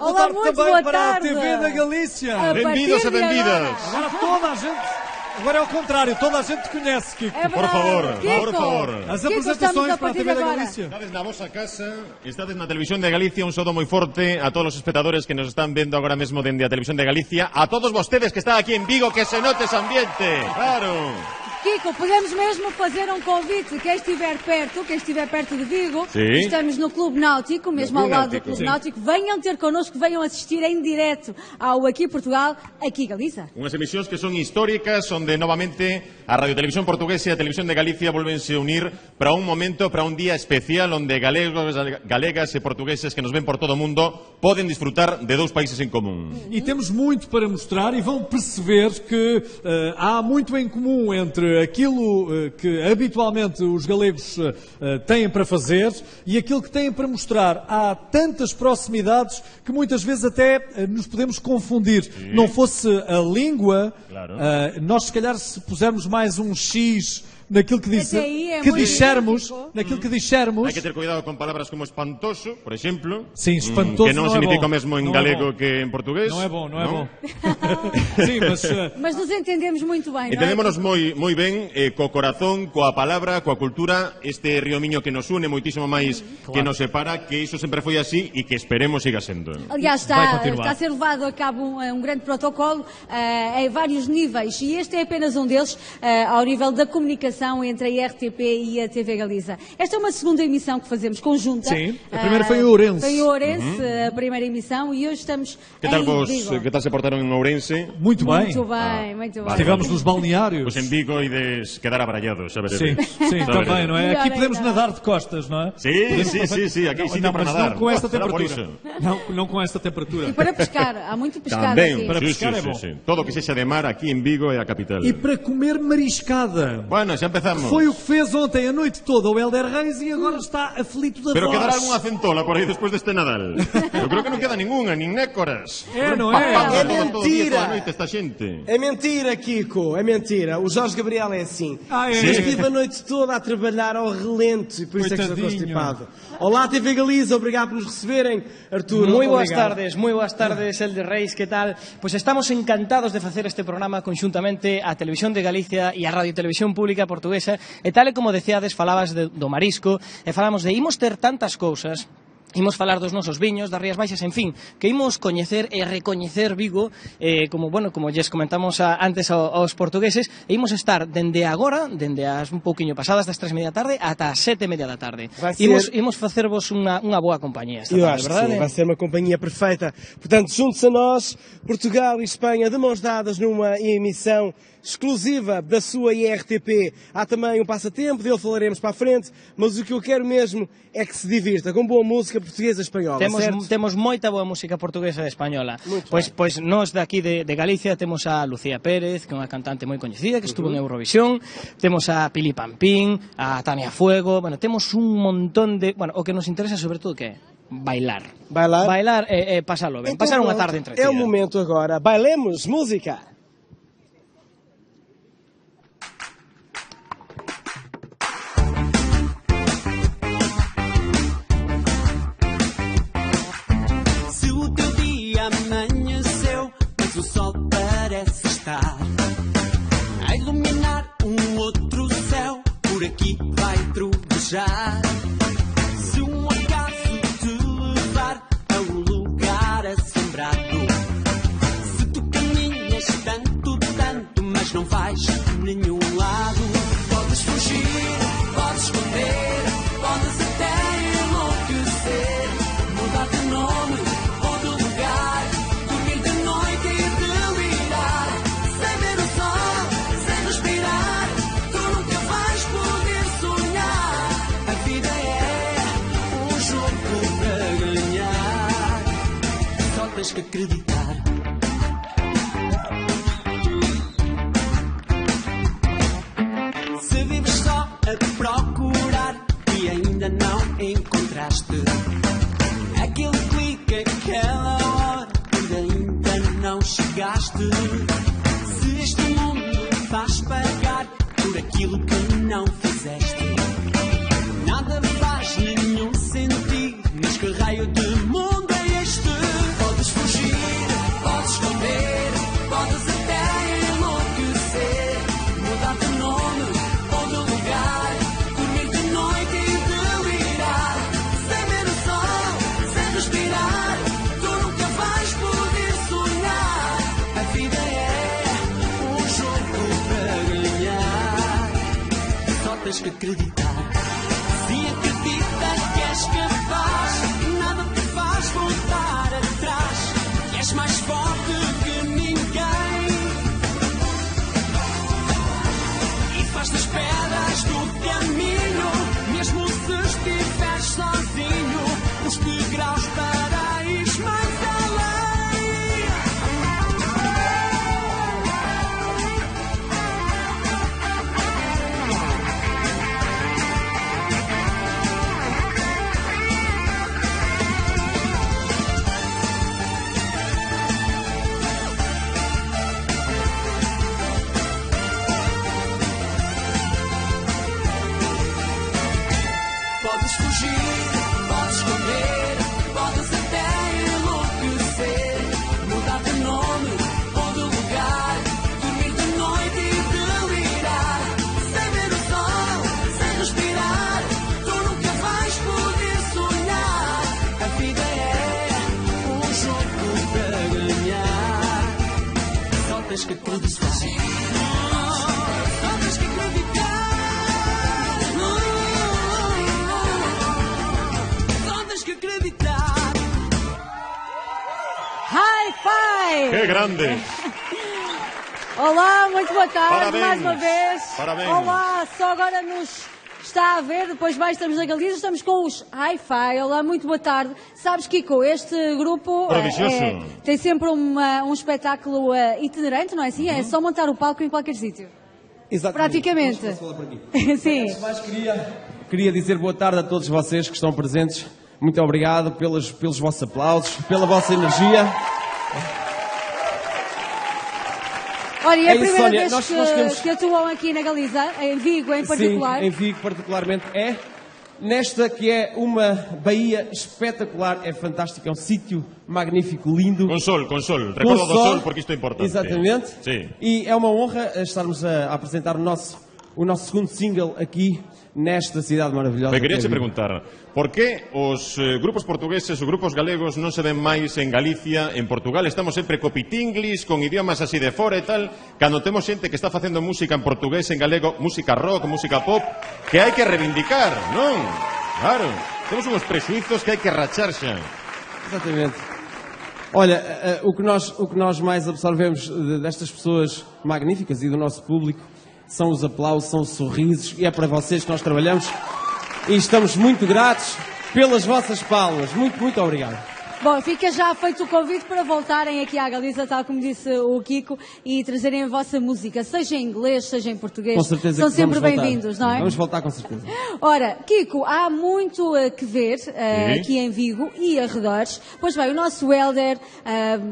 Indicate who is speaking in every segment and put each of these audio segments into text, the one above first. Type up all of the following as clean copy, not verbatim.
Speaker 1: Olá, muito
Speaker 2: também
Speaker 1: boa
Speaker 2: para
Speaker 1: tarde.
Speaker 2: a TV da Galícia.
Speaker 3: Bem-vindos e benvidas.
Speaker 2: Agora toda a gente... Agora é o contrário, toda a gente te conhece, Kiko.
Speaker 1: É
Speaker 3: Por favor,
Speaker 1: Kiko.
Speaker 3: por favor.
Speaker 2: As
Speaker 1: Kiko,
Speaker 2: apresentações
Speaker 1: estamos a
Speaker 2: para a
Speaker 1: partir
Speaker 2: TV da
Speaker 1: de agora.
Speaker 2: Galícia.
Speaker 3: Estades na vosa casa, estades na Televisión de Galicia, un saúdo moi forte a todos os espectadores que nos están vendo agora mesmo dende a Televisión de Galicia, a todos vostedes que están aquí en Vigo, que se note ese ambiente, claro.
Speaker 1: Kiko, podemos mesmo fazer um convite. Quem estiver perto de Vigo,
Speaker 3: Sim.
Speaker 1: estamos no Clube Náutico, mesmo
Speaker 3: Clube
Speaker 1: ao lado do
Speaker 3: Náutico.
Speaker 1: Clube
Speaker 3: Sim.
Speaker 1: Náutico. Venham ter connosco, venham assistir em direto ao Aqui Portugal, Aqui Galiza.
Speaker 3: Unhas emisións que son históricas, onde novamente a Radio Televisión Portuguesa e a Televisión de Galicia volvense a unir para un momento, para un día especial onde galegos, galegas e portugueses que nos ven por todo o mundo poden disfrutar de dous países en común.
Speaker 2: E temos muito para mostrar e vão perceber que há muito em comum entre aquilo que habitualmente os galegos têm para fazer e aquilo que têm para mostrar. Há tantas proximidades que muitas vezes até nos podemos confundir.
Speaker 3: Sim.
Speaker 2: Não fosse a língua,
Speaker 3: Claro.
Speaker 2: nós se calhar se pusermos mais um X naquilo que,
Speaker 1: Esse aí é
Speaker 2: que
Speaker 1: muito
Speaker 2: dissermos,
Speaker 1: típico.
Speaker 2: naquilo que dissermos.
Speaker 3: Hai que ter cuidado con palabras como espantoso, por exemplo.
Speaker 2: Sim, espantoso
Speaker 3: que non
Speaker 2: não é
Speaker 3: significa
Speaker 2: bom.
Speaker 3: o mesmo en
Speaker 2: Não é
Speaker 3: galego
Speaker 2: bom.
Speaker 3: que en portugués.
Speaker 2: Não é bom, não é bom. Sim, mas
Speaker 1: Mas nos entendemos muito bem, não é?
Speaker 3: Entendémonos moi ben co corazón, coa palabra, coa cultura, este río Miño que nos une moitísimo máis que nos separa, que iso sempre foi así e que esperemos siga sendo.
Speaker 1: Aliás,
Speaker 2: Vai
Speaker 1: está
Speaker 2: continuar.
Speaker 1: a ser levado a cabo um grande protocolo em vários níveis e este é apenas um deles ao nível da comunicação entre a RTP e a TV Galiza. Esta é uma segunda emissão que fazemos conjunta.
Speaker 2: Sim, a primeira foi em Ourense.
Speaker 1: Foi em Ourense, a primeira emissão, e hoje estamos
Speaker 3: Que tal
Speaker 1: em Vigo.
Speaker 3: que tal se portaron en Ourense?
Speaker 2: muito bem.
Speaker 1: Muito bem, muito bem.
Speaker 2: Estivemos nos balneários.
Speaker 3: Pois en Vigo ides quedar abrallados, a ver.
Speaker 2: Sim, sim, também, não é?
Speaker 1: Melhor
Speaker 2: Aqui podemos
Speaker 1: ainda.
Speaker 2: nadar de costas, não é?
Speaker 3: Sí, aquí sí dá para
Speaker 2: Mas
Speaker 3: nadar.
Speaker 2: não com esta
Speaker 3: Será por
Speaker 2: temperatura.
Speaker 3: iso.
Speaker 2: Não com esta temperatura.
Speaker 1: E para pescar, há muito pescado
Speaker 3: Também,
Speaker 1: aqui.
Speaker 2: Para
Speaker 3: sí,
Speaker 2: pescar
Speaker 3: sí,
Speaker 2: é bom.
Speaker 3: sí. Todo o que sexa de mar aquí en Vigo é a capital.
Speaker 2: E para comer mariscada.
Speaker 3: Bueno, xa empezamos.
Speaker 2: Foi o que fez ontem a noite toda o Helder Reis e agora está aflito da
Speaker 3: Pero
Speaker 2: voz.
Speaker 3: quedará algunha centola por aí despois deste Nadal. Eu creo que non queda ningunha, nin nécoras.
Speaker 2: É, não é?
Speaker 3: Papando
Speaker 4: É
Speaker 3: todo o día,
Speaker 4: mentira.
Speaker 3: toda a noite esta xente.
Speaker 4: É mentira, Kiko, é mentira. O Jorge Gabriel é assim.
Speaker 2: Ah, é?
Speaker 4: Eu estive a noite toda a trabalhar ao relento e por isso é que estou
Speaker 2: Coitadinho.
Speaker 4: constipado. Olá, TV Galiza, obrigado por nos receberem. Arturo,
Speaker 5: Moi boas
Speaker 4: obrigado.
Speaker 5: tardes, Elder Reis, que tal? Pois estamos encantados de facer este programa conxuntamente a Televisión de Galicia e a Radio Televisión Pública Portuguesa, e tal e como decíades, falabas do marisco, e falamos de imos ter tantas cousas. Imos falar dos nosos viños, das Rías Baixas, en fin, que imos coñecer e recoñecer Vigo, como lles comentamos antes aos portugueses, e imos estar dende agora, dende as un pouquiño pasadas das 3:30 da tarde ata as 7:30 da tarde.
Speaker 4: Vai ser-
Speaker 5: Imos facervos unha boa compañía esta
Speaker 4: Eu
Speaker 5: tarde,
Speaker 4: acho que
Speaker 5: verdade?
Speaker 4: sim, vai ser uma companhia perfeita. Portanto, junte-se a nós, Portugal e Espanha, de mãos dadas numa emissão exclusiva da sua IRTP. Há também um passatempo, dele falaremos para a frente, mas o que eu quero mesmo é que se divirta com boa música portuguesa e espanhola, certo?
Speaker 5: Temos moita boa música portuguesa e española.
Speaker 4: Muito
Speaker 5: Pois nós de aquí de Galicia temos a Lucía Pérez, que é unha cantante moi coñecida, que estuvo en Eurovisión. Temos a Pili Pampín, a Tania Fuego. Bueno, temos un montón de... Bueno, o que nos interesa sobre todo que é bailar.
Speaker 4: Bailar?
Speaker 5: Bailar e pasalo ben.
Speaker 4: Então,
Speaker 5: Pasar unha
Speaker 4: pronto,
Speaker 5: tarde entretida.
Speaker 4: É o momento agora. Bailemos música.
Speaker 6: Se o teu dia amanheceu, mas o sol parece estar a iluminar um outro céu, por aqui vai trovejar. Se um acaso te levar a um lugar assombrado, se tu caminhas tanto, mas não vais a nenhum lado, podes fugir, podes esconder, podes até enlouquecer, mudar de nome ou de lugar, dormir de noite e delirar, sem ver o sol, sem respirar, tu nunca vais poder sonhar. A vida é um jogo para ganhar, só tens que acreditar. Se vives só a procurar e ainda não encontraste aquele clique, aquela hora onde ainda não chegaste, se este mundo faz pagar por aquilo que não fizeste, nada faz nenhum sentido, mas que raio de mundo é este? acreditar. Se acredita que és capaz, nada te faz voltar atrás. Que és mais forte que ninguém e faz das pedras do caminho, mesmo se estiveres sozinho, os degraus para ires mais além. Podes fugir, podes esconder, podes até enlouquecer, mudar de nome ou de lugar, dormir de noite e delirar, sem ver o sol, sem respirar, tu nunca vais poder sonhar. A vida é um jogo para ganhar, só tens que acreditar. Só tens que acreditar.
Speaker 1: High five!
Speaker 3: ¡Qué grande!
Speaker 1: Olá, muito boa tarde,
Speaker 3: Parabéns.
Speaker 1: mais uma vez.
Speaker 3: Parabéns.
Speaker 1: Olá, só agora nos está a ver, depois mais estamos na Galiza, estamos com os Hi-Fi. Olá, muito boa tarde. Sabes, Kiko, este grupo
Speaker 3: Prodigioso.
Speaker 1: tem sempre um espetáculo itinerante, não é assim? É só montar o palco em qualquer sítio.
Speaker 4: Exatamente.
Speaker 1: Praticamente.
Speaker 4: Posso falar por aqui?
Speaker 1: Sim.
Speaker 4: Antes de mais, queria dizer boa tarde a todos vocês que estão presentes. Muito obrigado pelos vossos aplausos, pela vossa energia.
Speaker 1: Olha, e é a
Speaker 4: É isso,
Speaker 1: primeira
Speaker 4: olha,
Speaker 1: vez
Speaker 4: nós
Speaker 1: que,
Speaker 4: temos-
Speaker 1: que atuam aqui na Galiza, em Vigo em particular.
Speaker 4: Sim, em Vigo particularmente é. Nesta que é uma baía espetacular, é fantástico, é um sítio magnífico, lindo.
Speaker 3: Con sol.
Speaker 4: Com
Speaker 3: Recuerdo do sol porque isto é importante.
Speaker 4: Exatamente.
Speaker 3: Sí.
Speaker 4: E é uma honra estarmos a apresentar o nosso segundo single aqui nesta cidade maravilhosa.
Speaker 3: Me quería
Speaker 4: que é
Speaker 3: che
Speaker 4: Vigo.
Speaker 3: preguntar, por que os grupos portugueses ou grupos galegos non se ven máis en Galicia, en Portugal? Estamos sempre co pitinglis, con idiomas así de fora e tal, cando temos xente que está facendo música en portugués, en galego, música rock, música pop, que hai que reivindicar, non? Claro, temos uns presuizos que hai que rachar xa.
Speaker 4: Exatamente. Olha, o que nós mais absorvemos destas pessoas magníficas e do nosso público são os aplausos, são os sorrisos, e é para vocês que nós trabalhamos e estamos muito gratos pelas vossas palmas. Muito, muito obrigado.
Speaker 1: Bom, fica já feito o convite para voltarem aqui à Galiza, tal como disse o Kiko, e trazerem a vossa música, seja em inglês, seja em português.
Speaker 4: Com certeza
Speaker 1: São
Speaker 4: que
Speaker 1: sempre
Speaker 4: vamos voltar.
Speaker 1: bem-vindos, não é?
Speaker 4: Vamos voltar com certeza.
Speaker 1: Ora, Kiko, há muito que ver aqui em Vigo e arredores. Pois bem, o nosso Helder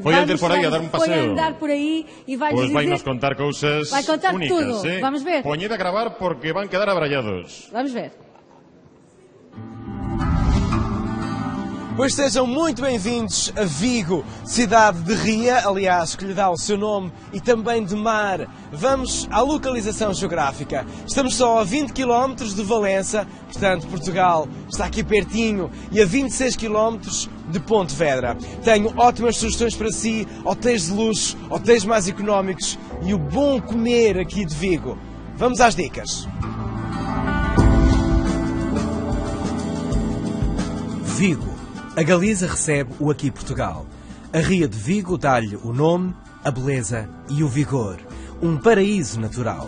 Speaker 3: Foi
Speaker 1: vai
Speaker 3: Helder por aí a dar um
Speaker 1: foi
Speaker 3: paseo.
Speaker 1: andar por aí e vai-nos
Speaker 3: Pois
Speaker 1: dizer...
Speaker 3: vai nos contar cousas
Speaker 1: Vai contar
Speaker 3: únicas,
Speaker 1: tudo.
Speaker 3: eh?
Speaker 1: Vamos ver.
Speaker 3: Poñed a gravar porque van quedar abrallados.
Speaker 1: Vamos ver.
Speaker 4: Pois sejam muito bem-vindos a Vigo, cidade de ria, aliás, que lhe dá o seu nome, e também de mar. Vamos à localização geográfica. Estamos só a 20 km de Valença, portanto, Portugal está aqui pertinho, e a 26 km de Pontevedra. Tenho ótimas sugestões para si, hotéis de luxo, hotéis mais económicos e o bom comer aqui de Vigo. Vamos às dicas.
Speaker 7: Vigo. A Galiza recebe o Aqui Portugal. A Ria de Vigo dá-lhe o nome, a beleza e o vigor. Um paraíso natural.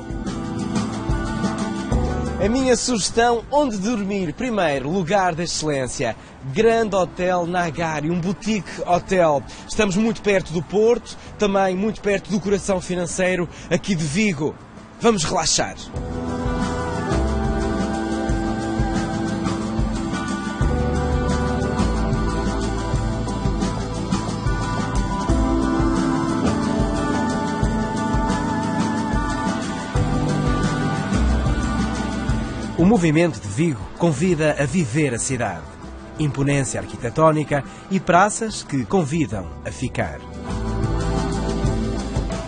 Speaker 4: A minha sugestão, onde dormir? Primeiro, lugar de excelência. Grande Hotel Nagari, um boutique hotel. Estamos muito perto do Porto, também muito perto do coração financeiro aqui de Vigo. Vamos relaxar.
Speaker 7: O movimento de Vigo convida a viver a cidade. Imponência arquitetónica e praças que convidam a ficar.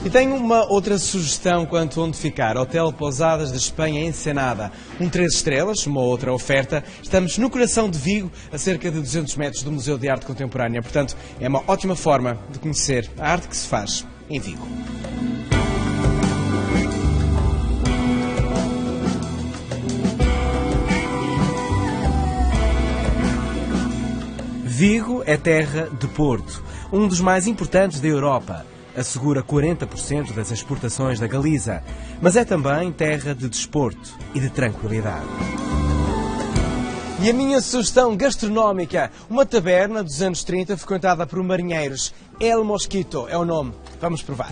Speaker 4: E tenho uma outra sugestão quanto a onde ficar. Hotel Pousadas de Espanha Ensenada. 3 estrelas, uma outra oferta. Estamos no coração de Vigo, a cerca de 200 metros do Museu de Arte Contemporânea. Portanto, é uma ótima forma de conhecer a arte que se faz em Vigo.
Speaker 7: Vigo é terra de Porto, um dos mais importantes da Europa. Assegura 40% das exportações da Galiza, mas é também terra de desporto e de tranquilidade. E a minha sugestão gastronómica, uma taberna dos anos 30 frequentada por marinheiros. El Mosquito é o nome. Vamos provar.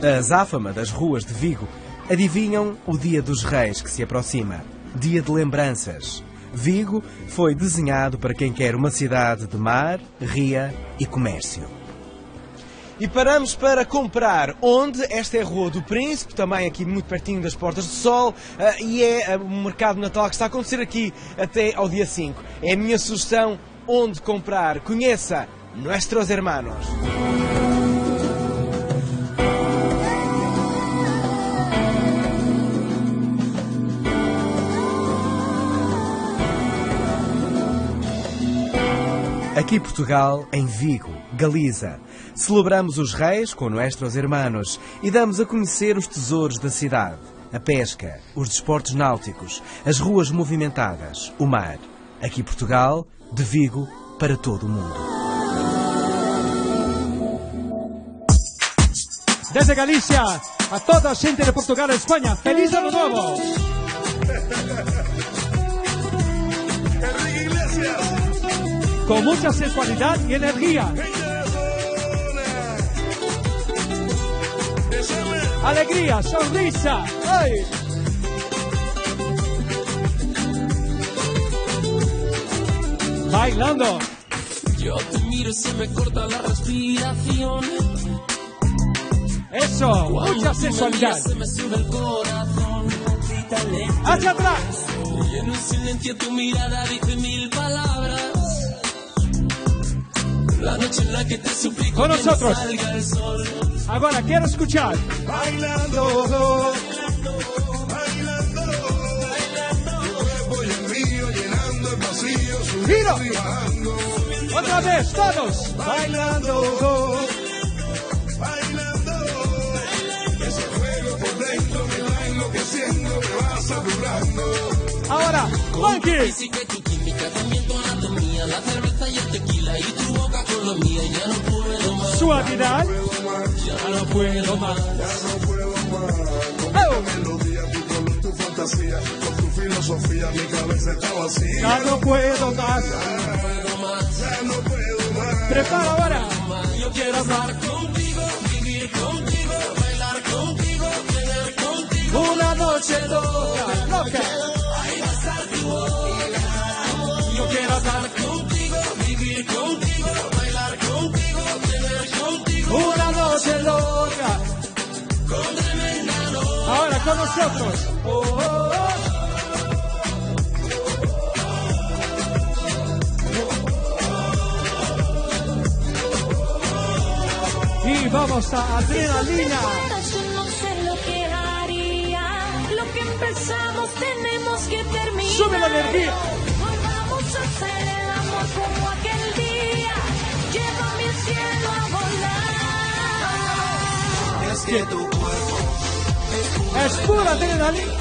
Speaker 7: A azáfama das ruas de Vigo adivinham o Dia dos Reis que se aproxima. Dia de lembranças. Vigo foi desenhado para quem quer uma cidade de mar, ria e comércio. E paramos para comprar onde? Esta é a Rua do Príncipe, também aqui muito pertinho das Portas do Sol, e é o mercado de Natal que está a acontecer aqui até ao dia 5. É a minha sugestão onde comprar. Conheça Nuestros Hermanos. Aqui Portugal, em Vigo, Galiza. Celebramos os reis com Nuestros Hermanos e damos a conhecer os tesouros da cidade. A pesca, os desportos náuticos, as ruas movimentadas, o mar. Aqui Portugal, de Vigo para todo o mundo.
Speaker 8: Desde Galicia, a toda a gente de Portugal e Espanha, feliz ano novo! Con mucha sensualidad y energía. Alegría, sonrisa. ¡Ay! Bailando.
Speaker 6: Yo te miro y se me corta la respiración.
Speaker 8: Eso, mucha sensualidad.
Speaker 6: Se me sube el corazón.
Speaker 8: Hacia atrás.
Speaker 6: Y en un silencio tu mirada dice mil palabras. La noche en la que te suplico
Speaker 8: con nosotros.
Speaker 6: Que salga el sol.
Speaker 8: Ahora quiero escuchar.
Speaker 9: Bailando, bailando, tu cuerpo y el mío llenando el vacío,
Speaker 8: ¡Giro!
Speaker 9: subiendo y bajando.
Speaker 8: Otra vez, todos.
Speaker 9: Bailando, bailando, ese fuego por dentro me va enloqueciendo, me va saturando.
Speaker 8: Ahora, Monkey.
Speaker 6: Sí que tu química también tu anatomía, la cerveza y el tequila y tu boca con la mía, ya no puedo más.
Speaker 8: Suavidad.
Speaker 6: Ya no puedo más.
Speaker 9: Ya no puedo más. Con tu melodía, tu color, tu fantasía, con tu filosofía, mi cabeza está vacía.
Speaker 8: Ya no puedo más.
Speaker 9: Ya no puedo más.
Speaker 8: Prepara ahora.
Speaker 6: Yo quiero estar contigo, vivir contigo, bailar contigo, tener contigo
Speaker 8: una noche loca.
Speaker 6: Ahí va a estar tu voz. Yo quiero estar contigo, vivir contigo, bailar contigo, tener contigo
Speaker 8: una noche loca.
Speaker 6: con tremenda noche.
Speaker 8: Ahora con nosotros. Oh, oh, oh. Y vamos a adrenalina.
Speaker 10: Yo no sé lo que haría. Lo que empezamos tenemos que terminar.
Speaker 8: Sube la energía.
Speaker 10: Hoy vamos a hacer el amor como aquel día. Llévame al cielo a volar.
Speaker 6: Es que tu cuerpo
Speaker 8: Es pura adrenalina.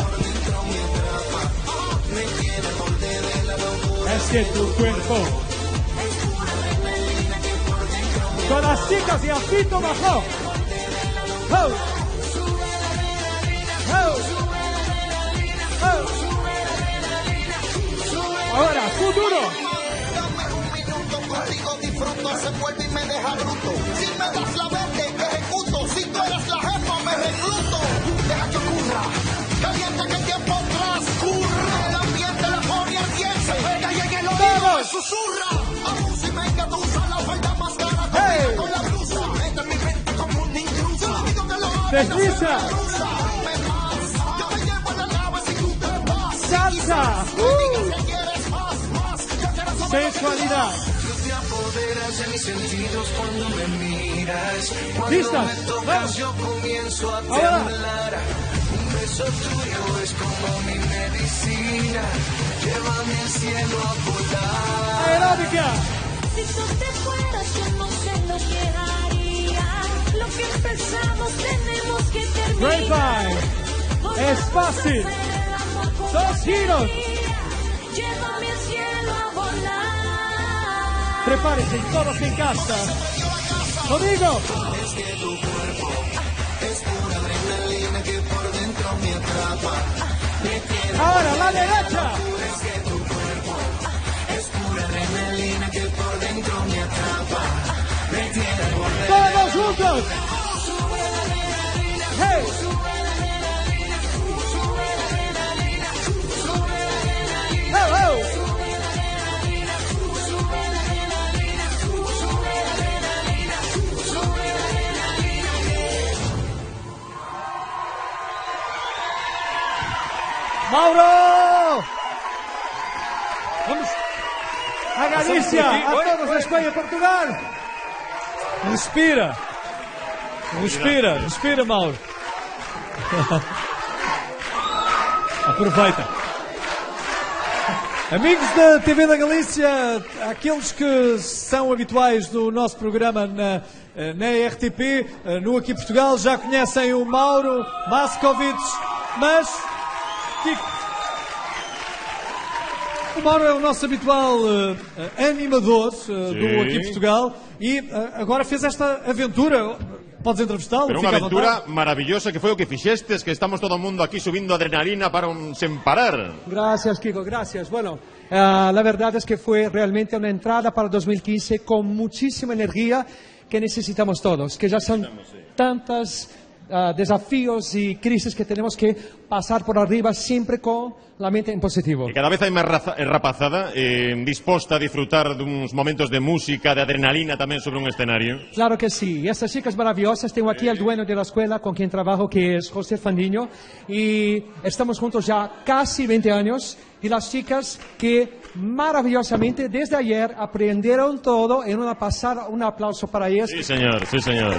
Speaker 8: Es que tu cuerpo. Con las chicas y a pito bajó. Oh. Oh. Oh. Ahora, futuro.
Speaker 11: Contigo disfruto, se vuelve y me deja bruto. Si me das la verde, te ejecuto. Si tú eres la jefa, me recluto. Deja que ocurra, caliente que el tiempo transcurra. El ambiente la pone ardiente. Ella llega el oído y susurra. Aún si me engatusa la falda más cara.
Speaker 8: Hey.
Speaker 11: Con la blusa, entra en mi mente como un intruso. Pido que lo hagas.
Speaker 8: Desliza.
Speaker 11: Yo te llevo en la nave si tú te vas.
Speaker 8: Salsa.
Speaker 11: Si quieres más, yo quiero saber.
Speaker 8: Sensualidad.
Speaker 6: te apoderas de mis sentidos cuando me miras. Cuando
Speaker 8: ¿Listas?
Speaker 6: me tocas
Speaker 8: ¡Vamos!
Speaker 6: yo comienzo a
Speaker 8: Ahora.
Speaker 6: temblar. Un beso tuyo es como mi medicina. Llévame al cielo a volar.
Speaker 8: Galicia.
Speaker 10: Si tú te fueras, yo no sé lo que haría. Lo que empezamos tenemos que terminar.
Speaker 8: Grapevine. Es fácil. 2 giros.
Speaker 10: Llévame al cielo a volar.
Speaker 8: Prepárense todos en casa. Conmigo.
Speaker 9: Es que tu cuerpo es pura adrenalina que por dentro me atrapa.
Speaker 8: Ahora, la derecha.
Speaker 9: Es que tu cuerpo es pura adrenalina que por dentro me atrapa. Me tiene volver.
Speaker 8: Todos juntos. Hey. Oh, oh. Mauro.
Speaker 2: Vamos.
Speaker 8: A Galicia, a todos a Espanha e Portugal.
Speaker 2: Respira. Respira, respira, Mauro. Aproveita. Amigos da TV da Galícia, aqueles que são habituais do nosso programa na RTP, no Aqui Portugal, já conhecem o Mauro Mascovitch, mas o Mauro é o nosso habitual animador do Aqui Portugal e agora fez esta aventura. Podes entrevistá-lo?
Speaker 3: Pero unha aventura maravillosa que foi o que fixestes, que estamos todo o mundo aquí subindo adrenalina para sen parar.
Speaker 8: Gracias, Kiko, gracias. Bueno, la verdad es que fue realmente una entrada para 2015 con muchísima energía que necesitamos todos, que ya son tantos desafíos y crisis que tenemos que pasar por arriba siempre con la mente en positivo.
Speaker 3: E cada vez hai máis rapazada disposta a disfrutar duns momentos de música, de adrenalina tamén sobre un escenario.
Speaker 8: Claro que sí. Y estas chicas maravillosas, tengo aquí al dueño de la escuela con quien trabajo, que es José Fandiño, y estamos juntos ya casi 20 años, y las chicas que maravillosamente desde ayer aprendieron todo en una pasada. Un aplauso para ellas.
Speaker 3: Sí, señor, sí, señor.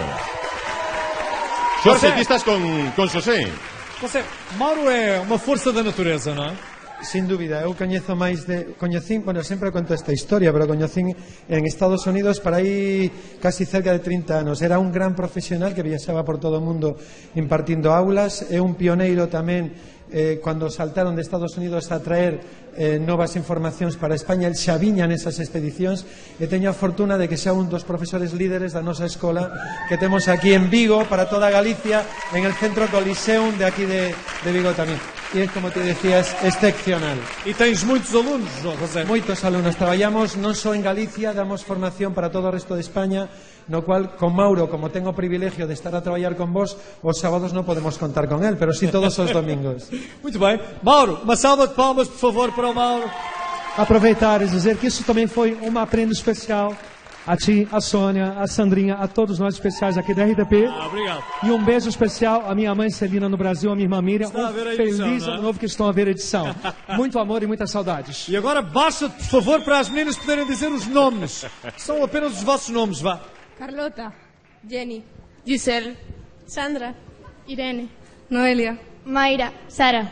Speaker 3: Xorxe, aquí estás con Xosé.
Speaker 2: José, Mauro é uma força da natureza, non é?
Speaker 12: Sin dúbida, eu coñezo máis coñecín, bueno, sempre conto esta historia, pero coñecín en Estados Unidos para aí casi cerca de 30 anos. Era un gran profesional que viaxaba por todo o mundo impartindo aulas, é un pioneiro tamén cando saltaron de Estados Unidos a traer novas informacións para España. El xa viña nesas expedicións e teño a fortuna de que xa un dos profesores líderes da nosa escola que temos aquí en Vigo para toda Galicia, en el Centro Coliseum de aquí de Vigo tamén. E, como te decías, excepcional.
Speaker 2: E tens moitos alunos, José?
Speaker 12: Moitos alunos. Traballamos non só en Galicia, damos formación para todo o resto de España, no cual, con Mauro, como tengo o privilegio de estar a traballar con vos, os sábados non podemos contar con él, pero sí todos os domingos.
Speaker 2: Muito bem. Mauro, uma salva de palmas, por favor, para o Mauro.
Speaker 8: Aproveitar e dizer que isso também foi uma aprenda especial a ti, a Sônia, a Sandrinha, a todos nós especiais aqui da RTP.
Speaker 2: Obrigado.
Speaker 8: E um beijo especial à minha mãe Celina no Brasil, a minha irmã Miriam. Feliz ano novo que estão a ver a edição. Muito amor e muitas saudades.
Speaker 2: E agora baixa, por favor, para as meninas poderem dizer os nomes. São apenas os vossos nomes, vá.
Speaker 13: Carlota, Jenny, Giselle, Sandra, Irene, Noelia, Mayra, Sara.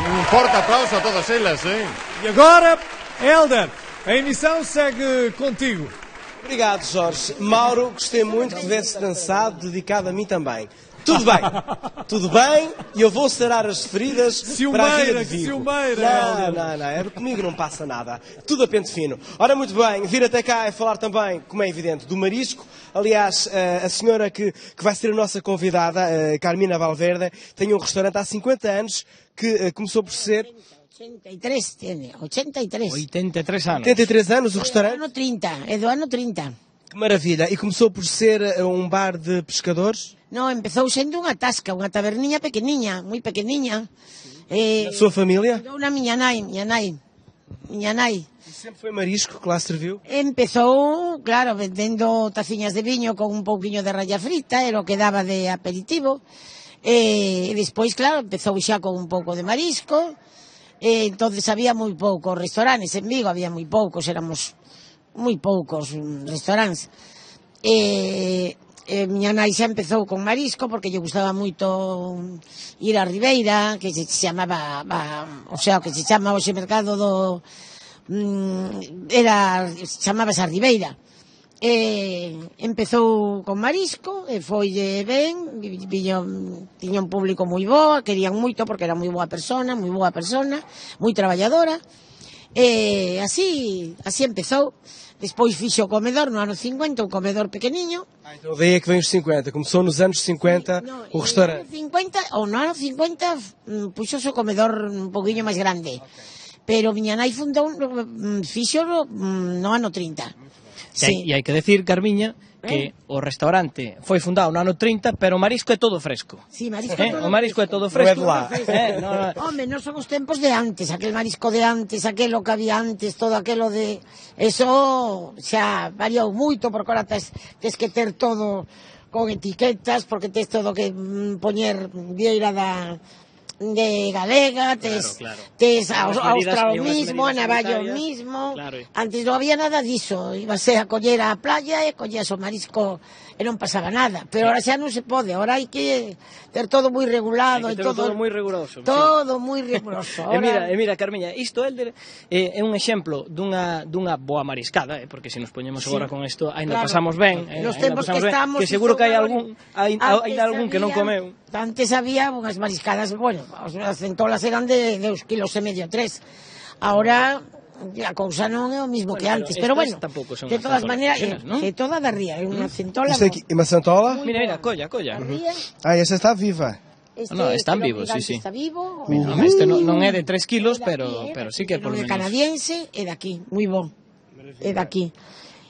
Speaker 3: Un forte aplauso a todas elas,
Speaker 2: E agora, Helder, a emissão segue contigo.
Speaker 4: Obrigado, Jorge. Mauro, gostei muito que tivesse dançado, dedicado a mim também. Tudo bem, e eu vou sarar as feridas para a Ria de Vigo.
Speaker 2: Ciumeira,
Speaker 4: não, comigo não passa nada. Tudo a pente fino. Ora, muito bem, vir até cá e falar também, como é evidente, do marisco. Aliás, a senhora que vai ser a nossa convidada, Carmina Valverde, tem um restaurante há 50 anos que começou por ser...
Speaker 14: 83 tiene, 83.
Speaker 5: 83 anos.
Speaker 4: 83 anos o restaurante?
Speaker 14: É do ano 30.
Speaker 4: Que maravilha. E começou por ser um bar de pescadores?
Speaker 14: Non, empezou sendo unha tasca, unha taberniña pequeniña, moi pequeniña.
Speaker 4: A súa familia?
Speaker 14: Unha miña nai.
Speaker 4: E sempre foi marisco que lá serviu?
Speaker 14: Empezou, claro, vendendo taciñas de viño con un pouquiño de raya frita, era o que daba de aperitivo. E despois, claro, empezou xa con un pouco de marisco. Entonces había moi poucos restaurantes en Vigo, había moi poucos, éramos moi poucos restaurantes. Miña nai xa empezou con marisco porque lle gustaba moito ir á Ribeira, que se chamaba, o sea, que se chama hoxe mercado chamábase a Ribeira. Empezou con marisco e foille ben, tiña un público moi bo, querían moito porque era moi boa persona, moi traballadora, e así empezou. Despois fixo o comedor no ano 50, un comedor pequeniño.
Speaker 4: Então daí é que vem os 50, começou nos anos 50 o restaurante.
Speaker 14: No ano 50 puxose o comedor un poquinho máis grande, pero miña nai fundou, fixo no ano 30.
Speaker 5: Sí. E hai que decir, Carmiña, que o restaurante foi fundado no ano 30, pero o marisco é todo fresco.
Speaker 14: Sí, marisco é todo
Speaker 5: o marisco é todo fresco.
Speaker 14: Home, non son os tempos de antes, aquel marisco de antes, aquelo que había antes, todo aquelo de... Eso xa variou moito, porque ahora tes que ter todo con etiquetas, porque tes todo que poñer vieira de galega, tes a ostra o mismo, a navalla o mismo. Antes non había nada diso, ibase a coller a playa e collías o marisco e non pasaba nada, pero ahora xa non se pode, ahora hai que ter todo moi regulado,
Speaker 5: todo moi riguroso.
Speaker 14: Todo moi riguroso.
Speaker 5: E mira, Carmiña, isto Elder é un exemplo dunha boa mariscada, porque se nos poñemos agora con isto, ainda pasamos ben,
Speaker 14: nos tempos que estamos,
Speaker 5: que seguro que hai algún que non comeu.
Speaker 14: Antes había unhas mariscadas, bueno, as centolas eran de 2,5 kilos, 3. Ahora a cousa non é o mismo que antes, pero bueno, de todas maneiras, é toda da ría, é unha centola.
Speaker 4: Isto aqui é unha centola?
Speaker 5: Mira, colla.
Speaker 4: Esta está viva.
Speaker 5: Están vivos, sí.
Speaker 14: Está vivo.
Speaker 5: Este non é de 3 kilos, pero sí que por lo menos.
Speaker 14: É canadiense, é daqui, moi bon. É daqui.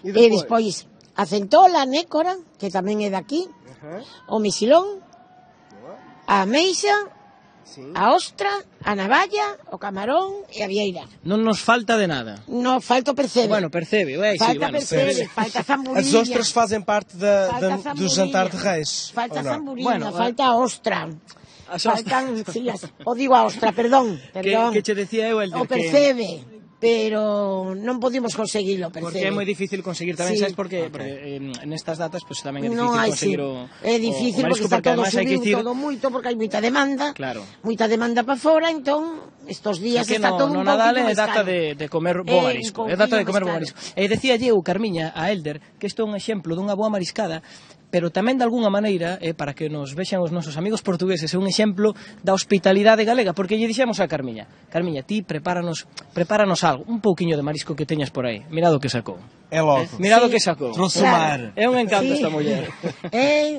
Speaker 14: E despois a centola, a nécora, que tamén é daqui, o misilón, a ameixa, a ostra, a navalla, o camarón e a vieira.
Speaker 5: Non nos falta de nada.
Speaker 14: Non, falta o percebe.
Speaker 5: Bueno, percebe,
Speaker 14: falta a zamburinha.
Speaker 4: As ostras fazem parte do jantar de reis.
Speaker 14: Falta a zamburinha, falta a ostra. Faltan, o digo a ostra, perdón.
Speaker 5: Que che decía eu, Elder,
Speaker 14: o percebe. Pero non podimos conseguilo,
Speaker 5: porque é moi difícil conseguir tamén, sabes, porque nestas datas pues tamén é difícil conseguir o
Speaker 14: é difícil porque está todo subido, todo moito, porque hai moita demanda, moita demanda para fora, entón estos días está todo un
Speaker 5: pouquinho
Speaker 14: máis caro.
Speaker 5: É data de comer bo marisco, é data de comer bo marisco. E decía eu, Carmiña, a Elder, que isto é un exemplo dunha boa mariscada, pero tamén de algunha maneira, para que nos vexan os nosos amigos portugueses, é un exemplo da hospitalidade galega, porque lle dixemos a Carmiña, ti prepáranos algo, un pouquiño de marisco que teñas por aí. Mirado que sacou.
Speaker 4: É logo.
Speaker 5: Mirado que sacou.
Speaker 4: Trouxe o mar.
Speaker 5: É un encanto esta muller.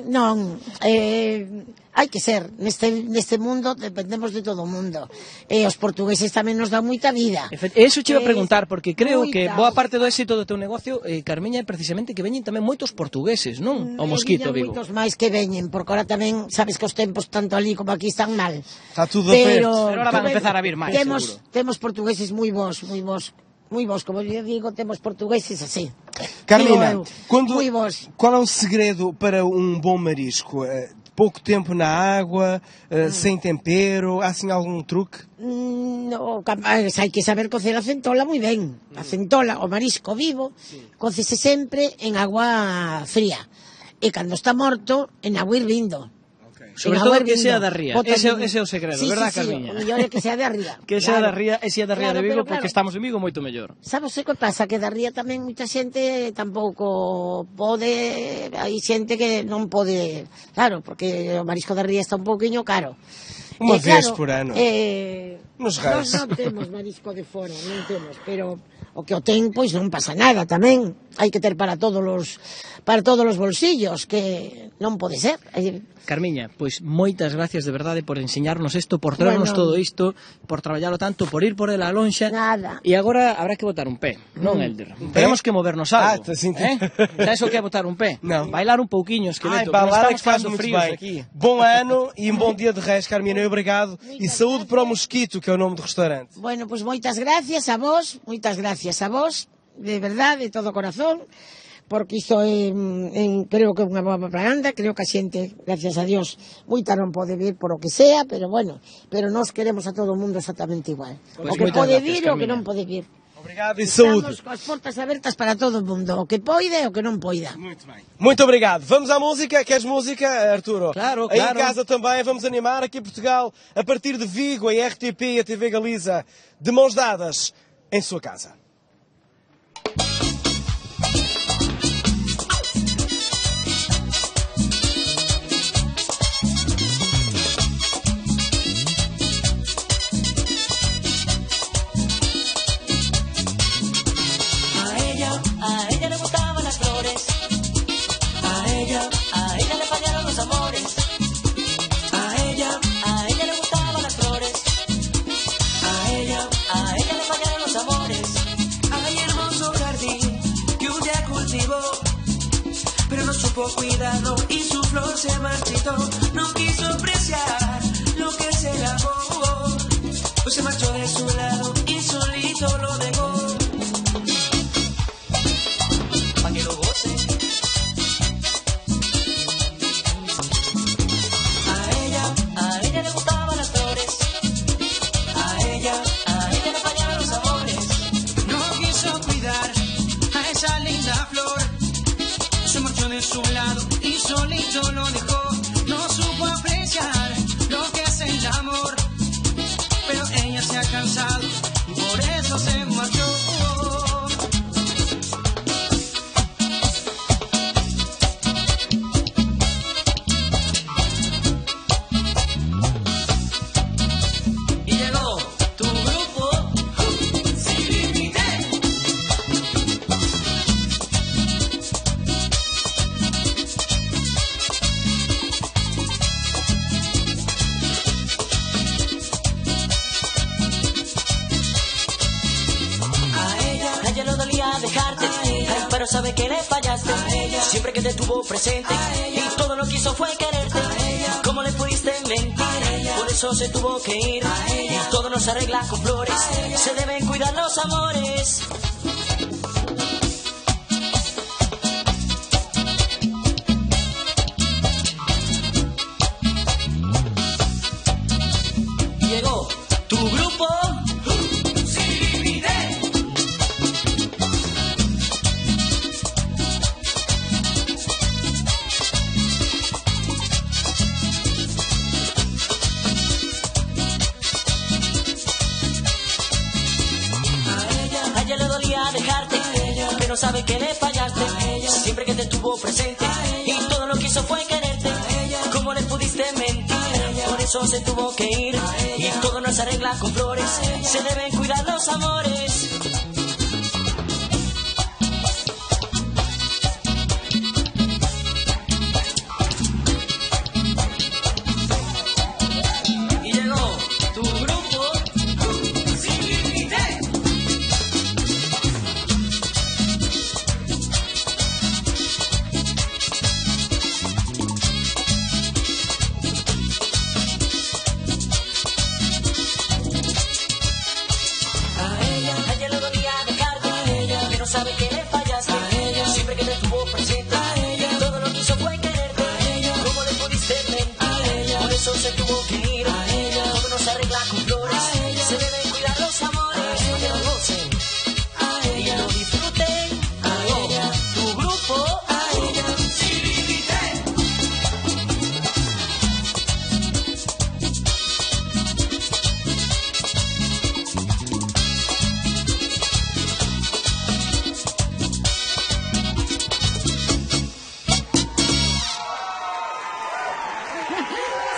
Speaker 14: Non, hai que ser, neste mundo dependemos de todo o mundo. Os portugueses tamén nos dan moita vida.
Speaker 5: Eso che iba a preguntar, porque creo que boa parte do éxito do teu negocio, Carmiña, é precisamente que veñen tamén moitos portugueses, non? O Mosquito, Vigo.
Speaker 14: Moitos máis que veñen, porque ahora tamén, sabes que os tempos tanto ali como aquí están mal.
Speaker 4: Está tudo aperto.
Speaker 5: Pero ahora van a empezar a vir máis, seguro.
Speaker 14: Temos portugueses moi bons, como eu digo, temos portugueses así.
Speaker 4: Carmina, qual é o segredo para um bom marisco? Pouco tempo na água, sem tempero, há assim algum truque?
Speaker 14: Hai que saber cocer a centola moi ben. A centola, o marisco vivo, cócese sempre en agua fría. E cando está morto, en agua hirvindo.
Speaker 5: Sobre todo que sea da ría. Ese é o segredo, verdad, Carmiña?
Speaker 14: O mellor é que sea da ría.
Speaker 5: Que sea da ría, e sea da ría de Vigo, porque estamos en Vigo moito mellor.
Speaker 14: Sabes o que pasa? Que da ría tamén moita xente tampouco pode, hai xente que non pode, claro, porque o marisco da ría está un pouquiño caro.
Speaker 4: Unha vez por ano.
Speaker 14: Nos non temos marisco de fora, non temos, pero o que o ten, pois non pasa nada tamén. Hai que ter para todos os bolsillos, que non pode ser.
Speaker 5: Carmiña, pois moitas gracias de verdade por enseñarnos isto, por traernos todo isto, por traballalo tanto, por ir por ela a lonxa.
Speaker 14: Nada.
Speaker 5: E agora habrá que botar un pé, non, Elder? Teremos que movernos algo. Sabes o que é botar un pé?
Speaker 4: Non.
Speaker 5: Bailar un pouquiño, esqueleto.
Speaker 4: Bailar é que faz muito bem. Aqui. Bom ano e um bom dia de Reis, Carmina, e obrigado. E saúde para o Mosquito, que é o nome do restaurante.
Speaker 14: Bueno, pois moitas gracias a vos, de verdade, de todo corazón, porque iso creo que é unha boa propaganda, creo que a xente, gracias a Dios, moita non pode vir por o que sea, pero bueno, pero nós queremos a todo o mundo exactamente igual. O que pode vir e o que non pode vir.
Speaker 4: Obrigado e saúde.
Speaker 14: Estamos coas portas abertas para todo o mundo, o que poida e o que non poida.
Speaker 4: Muito bem. Muito obrigado. Vamos à música. Queres música, Arturo?
Speaker 5: Claro,
Speaker 4: Aí em casa também vamos animar aqui em Portugal, a partir de Vigo, a RTP e a TV Galiza, de mãos dadas, em sua casa.
Speaker 15: A ella le gustaban las flores. A ella le fallaron los amores. A ella le gustaban las flores. A ella le fallaron los amores.
Speaker 6: Hay hermoso jardín que un día cultivó, pero no supo cuidarlo y su flor se marchitó. No quiso apreciar lo que es el amor, pues se marchó de su lado y solito lo dejó. Pa' que lo goce.
Speaker 15: A ella le gustaban las flores. A ella le fallaron los amores.
Speaker 6: No quiso cuidar a esa linda flor, se marchó de su lado y solito lo dejó. No supo apreciar lo que es el amor, pero ella se ha cansado y por eso se marchó.
Speaker 15: Y llegó tu grupo Sin Límite. A ella le dolía dejarte, ay, pero sabe que le fallaste. Siempre que te tuvo presente y todo lo que hizo fue quererte. ¿Cómo le pudiste mentir? Por eso se tuvo que ir. Y todo no se arregla con flores. Se deben cuidar los amores. Y llegó tu grupo Sin Límite. A ella le dolía dejarte, pero sabe que le fallaste. Siempre que te tuvo presente y todo lo que hizo fue quererte. ¿Cómo le pudiste mentir? Por eso se tuvo que ir. Y todo no se arregla con flores. Se deben cuidar los amores. Y llegó tu grupo Sin Límite. A ella le dolía dejarte, pero sabe que le fallaste. Siempre que te tuvo presente y todo lo que hizo fue quererte. ¿Cómo le pudiste mentir? Por eso se tuvo que ir. Todo no se arregla con flores. Se deben cuidar los amores. Que lo gocen y lo disfruten. Llegó tu grupo Sin Límite.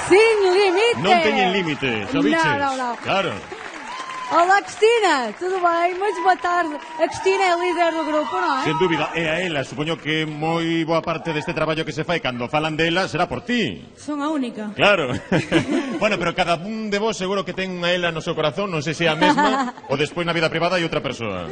Speaker 1: Sin Límite.
Speaker 3: Non teñen límite, xa biches?
Speaker 1: Non.
Speaker 3: Claro.
Speaker 1: Olá, Cristina, tudo bem? Muito boa tarde. A Cristina é a líder do grupo, non é?
Speaker 3: Sen dúbida, é a ela, supoño que moi boa parte deste traballo que se fai cando falan dela será por ti.
Speaker 13: Son a única.
Speaker 3: Claro. Bueno, pero cada un de vos seguro que ten unha ela no seu corazón, non sei se é a mesma ou despois na vida privada hai outra persoa.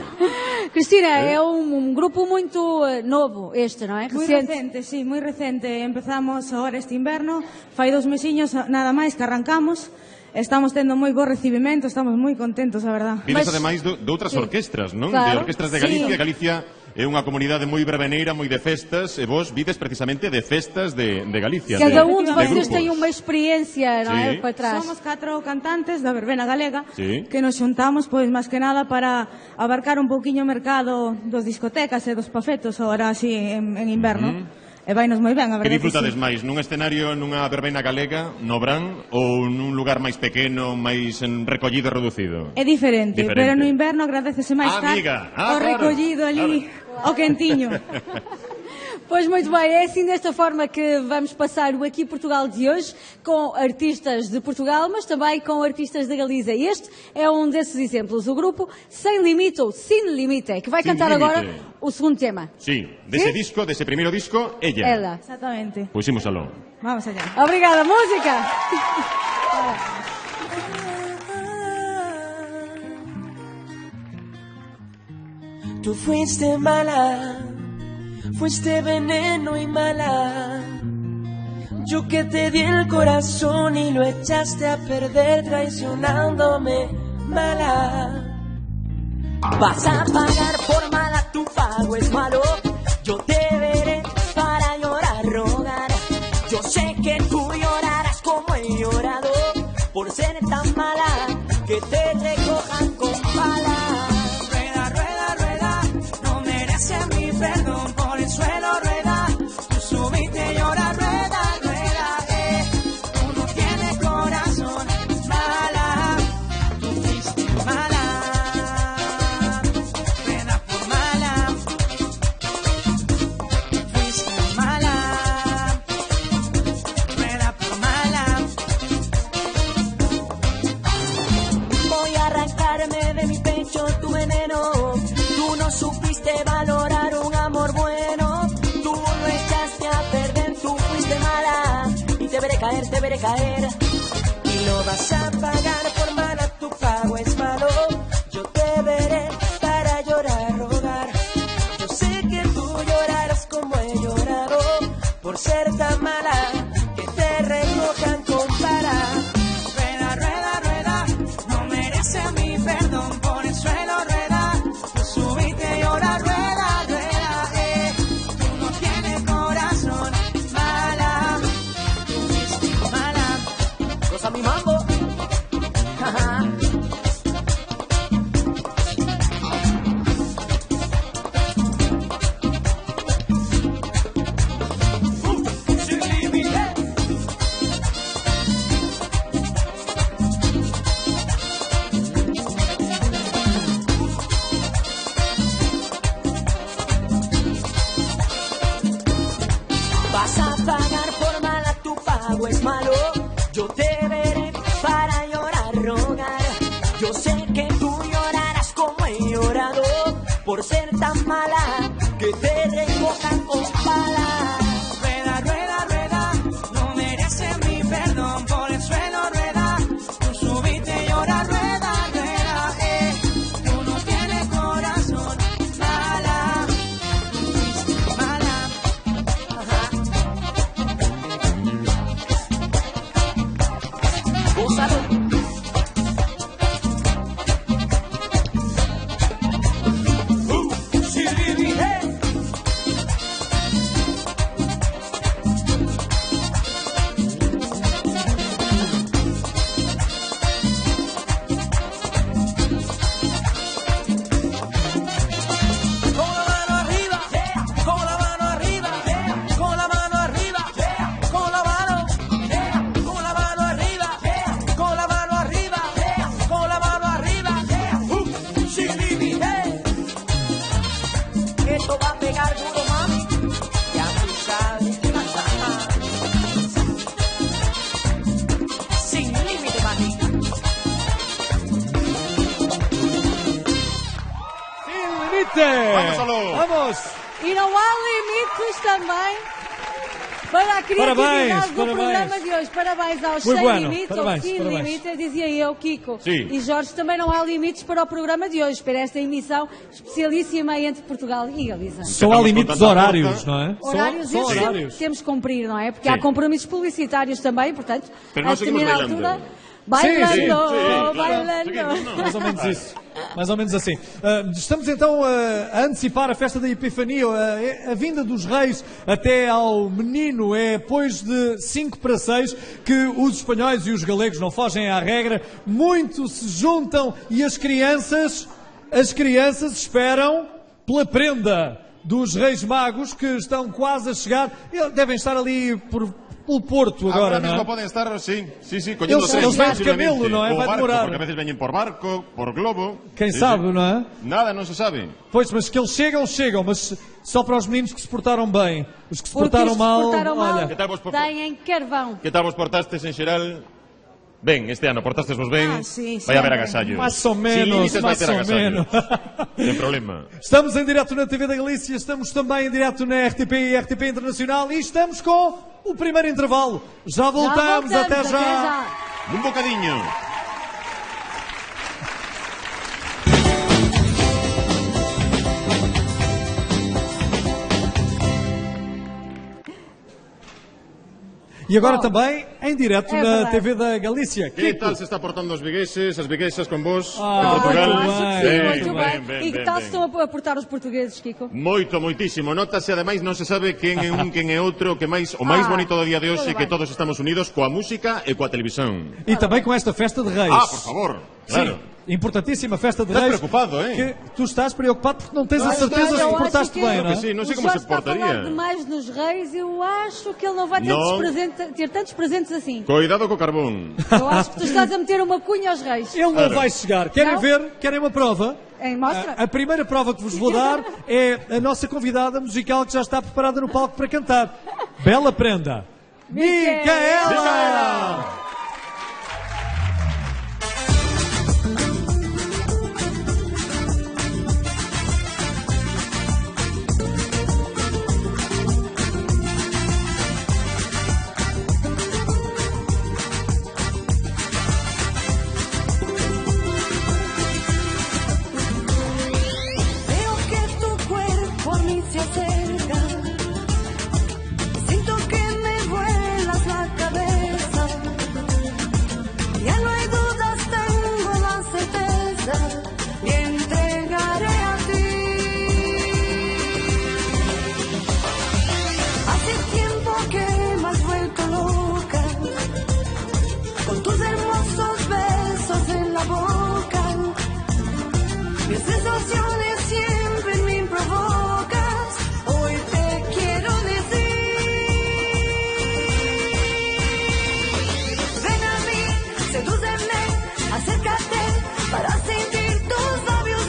Speaker 1: Cristina, é un grupo muito novo este, non é?
Speaker 13: Moi recente, sí, moi recente. Empezamos agora este inverno, fai 2 mesiños nada máis que arrancamos. Estamos tendo moi bo recibimento, estamos moi contentos, a verdad.
Speaker 3: Vides ademais de outras orquestras, non?
Speaker 13: Claro.
Speaker 3: De orquestras de Galicia.
Speaker 13: Sí.
Speaker 3: Galicia é unha comunidade moi breveneira, moi de festas, e vos vides precisamente de festas de Galicia.
Speaker 1: Cada un de
Speaker 3: de
Speaker 1: vocês
Speaker 3: grupos.
Speaker 1: ten unha experiencia, non é?
Speaker 3: Sí.
Speaker 1: Para atrás.
Speaker 13: Somos 4 cantantes da verbena galega
Speaker 3: Sí.
Speaker 13: que nos xuntamos, pois, máis que nada para abarcar un pouquiño o mercado dos discotecas e dos pafetos agora así en inverno. e vai nos moi ben, a
Speaker 3: Que
Speaker 13: verdade.
Speaker 3: disfrutades
Speaker 13: Sí.
Speaker 3: máis? Nunha escenario, nunha verbena galega, no Bran, ou nun lugar máis pequeno, máis recollido e reducido?
Speaker 13: É diferente, pero no inverno agradecese máis estar
Speaker 3: amiga.
Speaker 13: o recollido ali, o quentiño.
Speaker 1: Pois muito bem, é assim desta forma que vamos passar o Aqui Portugal de hoje, com artistas de Portugal, mas também com artistas da Galiza. Este é um desses exemplos, o grupo Sem Limite, ou Sin Limite, que vai
Speaker 3: Sin
Speaker 1: cantar
Speaker 3: Limite.
Speaker 1: agora o segundo tema.
Speaker 3: Sí, dese disco, dese primeiro disco, ella.
Speaker 1: Ela.
Speaker 13: Exactamente.
Speaker 3: Pois imos aló.
Speaker 13: Vamos allá.
Speaker 1: Obrigada, música!
Speaker 15: Tú fuiste mala, fuiste veneno y mala. Yo que te di el corazón y lo echaste a perder traicionándome, mala. Vas a pagar por mala, tu pago es malo. Yo te veré para llorar, rogar. Yo sé que tú llorarás como he llorado por ser tan mala que te recojan con palas. Rueda, rueda, rueda, no mereces mi perdón, por el suelo rueda. Tú subiste y llora, rueda, rueda, tú no tienes corazón, mala, tú fuiste mala, rueda por mala, fuiste mala, rueda por mala. Voy a arrancarme de mi pecho tu veneno. Tú no supiste valorar un amor bueno. Tú lo echaste a perder, tú fuiste mala. Y te veré caer. Y lo vas a pagar por mala, tu pago es malo. Yo te veré para llorar, rogar. Yo sé que tú llorarás como he llorado por ser tan mala que te recojan con vara. Rueda, rueda, rueda, no merece mi perdón, por el suelo rueda. Tú subiste y llora, rueda, rueda, tú no tienes corazón, mala, tú fuiste mala. Goza mi mambo, jaja. Sin límite. Vas a pagar por mala, tu pago es malo. Yo te veré para llorar, rogar. Yo sé que tú llorarás como he llorado por ser tan mala que te recojan con palas. Rueda, rueda, rueda, no mereces mi perdón, por el suelo rueda. Tú subiste y llora, rueda, rueda, tú no tienes corazón, mala, tú fuiste mala. Gózalo. Sin límite. Con la mano arriba, con la mano arriba, con la mano arriba, con la mano, con la mano arriba, con la mano arriba, con la mano arriba, sin límite. Esto va a pegar duro, mami, ya tú sabes. Sin límite, mami.
Speaker 2: Vamos, alô. Vamos.
Speaker 1: E não há limites também para a criatividade
Speaker 2: Parabéns,
Speaker 1: do
Speaker 2: parabéns.
Speaker 1: programa de hoje. Parabéns aos
Speaker 2: Muy
Speaker 1: Sem
Speaker 2: bueno,
Speaker 1: Limites, ou
Speaker 2: parabéns,
Speaker 1: Sin
Speaker 2: parabéns.
Speaker 1: Limite, dizia eu, Kiko.
Speaker 2: Sim.
Speaker 1: E Jorge, também não há limites para o programa de hoje, para esta emissão especialíssima entre Portugal e Galiza.
Speaker 2: Só há limites horários, não é?
Speaker 1: Horários
Speaker 2: só
Speaker 1: esses
Speaker 2: horários.
Speaker 1: temos que cumprir, não é? Porque
Speaker 3: Sim.
Speaker 1: há compromissos publicitários também, portanto,
Speaker 3: Pero
Speaker 1: a
Speaker 3: nós seguimos
Speaker 1: determinada
Speaker 3: bailando.
Speaker 1: altura... Bailando,
Speaker 2: Sim, sim, claro.
Speaker 1: bailando.
Speaker 2: Mais ou menos isso. Mais ou menos assim. Estamos então a antecipar a festa da Epifania. A vinda dos reis até ao menino é depois de 5 para 6 que os espanhóis e os galegos não fogem à regra. Muito se juntam e as crianças esperam pela prenda. dos Reis Magos que estão quase a chegar. Devem estar ali pelo Porto agora,
Speaker 3: Ahora mismo
Speaker 2: não é?
Speaker 3: pueden estar, sí, cogiendo tren,
Speaker 2: Eles vêm de
Speaker 3: posiblemente.
Speaker 2: camelo, não é?
Speaker 3: O
Speaker 2: Vai
Speaker 3: barco,
Speaker 2: demorar.
Speaker 3: porque a veces vienen por barco, por globo.
Speaker 2: Quem
Speaker 3: Sí,
Speaker 2: sabe,
Speaker 3: sí.
Speaker 2: não é?
Speaker 3: Nada, não se sabe.
Speaker 2: Pois, mas que eles chegam, mas só para os meninos que se portaram bem. Os que se
Speaker 1: Porque
Speaker 2: portaram
Speaker 1: os que
Speaker 2: mal,
Speaker 1: se portaram mal
Speaker 2: olha.
Speaker 3: Que tal vos por-
Speaker 1: têm carvão.
Speaker 3: Que tal vos portastes en xeral? Ben, este ano portastes vos ben.
Speaker 1: Sí,
Speaker 3: Vai haber
Speaker 1: sempre.
Speaker 3: agasallos.
Speaker 2: Mais ou menos,
Speaker 3: Sin límites vai
Speaker 2: mais
Speaker 3: ter
Speaker 2: ou
Speaker 3: agasallos.
Speaker 2: menos.
Speaker 3: Sem problema.
Speaker 2: Estamos em direto na TV da Galícia, estamos também em direto na RTP e RTP Internacional e estamos com o primeiro intervalo. Já voltamos, até já.
Speaker 3: Un bocadinho.
Speaker 2: E agora também em direto
Speaker 1: É
Speaker 2: na
Speaker 1: verdade.
Speaker 2: TV da Galícia.
Speaker 3: Que tal se está portando os vigueses, as viguesas con vos
Speaker 2: Ah,
Speaker 3: en Portugal?
Speaker 2: muito bem,
Speaker 1: Muito bem. E que tal se
Speaker 3: ben.
Speaker 1: estão a portar os portugueses, Kiko?
Speaker 3: Moitísimo. Notase, ademais, non se sabe quen é un, quen é outro, que máis, o máis bonito do día de hoxe é que todos estamos unidos coa música e coa televisión.
Speaker 2: E também com esta festa de Reis.
Speaker 3: Ah, por favor, claro.
Speaker 2: Sim, importantíssima festa de
Speaker 3: Estás
Speaker 2: Reis.
Speaker 3: preocupado, hein?
Speaker 2: Que tu estás preocupado porque não tens a
Speaker 1: Olha,
Speaker 2: certeza se
Speaker 1: eu
Speaker 2: te
Speaker 1: acho
Speaker 2: portaste
Speaker 1: que-
Speaker 2: bem, não é?
Speaker 3: Que sim, não sei
Speaker 1: O
Speaker 3: como
Speaker 1: Jorge
Speaker 3: se
Speaker 1: está a falar
Speaker 3: portaria.
Speaker 1: demais nos reis, eu acho que ele não vai ter,
Speaker 3: Não.
Speaker 1: ter tantos presentes assim.
Speaker 3: Cuidado co carbón.
Speaker 1: Eu acho que tu estás a meter uma cunha aos reis.
Speaker 2: Ele não vai chegar. Querem
Speaker 1: Não?
Speaker 2: ver? Querem uma prova?
Speaker 1: Mostra.
Speaker 2: A primeira prova que vos vou dar é a nossa convidada musical que já está preparada no palco para cantar. Bela prenda. Micaela!
Speaker 10: Veo que tu cuerpo a mí se acerca. Siento que me vuelas la cabeza. Ya no hay dudas, tengo la certeza. Me entregaré a ti. Hace tiempo que me has vuelto loca. Con tus hermosos besos en la boca. Mis sensaciones siempre me provocas. Hoy te quiero decir. Ven a mí, sedúceme, acércate para sentir tus labios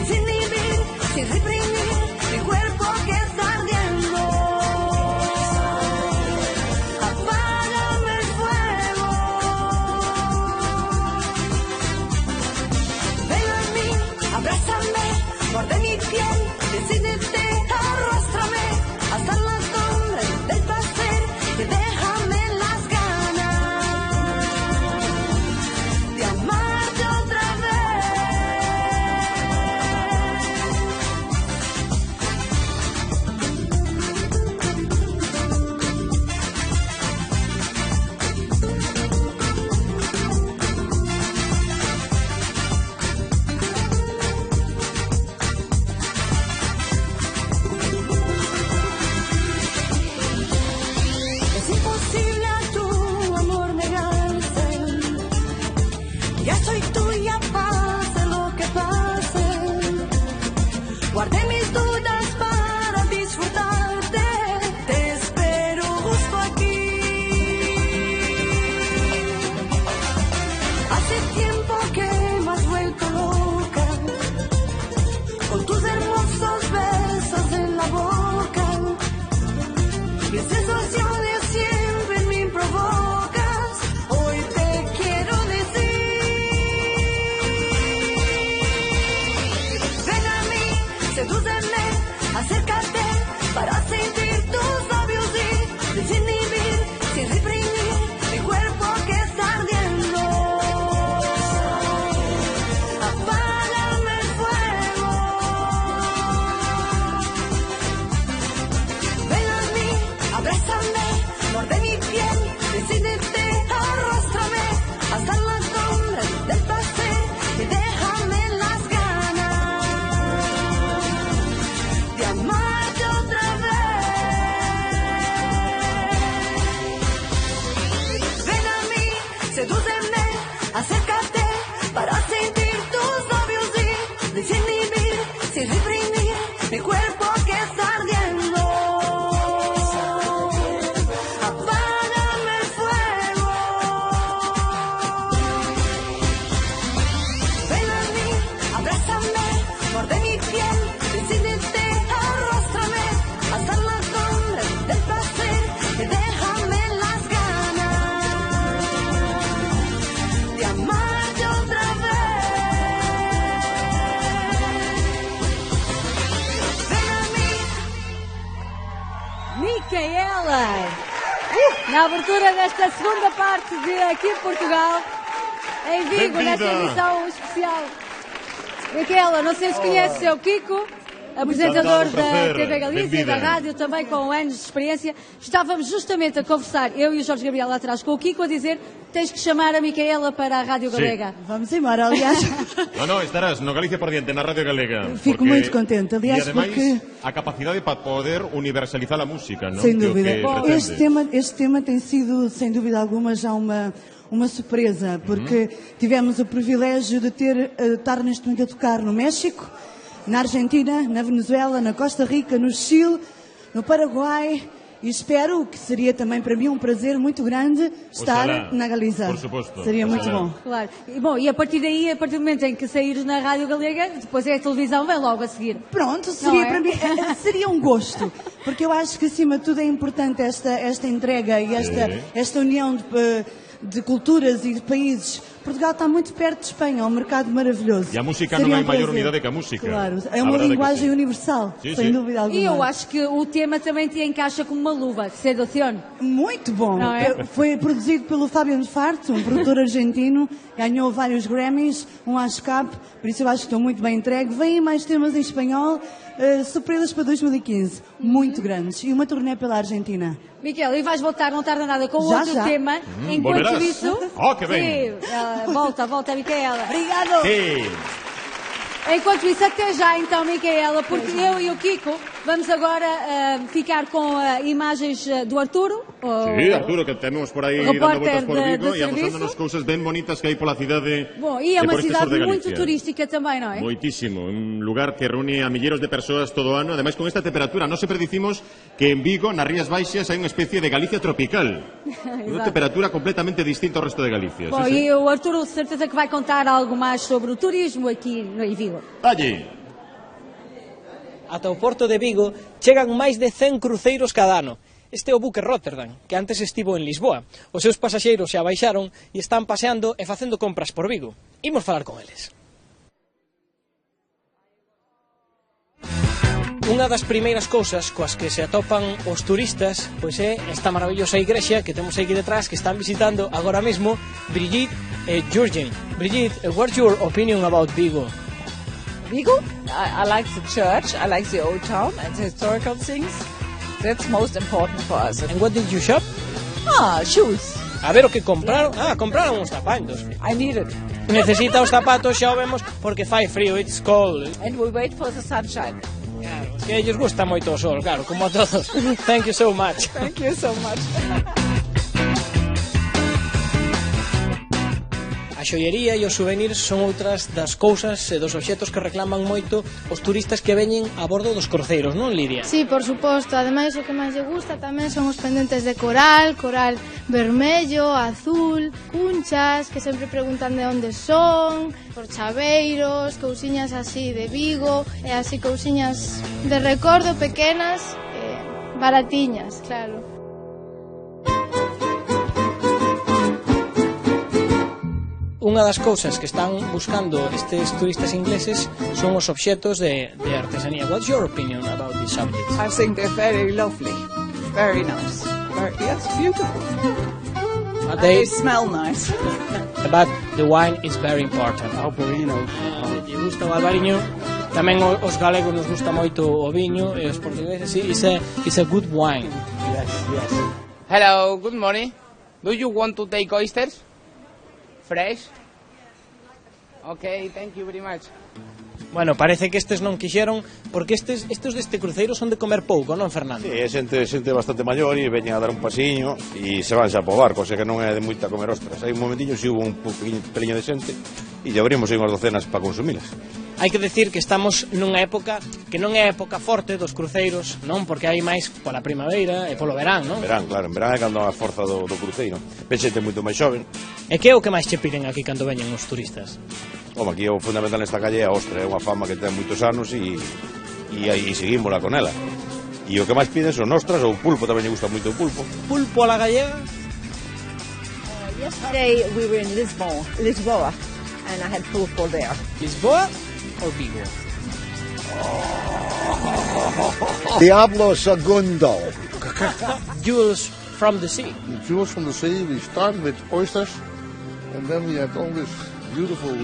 Speaker 10: y sin inhibir, sin reprimir mi cuerpo que está ardiendo. Apágame el fuego. Ven a mí, abrázame, morde mi piel, decídete, arrástrame hasta la sombra del placer y déjame las ganas de amarte otra Es imposible a tu amor negarse. Ya soy tuya, pase lo que pase. Guardé mis dudas para disfrutarte. Te espero justo aquí. Hace tiempo que me has vuelto loca. Con tus hermosos besos en la boca. Mis sensaciones siempre me provocas. Hoy te quiero decir. Ven a mí, sedúceme, acércate para sentir tus labios y sin inhibir, sin reprimir mi cuerpo que está ardiendo. Apágame el fuego. Ven a mí, abrázame, morde mi piel, decídete, arrástrame hasta la sombra del placer y déjame las ganas de amarte otra vez. Ven a mí, sedúceme, acércate para sentir tus labios y sin inhibir, sin reprimir mi cuerpo que
Speaker 1: Micaela, na abertura desta segunda parte de Aqui de Portugal, em Vigo, nesta edição especial. Micaela, não sei se conhece o Kiko, apresentador da TV Galícia, da rádio, também com anos de experiência. Estávamos justamente a conversar, eu e o Jorge Gabriel lá atrás, com o Kiko, a dizer: tens que chamar a Micaela para a Rádio Galega.
Speaker 16: Vamos embora, aliás.
Speaker 3: No, estarás no Galicia por diante, na Radio Galega.
Speaker 16: Fico muito contente, aliás,
Speaker 3: e ademais,
Speaker 16: porque...
Speaker 3: a capacidade para poder universalizar a música, não?
Speaker 16: Sem dúvida.
Speaker 3: Este
Speaker 16: tema tem sido, sem dúvida alguma, já uma surpresa, porque tivemos o privilégio de estar neste momento a tocar no México, na Argentina, na Venezuela, na Costa Rica, no Chile, no Paraguai, e espero que seria também para mim um prazer muito grande estar na Galiza.
Speaker 3: Por suposto.
Speaker 16: Seria muito bom.
Speaker 1: Claro. E a partir daí, a partir do momento em que saíres na Rádio Galega, depois é a televisão, vem logo a seguir.
Speaker 16: Pronto, seria para mim, seria um gosto, porque eu acho que acima de tudo é importante esta entrega e esta união de culturas e de países. Portugal está muito perto de Espanha, é um mercado maravilhoso.
Speaker 3: E a música não é maior unidade que a música.
Speaker 16: Claro, é uma linguagem universal, sem dúvida alguma.
Speaker 1: E eu acho que o tema também te encaixa como uma luva, Sedución.
Speaker 16: Muito bom.
Speaker 1: Não é?
Speaker 16: Foi produzido pelo Fábio Farto, um produtor argentino, ganhou vários Grammys, um ASCAP, por isso eu acho que estou muito bem entregue. Vêm mais temas em espanhol, surpresas para 2015, muito grandes, e uma turnê pela Argentina.
Speaker 1: Micaela, e vais voltar, não tarda nada, com outro tema. Enquanto
Speaker 3: volverás.
Speaker 1: isso...
Speaker 3: Que bem.
Speaker 1: Sim, volta, Micaela.
Speaker 16: Obrigado.
Speaker 3: Sim.
Speaker 1: Enquanto isso, até já então, Micaela, porque eu e o Kiko vamos agora ficar com imagens do Arturo.
Speaker 3: Sí, Arturo, que temos por aí dando voltas por Vigo e amosándonos cousas ben bonitas que hai pola cidade.
Speaker 1: Bom, e é uma cidade muito turística também, non é?
Speaker 3: Moitísimo, un lugar que reúne a milleiros de persoas todo o ano, ademais con esta temperatura. Non se predicimos que en Vigo, nas Rías Baixas, hai unha especie de Galicia tropical. Unha temperatura completamente distinta ao resto de Galicia.
Speaker 1: Bom, e o Arturo, certeza que vai contar algo máis sobre o turismo aquí no Vigo.
Speaker 3: Allí.
Speaker 5: Ata o porto de Vigo chegan máis de 100 cruceiros cada ano. Este é o buque Rotterdam, que antes estivo en Lisboa. Os seus pasaxeiros xa baixaron e están paseando e facendo compras por Vigo. Imos falar con eles. Unha das primeiras cousas coas que se atopan os turistas pois é esta maravillosa igrexa que temos aquí detrás, que están visitando agora mesmo Brigitte e Jürgen. Brigitte, what's your opinion about Vigo?
Speaker 17: Vigo? I like the church, I like the old town and the historical things. That's most important for us.
Speaker 5: And what did you shop?
Speaker 17: Shoes.
Speaker 5: A ver o que compraron. Compraron uns zapatos.
Speaker 17: I need it.
Speaker 5: Necesita os zapatos, xa o vemos, porque fai frío, it's cold.
Speaker 17: And we wait for the sunshine.
Speaker 5: Claro, que a ellos gusta moito o sol, claro, como a todos. Thank you so much.
Speaker 17: Thank you so much.
Speaker 5: A xoiería e os souvenirs son outras das cousas e dos obxetos que reclaman moito os turistas que veñen a bordo dos cruceiros, non, Lidia?
Speaker 18: Sí, por suposto. Ademais, o que máis lle gusta tamén son os pendentes de coral vermello, azul, cunchas, que sempre preguntan de onde son, por chaveiros, cousiñas así de Vigo, e así cousiñas de recordo pequenas, baratiñas, claro.
Speaker 5: Unha das cousas que están buscando estes turistas ingleses son os obxetos de artesanía. What's your opinion about these objects?
Speaker 17: I think they're very lovely, very nice. Yes, beautiful.
Speaker 5: But
Speaker 17: they smell nice.
Speaker 5: But the wine is very important.
Speaker 17: Albarino.
Speaker 5: Lle gusta o albariño. Tamén os galegos nos gusta moito o viño e os portugueses. It's a good wine.
Speaker 19: Yes. Hello, good morning. Do you want to take oysters? Fresh? Okay, thank you very much.
Speaker 5: Bueno, parece que estes non quixeron, porque estes deste cruceiro son de comer pouco, non, Fernando?
Speaker 20: Sí, é xente bastante maior e veñen a dar un pasiño e se van xa po barco, o sea que non é de moita comer ostras. Hai un momentiño se hubo un peliño de xente e lle abrimos unhas docenas para consumilas.
Speaker 5: Hai que decir que estamos nunha época que non é a época forte dos cruceiros, non? Porque hai máis pola primavera e polo verán, non?
Speaker 20: Verán, claro, en verán é cando a forza do cruceiro. Ven xente moito máis xoven.
Speaker 5: E que é o que máis che piden aquí cando veñen os turistas?
Speaker 20: Home, aquí o fundamental nesta calle é a ostra, é unha fama que ten moitos anos e aí seguímola con ela. E o que máis piden son ostras ou pulpo, tamén lle gusta moito o pulpo.
Speaker 5: Pulpo a la gallega?
Speaker 17: Yesterday we were in Lisboa, and I had pulpo there.
Speaker 5: Lisboa or Vigo?
Speaker 21: Diablo segundo.
Speaker 5: Jewels from the sea.
Speaker 21: The jewels from the sea, we start with oysters, and then we have all this beautiful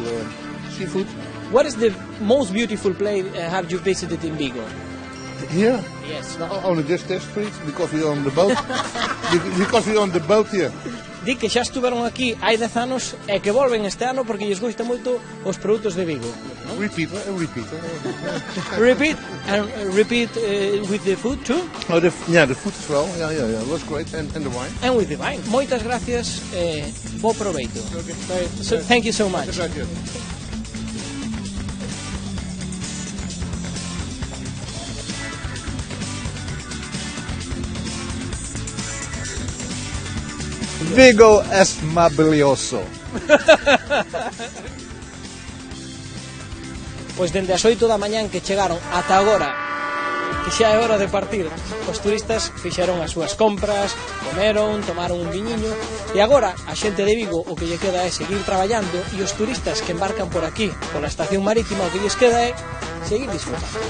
Speaker 21: seafood.
Speaker 5: What is the most beautiful place have you visited in Vigo?
Speaker 21: Here?
Speaker 5: Yes.
Speaker 21: No, only this street, because we're on the boat. Because we're on the boat here.
Speaker 5: Di que xa estuveron aquí hai 10 anos e que volven este ano porque lles gusta moito os produtos de Vigo.
Speaker 21: Repeat.
Speaker 5: Repeat and repeat with the food too.
Speaker 21: Oh, the food as well. Yeah, it was great, and the wine.
Speaker 5: And with the wine. Moitas gracias, bo proveito. So, thank you so much.
Speaker 22: Vigo es maravilloso.
Speaker 5: Pois dende as 8 da mañán que chegaron ata agora, que xa é hora de partir, os turistas fixeron as súas compras, comeron, tomaron un viñiño, e agora a xente de Vigo o que lle queda é seguir traballando, e os turistas que embarcan por aquí, pola estación marítima, o que lles queda é seguir disfrutando.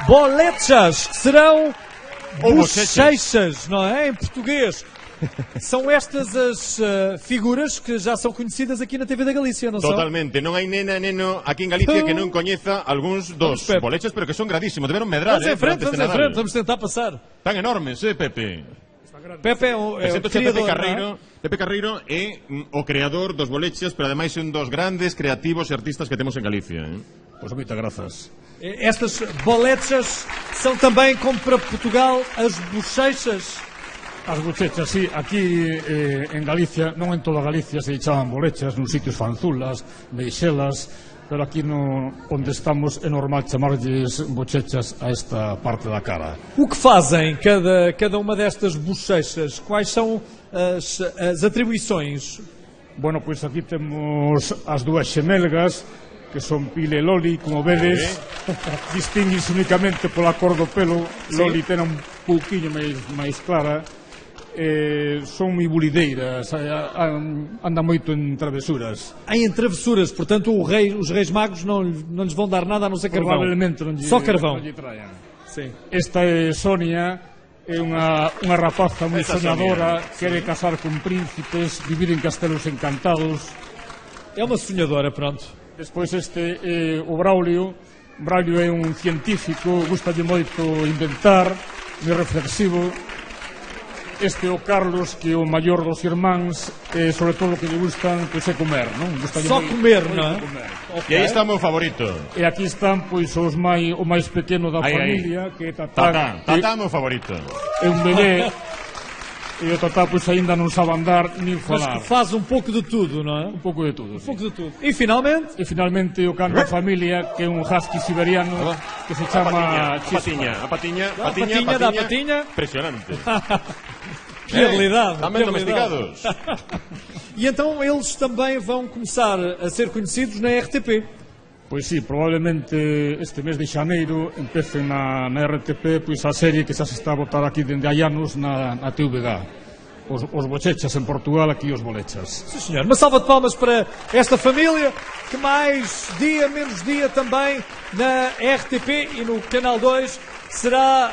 Speaker 2: Bolechas, que serão bochechas, não é? Em português. São estas as figuras que já são conhecidas aqui na TV da Galícia, não são?
Speaker 3: Totalmente. Non hai nena, neno aquí en Galicia que non coñeza algúns dos bolechas, pero que son gradísimos. Deberon medrar,
Speaker 2: vamos en frente, vamos tentar pasar.
Speaker 3: Tan enormes, Pepe?
Speaker 2: Pepe é o criador,
Speaker 3: Pepe Carreiro é o creador dos bolechas, pero ademais é un dos grandes creativos e artistas que temos en Galicia.
Speaker 23: Pois moitas grazas.
Speaker 2: Estas bolechas são também, como para Portugal, as bochechas.
Speaker 23: As bochechas, sí, aquí en Galicia, non en toda Galicia se chaman bolechas, nos sitios fanzulas, meixelas, pero aquí onde estamos é normal chamarlles bochechas a esta parte da cara.
Speaker 2: O que fazem cada uma destas bochechas? Quais são as atribuições?
Speaker 23: Bueno, pois aquí temos as dúas xemelgas, que son Pile e Loli, como vedes, distinguis únicamente pola cor do pelo. Loli ten un pouquiño máis clara. Son moi bulideiras, anda moito en travesuras.
Speaker 2: Em travesuras, portanto os reis magos não lhes vão dar nada a não ser carvão.
Speaker 23: Provavelmente
Speaker 2: só carvão.
Speaker 23: Esta é Sonia, é unha rapaza moi soñadora, quere casar con príncipes, vivir en castelos encantados.
Speaker 2: É unha soñadora, pronto.
Speaker 23: Despois este é o Braulio. Braulio é un científico, gustalle moito inventar, moi reflexivo. Este é o Carlos, que é o maior dos irmáns, e sobre todo o que lle gustan pois é comer, non?
Speaker 2: Só comer, non é?
Speaker 3: E aí está o meu favorito.
Speaker 23: E aquí están pois o máis pequeno da familia, que é Tatá.
Speaker 3: Tatá é o meu favorito.
Speaker 23: É un bebé. E o Tatá pois ainda non sabe andar nin falar.
Speaker 2: Mas faz un pouco de tudo, non é?
Speaker 23: Un pouco de tudo,
Speaker 2: un pouco de tudo. E finalmente
Speaker 23: o can da familia, que é un husky siberiano, que se chama
Speaker 3: Patiña. A patiña. Impresionante.
Speaker 2: Que realidade.
Speaker 3: Também domesticados.
Speaker 2: E então eles também vão começar a ser conhecidos na RTP.
Speaker 23: Pois sí, probablemente este mes de xaneiro empecen na RTP pois a serie que xa se está a botar aquí dende hai anos na TVG. os bochechas en Portugal, aquí os bolechas.
Speaker 2: Sim, senhor. Uma salva de palmas para esta família, que mais dia, menos dia também na RTP e no Canal 2 será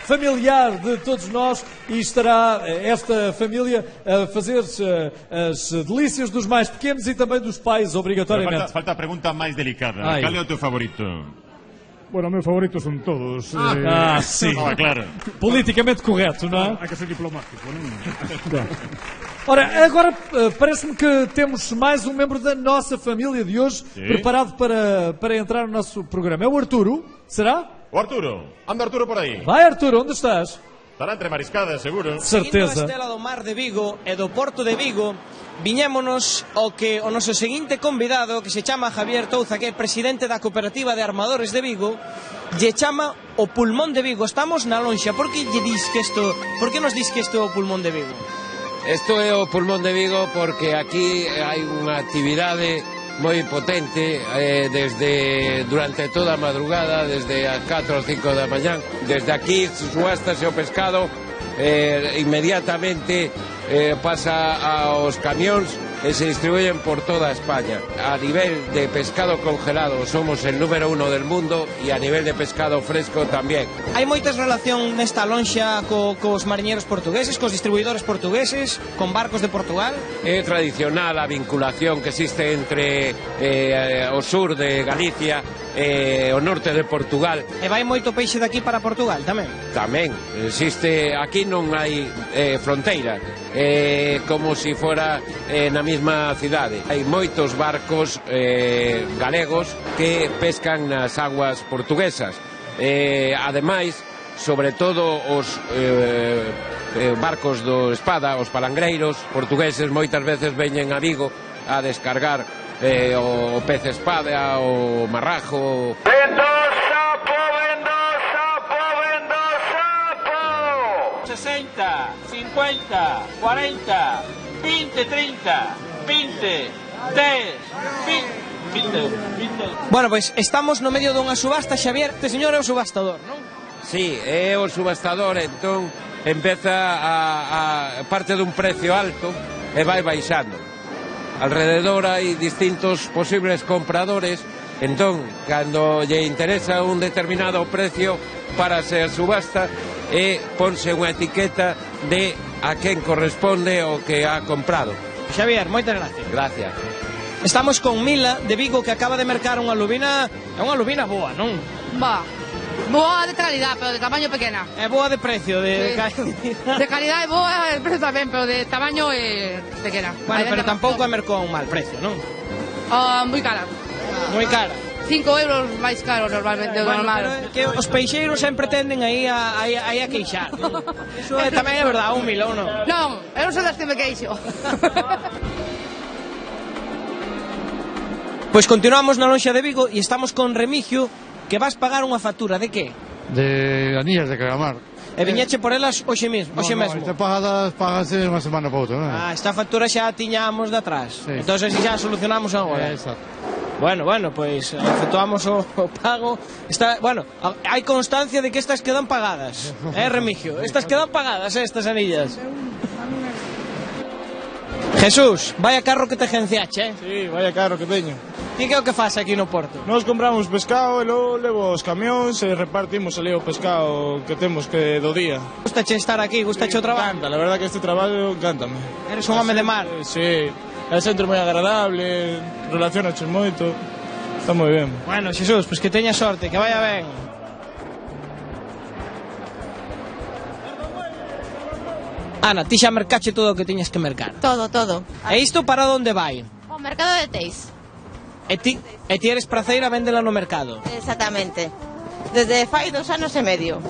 Speaker 2: familiar de todos nós e estará esta família a fazer as delícias dos mais pequenos e também dos pais, obrigatoriamente.
Speaker 3: Falta a pregunta máis delicada.
Speaker 2: Ai.
Speaker 3: Cal é o teu favorito?
Speaker 23: Bueno, meus favoritos son todos.
Speaker 2: Sim.
Speaker 3: Claro.
Speaker 2: Politicamente correto, não é?
Speaker 23: Hai que ser diplomático, non?
Speaker 2: Ora, agora parece-me que temos mais um membro da nossa família de hoje preparado para entrar no nosso programa. É o Arturo, será?
Speaker 3: O Arturo. Anda Arturo por aí.
Speaker 2: Vai, Arturo, onde estás?
Speaker 3: Estará entre mariscadas, seguro.
Speaker 2: Certeza.
Speaker 5: Seguindo a estela do Mar de Vigo e do Porto de Vigo, viñémonos o noso seguinte convidado, que se chama Javier Touza, que é presidente da Cooperativa de Armadores de Vigo, lle chama o Pulmón de Vigo. Estamos na lonxa. Por que nos dis que isto é o Pulmón de Vigo?
Speaker 7: Isto é o Pulmón de Vigo porque aquí hai unha actividade moi potente durante toda a madrugada, desde as 4 ou 5 da mañán. Desde aquí subástase o pescado, inmediatamente pasa aos camións e se distribuyen por toda España. A nivel de pescado congelado somos el número 1 del mundo e a nivel de pescado fresco tamén.
Speaker 5: Hai moitas relación nesta lonxa cos mariñeiros portugueses, cos distribuidores portugueses, con barcos de Portugal?
Speaker 7: É tradicional a vinculación que existe entre o sur de Galicia e o norte de Portugal.
Speaker 5: E vai moito peixe daqui para Portugal tamén?
Speaker 7: Tamén, existe, aquí non hai fronteira, como se fora na mesma cidade. Hai moitos barcos galegos que pescan nas aguas portuguesas. Ademais, sobre todo os barcos do Espada, os palangreiros portugueses, moitas veces veñen a Vigo a descargar o pez espada, o marrajo.
Speaker 10: Vendo sapo, vendo sapo, vendo sapo.
Speaker 9: 60, 50, 40, 20, 30, 20, 10, 20.
Speaker 5: Bueno, pois estamos no medio dunha subasta, Xavier. Este señor é o subastador, non?
Speaker 7: Sí, é o subastador, entón empeza a parte dun precio alto e vai baixando. Alrededor hai distintos posibles compradores, entón, cando lle interesa un determinado precio para ser subasta, ponse unha etiqueta de a quen corresponde o que ha comprado.
Speaker 5: Xavier, moitas gracias.
Speaker 7: Gracias.
Speaker 5: Estamos con Mila de Vigo, que acaba de mercar unha lubina, é unha lubina boa, non?
Speaker 11: Boa de calidad, pero de tamaño pequena.
Speaker 5: É boa de precio,
Speaker 11: de calidad é boa, de precio tamén, pero de tamaño é pequena.
Speaker 5: Bueno, pero tampouco a mercou a un mal precio, non?
Speaker 11: Moi cara.
Speaker 5: Moi cara.
Speaker 11: 5 euros máis caro normalmente,
Speaker 5: Bueno,
Speaker 11: normal.
Speaker 5: pero que os peixeiros sempre tenden aí a queixar, non? Iso tamén é verdade, un Mila, ou non?
Speaker 11: Non, eu non son das que me queixo.
Speaker 5: Pois continuamos na lonxa de Vigo e estamos con Remigio, que vas pagar unha factura de que?
Speaker 24: De anillas de calamar.
Speaker 5: E viñeche por elas hoxe mesmo?
Speaker 24: Esta pagadas págase unha semana para outra, non?
Speaker 5: Esta factura xa a tiñamos de atrás.
Speaker 24: Sí.
Speaker 5: Entón xa a solucionamos agora.
Speaker 24: Exacto.
Speaker 5: Bueno, pois efectuamos o pago. Bueno, hai constancia de que estas quedan pagadas. Remigio? Estas quedan pagadas, estas anillas. Jesús, vaya carro que te genciache,
Speaker 25: Sí, vaya carro que teño.
Speaker 5: E que é o que faz aquí no Porto?
Speaker 25: Nos compramos pescado e logo levo os camións e repartimos ali o pescado que temos que do día.
Speaker 5: Gustache estar aquí, gustache o traballo?
Speaker 25: Encanta, la verdad que este traballo encántame.
Speaker 5: Eres un home de mar.
Speaker 25: Sí, é sempre moi agradable, relacionaches moito, está moi ben.
Speaker 5: Bueno, Xesús, pois que teña sorte, que vaya ben. Ana, ti xa mercache todo o que tiñas que mercar?
Speaker 11: Todo.
Speaker 5: E isto para onde vai?
Speaker 11: O mercado de Teis.
Speaker 5: E ti eres praceira, véndela no mercado?
Speaker 11: Exactamente. Desde fai 2 anos e medio.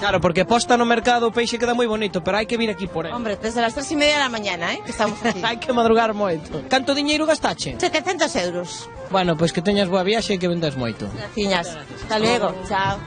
Speaker 5: Claro, porque posta no mercado o peixe queda moi bonito, pero hai que vir aquí por ele.
Speaker 11: Hombre, desde las 3:30 da mañana, que estamos aquí.
Speaker 5: Hai que madrugar moito. Canto diñeiro gastache?
Speaker 11: 700 euros.
Speaker 5: Bueno, pois que teñas boa viaxe e que vendas moito.
Speaker 11: Graciñas. Hasta luego. Chao.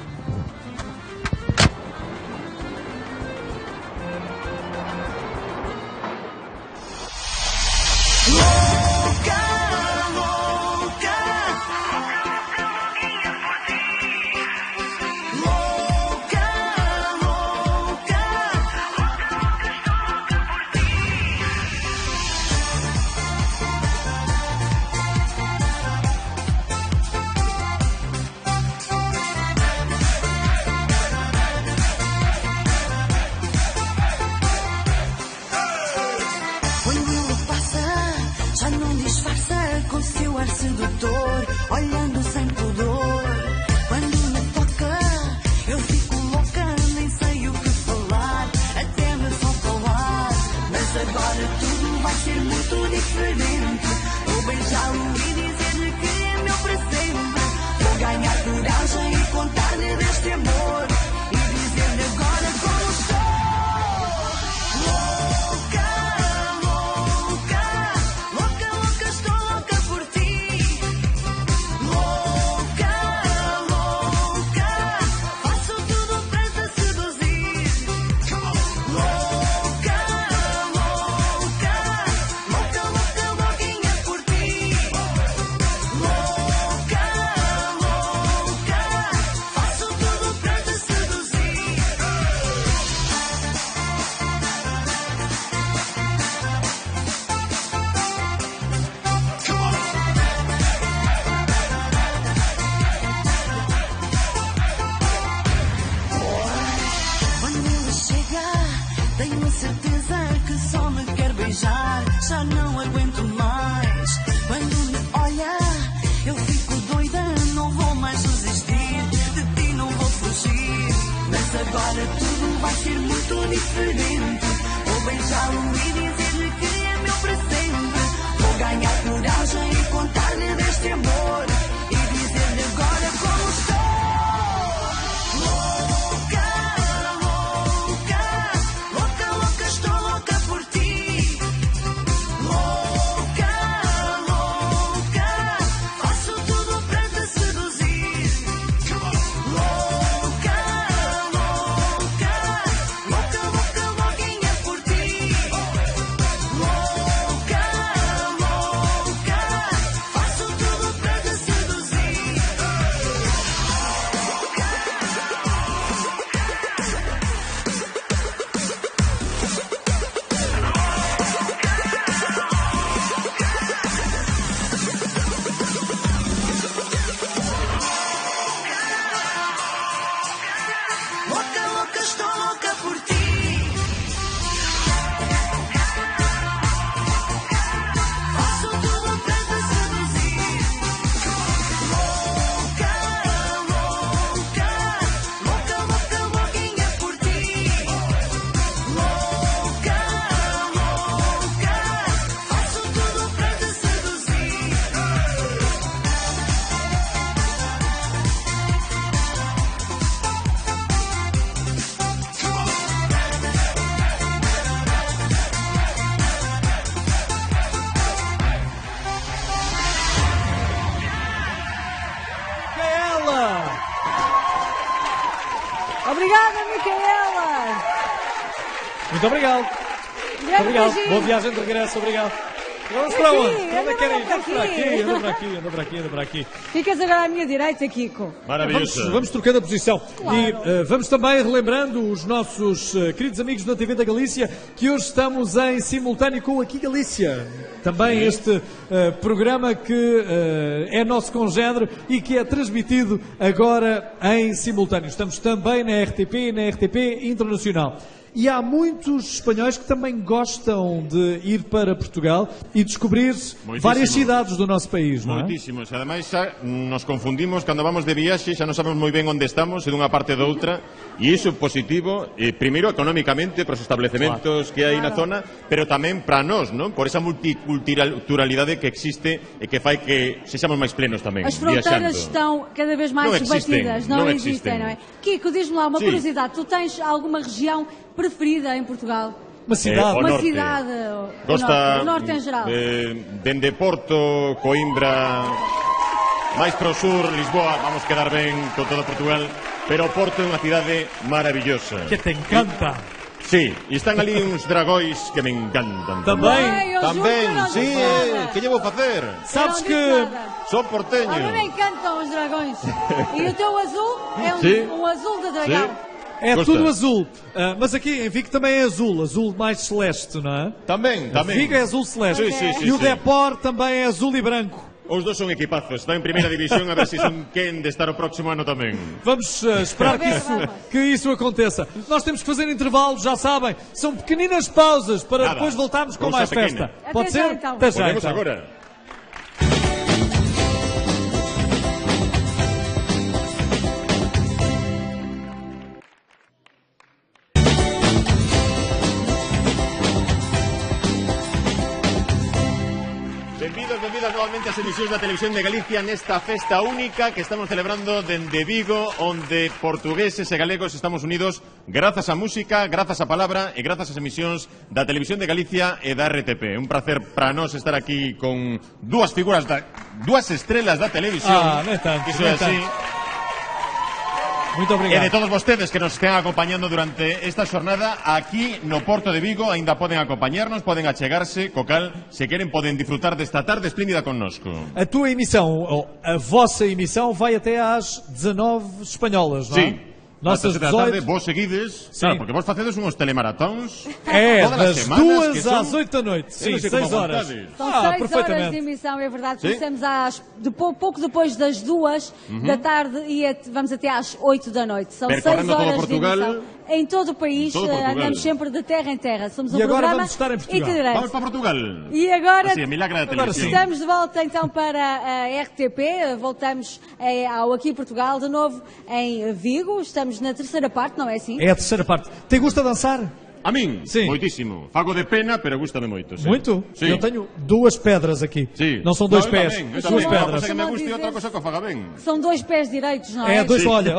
Speaker 10: Agora tudo vai ser muito diferente. Vou beijá-lo e dizer-lhe que é meu para sempre. Vou ganhar coragem e contar-lhe deste amor e dizer-lhe agora como estou. Louca, louca, louca, louca, estou louca por ti. Louca, louca, faço tudo para te seduzir. Louca, louca, louca, louca, louquinha por ti. Louca, louca, faço tudo para te seduzir. Louca, louca, estou louca por ti. Faço tudo para te seduzir. Louca, louca, louca, louca, louquinha por ti. Louca, louca, faço tudo para te seduzir.
Speaker 2: Micaela!
Speaker 1: Obrigada, Micaela!
Speaker 2: Muito obrigado. Muito obrigado.
Speaker 1: beijinho.
Speaker 2: Boa viagem de regresso, obrigado. Vamos
Speaker 1: Aqui,
Speaker 2: para onde?
Speaker 1: anda
Speaker 2: Onde é que querem ir?
Speaker 1: para
Speaker 2: Vamos para
Speaker 1: aqui.
Speaker 2: aqui, anda para aqui, anda para aqui, anda para aqui.
Speaker 1: Ficas agora à minha direita, Kiko.
Speaker 2: Vamos trocando a posição. E vamos também relembrando os nossos queridos amigos da TV da Galícia que hoje estamos em simultâneo com Aqui Galícia. Também este programa que é nosso congénero e que é transmitido agora em simultâneo. Estamos também na RTP e na RTP Internacional. E há muitos espanhóis que também gostam de ir para Portugal e descobrir várias cidades do nosso país, não é?
Speaker 3: Moitísimos. Ademais, xa nos confundimos cando vamos de viaxe, xa non sabemos moi ben onde estamos, se dunha parte ou doutra, e iso é positivo, primeiro económicamente, para os establecementos que hai na zona, pero tamén para nós, non? Por esa multiculturalidade que existe e que fai que sexamos máis plenos tamén,
Speaker 1: As fronteiras estão cada vez mais
Speaker 3: Não existem,
Speaker 1: batidas,
Speaker 3: não
Speaker 1: não existem,
Speaker 3: existem.
Speaker 1: não é? Kiko, diz-me lá uma
Speaker 3: Sim.
Speaker 1: curiosidade. Tu tens alguma região preferida em Portugal?
Speaker 2: Uma cidade.
Speaker 3: o
Speaker 1: Uma
Speaker 3: norte.
Speaker 1: cidade,
Speaker 3: Gosta
Speaker 1: o norte em geral.
Speaker 3: dende Porto, Coimbra, máis pro sur, Lisboa, vamos quedar ben con todo Portugal, pero Porto é unha cidade maravillosa.
Speaker 2: Que te encanta.
Speaker 3: Sí, e están ali uns dragóis que me encantan.
Speaker 2: Tamén.
Speaker 1: Ai, eu juro
Speaker 3: Tamén,
Speaker 1: que non
Speaker 3: sí,
Speaker 1: disse nada.
Speaker 3: que lle vou facer?
Speaker 2: Sabes
Speaker 1: Eu não
Speaker 2: que
Speaker 1: disse nada.
Speaker 3: Son
Speaker 1: A
Speaker 3: porteño.
Speaker 1: mim me encantam os dragões. E o teu azul é
Speaker 3: Sim.
Speaker 1: um azul de dragão.
Speaker 2: é
Speaker 3: Gosta?
Speaker 2: tudo azul. Mas aqui em Vigo também é azul, azul mais celeste, não é?
Speaker 3: Tamén, tamén.
Speaker 2: Vigo é azul celeste.
Speaker 3: Sí, sí, sí,
Speaker 2: e o
Speaker 3: sí.
Speaker 2: Depor também é azul e branco.
Speaker 3: Os dos son equipazos, están en primeira división, a ver se son quen de estar o próximo ano tamén.
Speaker 2: Vamos esperar que isso aconteça. Nós temos que fazer intervalos, já sabem. São pequeninas pausas para
Speaker 3: Nada.
Speaker 2: depois voltarmos com
Speaker 3: Pausa
Speaker 2: mais
Speaker 3: pequena.
Speaker 2: festa. Pode
Speaker 1: Até já,
Speaker 2: ser?
Speaker 1: então.
Speaker 2: Até já,
Speaker 3: Volvemos
Speaker 2: então.
Speaker 3: agora. Benvidas novamente ás emisións da Televisión de Galicia nesta festa única que estamos celebrando dende Vigo, onde portugueses e galegos estamos unidos grazas á música, grazas á palabra e grazas ás emisións da Televisión de Galicia e da RTP. Un placer para nós estar aquí con dúas estrelas da televisión.
Speaker 2: Non é tanto,
Speaker 3: Iso
Speaker 2: non
Speaker 3: é
Speaker 2: é
Speaker 3: así.
Speaker 2: tanto. Muito
Speaker 3: E
Speaker 2: obrigado.
Speaker 3: de todos vostedes que nos estén acompañando durante esta xornada aquí no Porto de Vigo, aínda poden acompañarnos, poden achegarse, co cal, se queren, poden disfrutar desta tarde espléndida connosco.
Speaker 2: A tua emissão, ou a vossa emissão, vai até às 19 espanholas, não é?
Speaker 3: Sí.
Speaker 2: Nossas
Speaker 3: da tarde,
Speaker 2: 18.
Speaker 3: vos seguides,
Speaker 2: Sim.
Speaker 3: claro, porque vos facedes uns telemaratóns
Speaker 2: É,
Speaker 3: todas as
Speaker 2: das
Speaker 3: semanas, que
Speaker 2: 2
Speaker 3: son-
Speaker 2: às 8 da noite.
Speaker 3: Eu
Speaker 2: Sim,
Speaker 3: não sei
Speaker 2: 6
Speaker 3: como
Speaker 2: horas.
Speaker 3: aguantades.
Speaker 1: São 6 horas de
Speaker 2: perfeitamente.
Speaker 1: emissão, é verdade.
Speaker 3: Sim.
Speaker 1: Começamos pouco depois das 2 da tarde e vamos até às 8 da noite. São 6
Speaker 3: Percorrendo todo
Speaker 1: horas
Speaker 3: Portugal.
Speaker 1: de emissão. Em todo o país,
Speaker 3: Todo Portugal.
Speaker 1: andamos sempre de terra em terra. Somos um
Speaker 2: E agora
Speaker 1: programa
Speaker 2: vamos estar em Portugal.
Speaker 1: itinerante.
Speaker 3: Vamos para Portugal.
Speaker 1: E agora,
Speaker 3: Así, a milagre da
Speaker 2: Agora
Speaker 3: televisión.
Speaker 1: estamos de volta então para a RTP, voltamos ao Aqui Portugal, de novo em Vigo, estamos estamos na terceira parte, não é assim?
Speaker 2: É a terceira parte. Te gusta dançar?
Speaker 3: A min?
Speaker 2: Sim.
Speaker 3: Moitísimo. Fago de pena, pero gústame moito. Sí.
Speaker 2: Muito?
Speaker 3: Sí.
Speaker 2: Eu tenho 2 pedras aqui.
Speaker 3: Sí.
Speaker 2: Não são 2
Speaker 3: eu
Speaker 2: pés.
Speaker 3: Tamén, eu
Speaker 2: 2
Speaker 3: tamén. Unha
Speaker 2: pedras.
Speaker 3: cosa que me guste e outra cosa que eu faga ben.
Speaker 1: São 2 pés direitos, não é?
Speaker 2: É, 2,
Speaker 3: Sim.
Speaker 2: olha,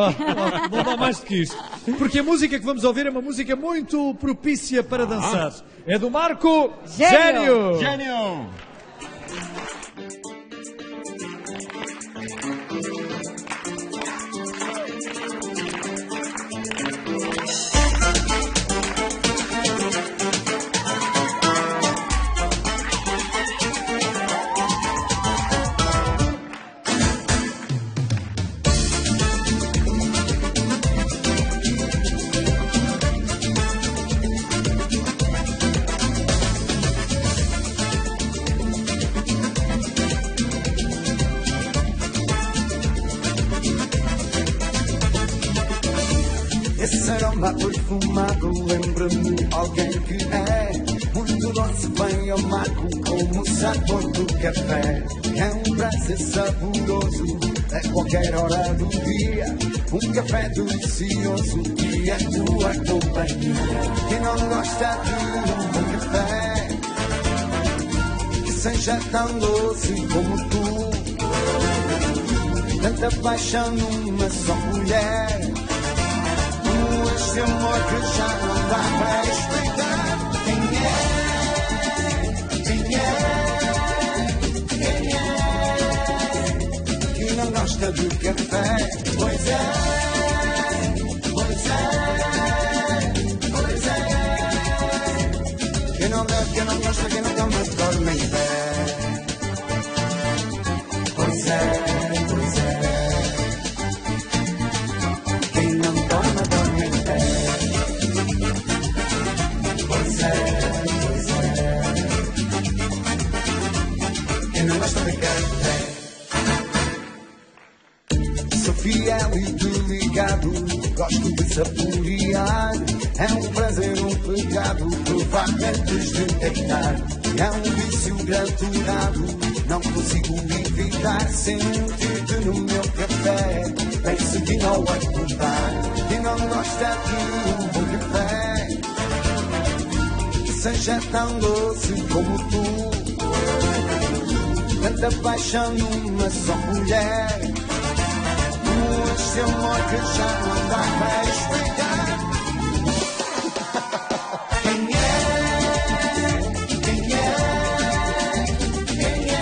Speaker 2: vou dar mais do que isto. Porque a música que vamos ouvir é uma música muito propícia para dançar. É do Marco Gênio.
Speaker 3: Gênio.
Speaker 4: Esse aroma perfumado lembra-me alguém que é muito doce, bem amargo, como o sabor do café. É um prazer saboroso a qualquer hora do dia, um café delicioso e a tua companhia. Quem não gosta de um bom café, que seja tão doce como tu, tanta paixão numa só mulher. Esse amor que já não dá para explicar. Quem é? Que não gosta de café? Pois é, pois é, pois é. Quem não bebe, quem não gosta, quem não toma, dorme em pé. Pois é, pois é. Sou fiel e desligado, gosto de saborear. É um prazer, um pecado, provar antes de deitar. É um vício graturado, não consigo evitar. Sentir-te no meu café, penso que não vai contar. Quem não gosta de um bom café, que seja tão doce como tu, tanta paixão numa só mulher. Esse amor que já não dá para explicar. Quem é? Quem é? Quem é?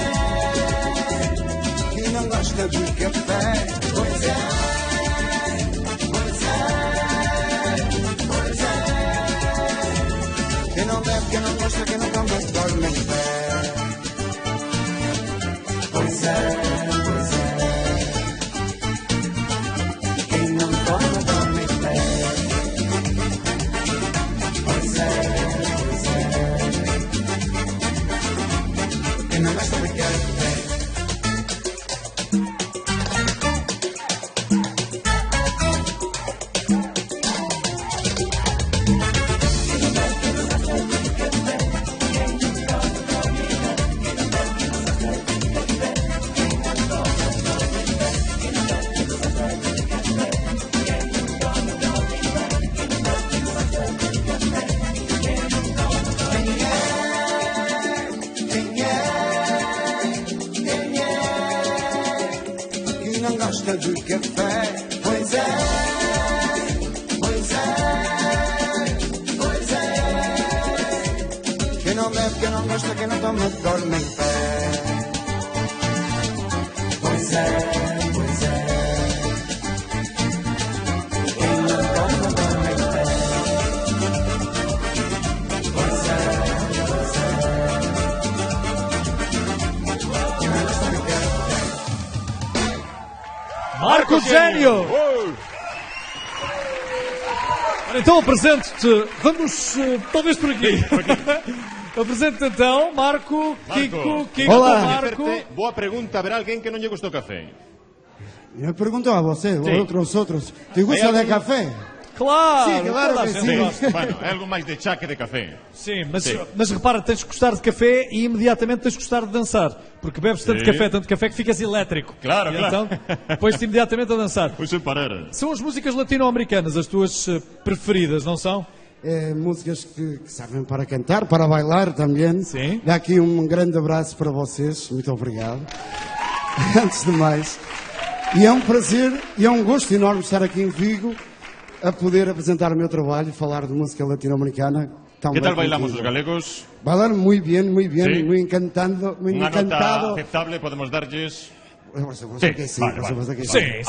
Speaker 4: Quem não gosta de café? Pois é, pois é, pois é. Quem não bebe, quem não gosta, quem não toma, dorme em pé. Pois é, pois é. Gosta de café, pois é, pois é, pois é. Quem não bebe, quem não gosta, quem não toma, dorme em pé. Pois é, pois é. Quem não toma, dorme em pé. Pois é, pois é. Quem não gosta de café.
Speaker 2: Marco Gênio! Então apresento-te, vamos talvez por aqui. Apresento-te então, Marco, Kiko,
Speaker 3: Olá.
Speaker 2: Marco.
Speaker 3: Boa pergunta, haberá alguém que non lle gustou o café?
Speaker 6: Eu pergunto a você,
Speaker 3: Sí.
Speaker 6: outros, ¿te gusta
Speaker 3: Hay
Speaker 6: de
Speaker 3: algún-
Speaker 6: café?
Speaker 2: Claro!
Speaker 21: Sim, claro
Speaker 2: toda a
Speaker 21: que
Speaker 2: gente
Speaker 21: sim.
Speaker 2: gosta.
Speaker 3: Bueno, é algo máis de chá que de café.
Speaker 2: Sim, mas repara, tens que gostar de café e imediatamente tens que gostar de dançar. Porque bebes tanto café que ficas elétrico.
Speaker 3: Claro,
Speaker 2: e
Speaker 3: claro.
Speaker 2: Então, pões-te imediatamente a dançar.
Speaker 3: Pois sem parar.
Speaker 2: São as músicas latino-americanas as tuas preferidas, não são?
Speaker 21: Músicas que servem para cantar, para bailar também.
Speaker 2: Sim.
Speaker 21: Dá aqui um grande abraço para vocês. Muito obrigado. Antes de mais. E é um prazer e é um gosto enorme estar aqui em Vigo a poder apresentar o meu trabalho e falar de música latino-americana.
Speaker 3: Que tal bailamos os galegos?
Speaker 21: Bailar muito bem,
Speaker 3: Sí.
Speaker 21: muy encantado, muy
Speaker 3: Unha nota
Speaker 21: encantado.
Speaker 3: aceptable, podemos darlles...
Speaker 21: Por supuesto que sim, por supuesto que
Speaker 2: Sim,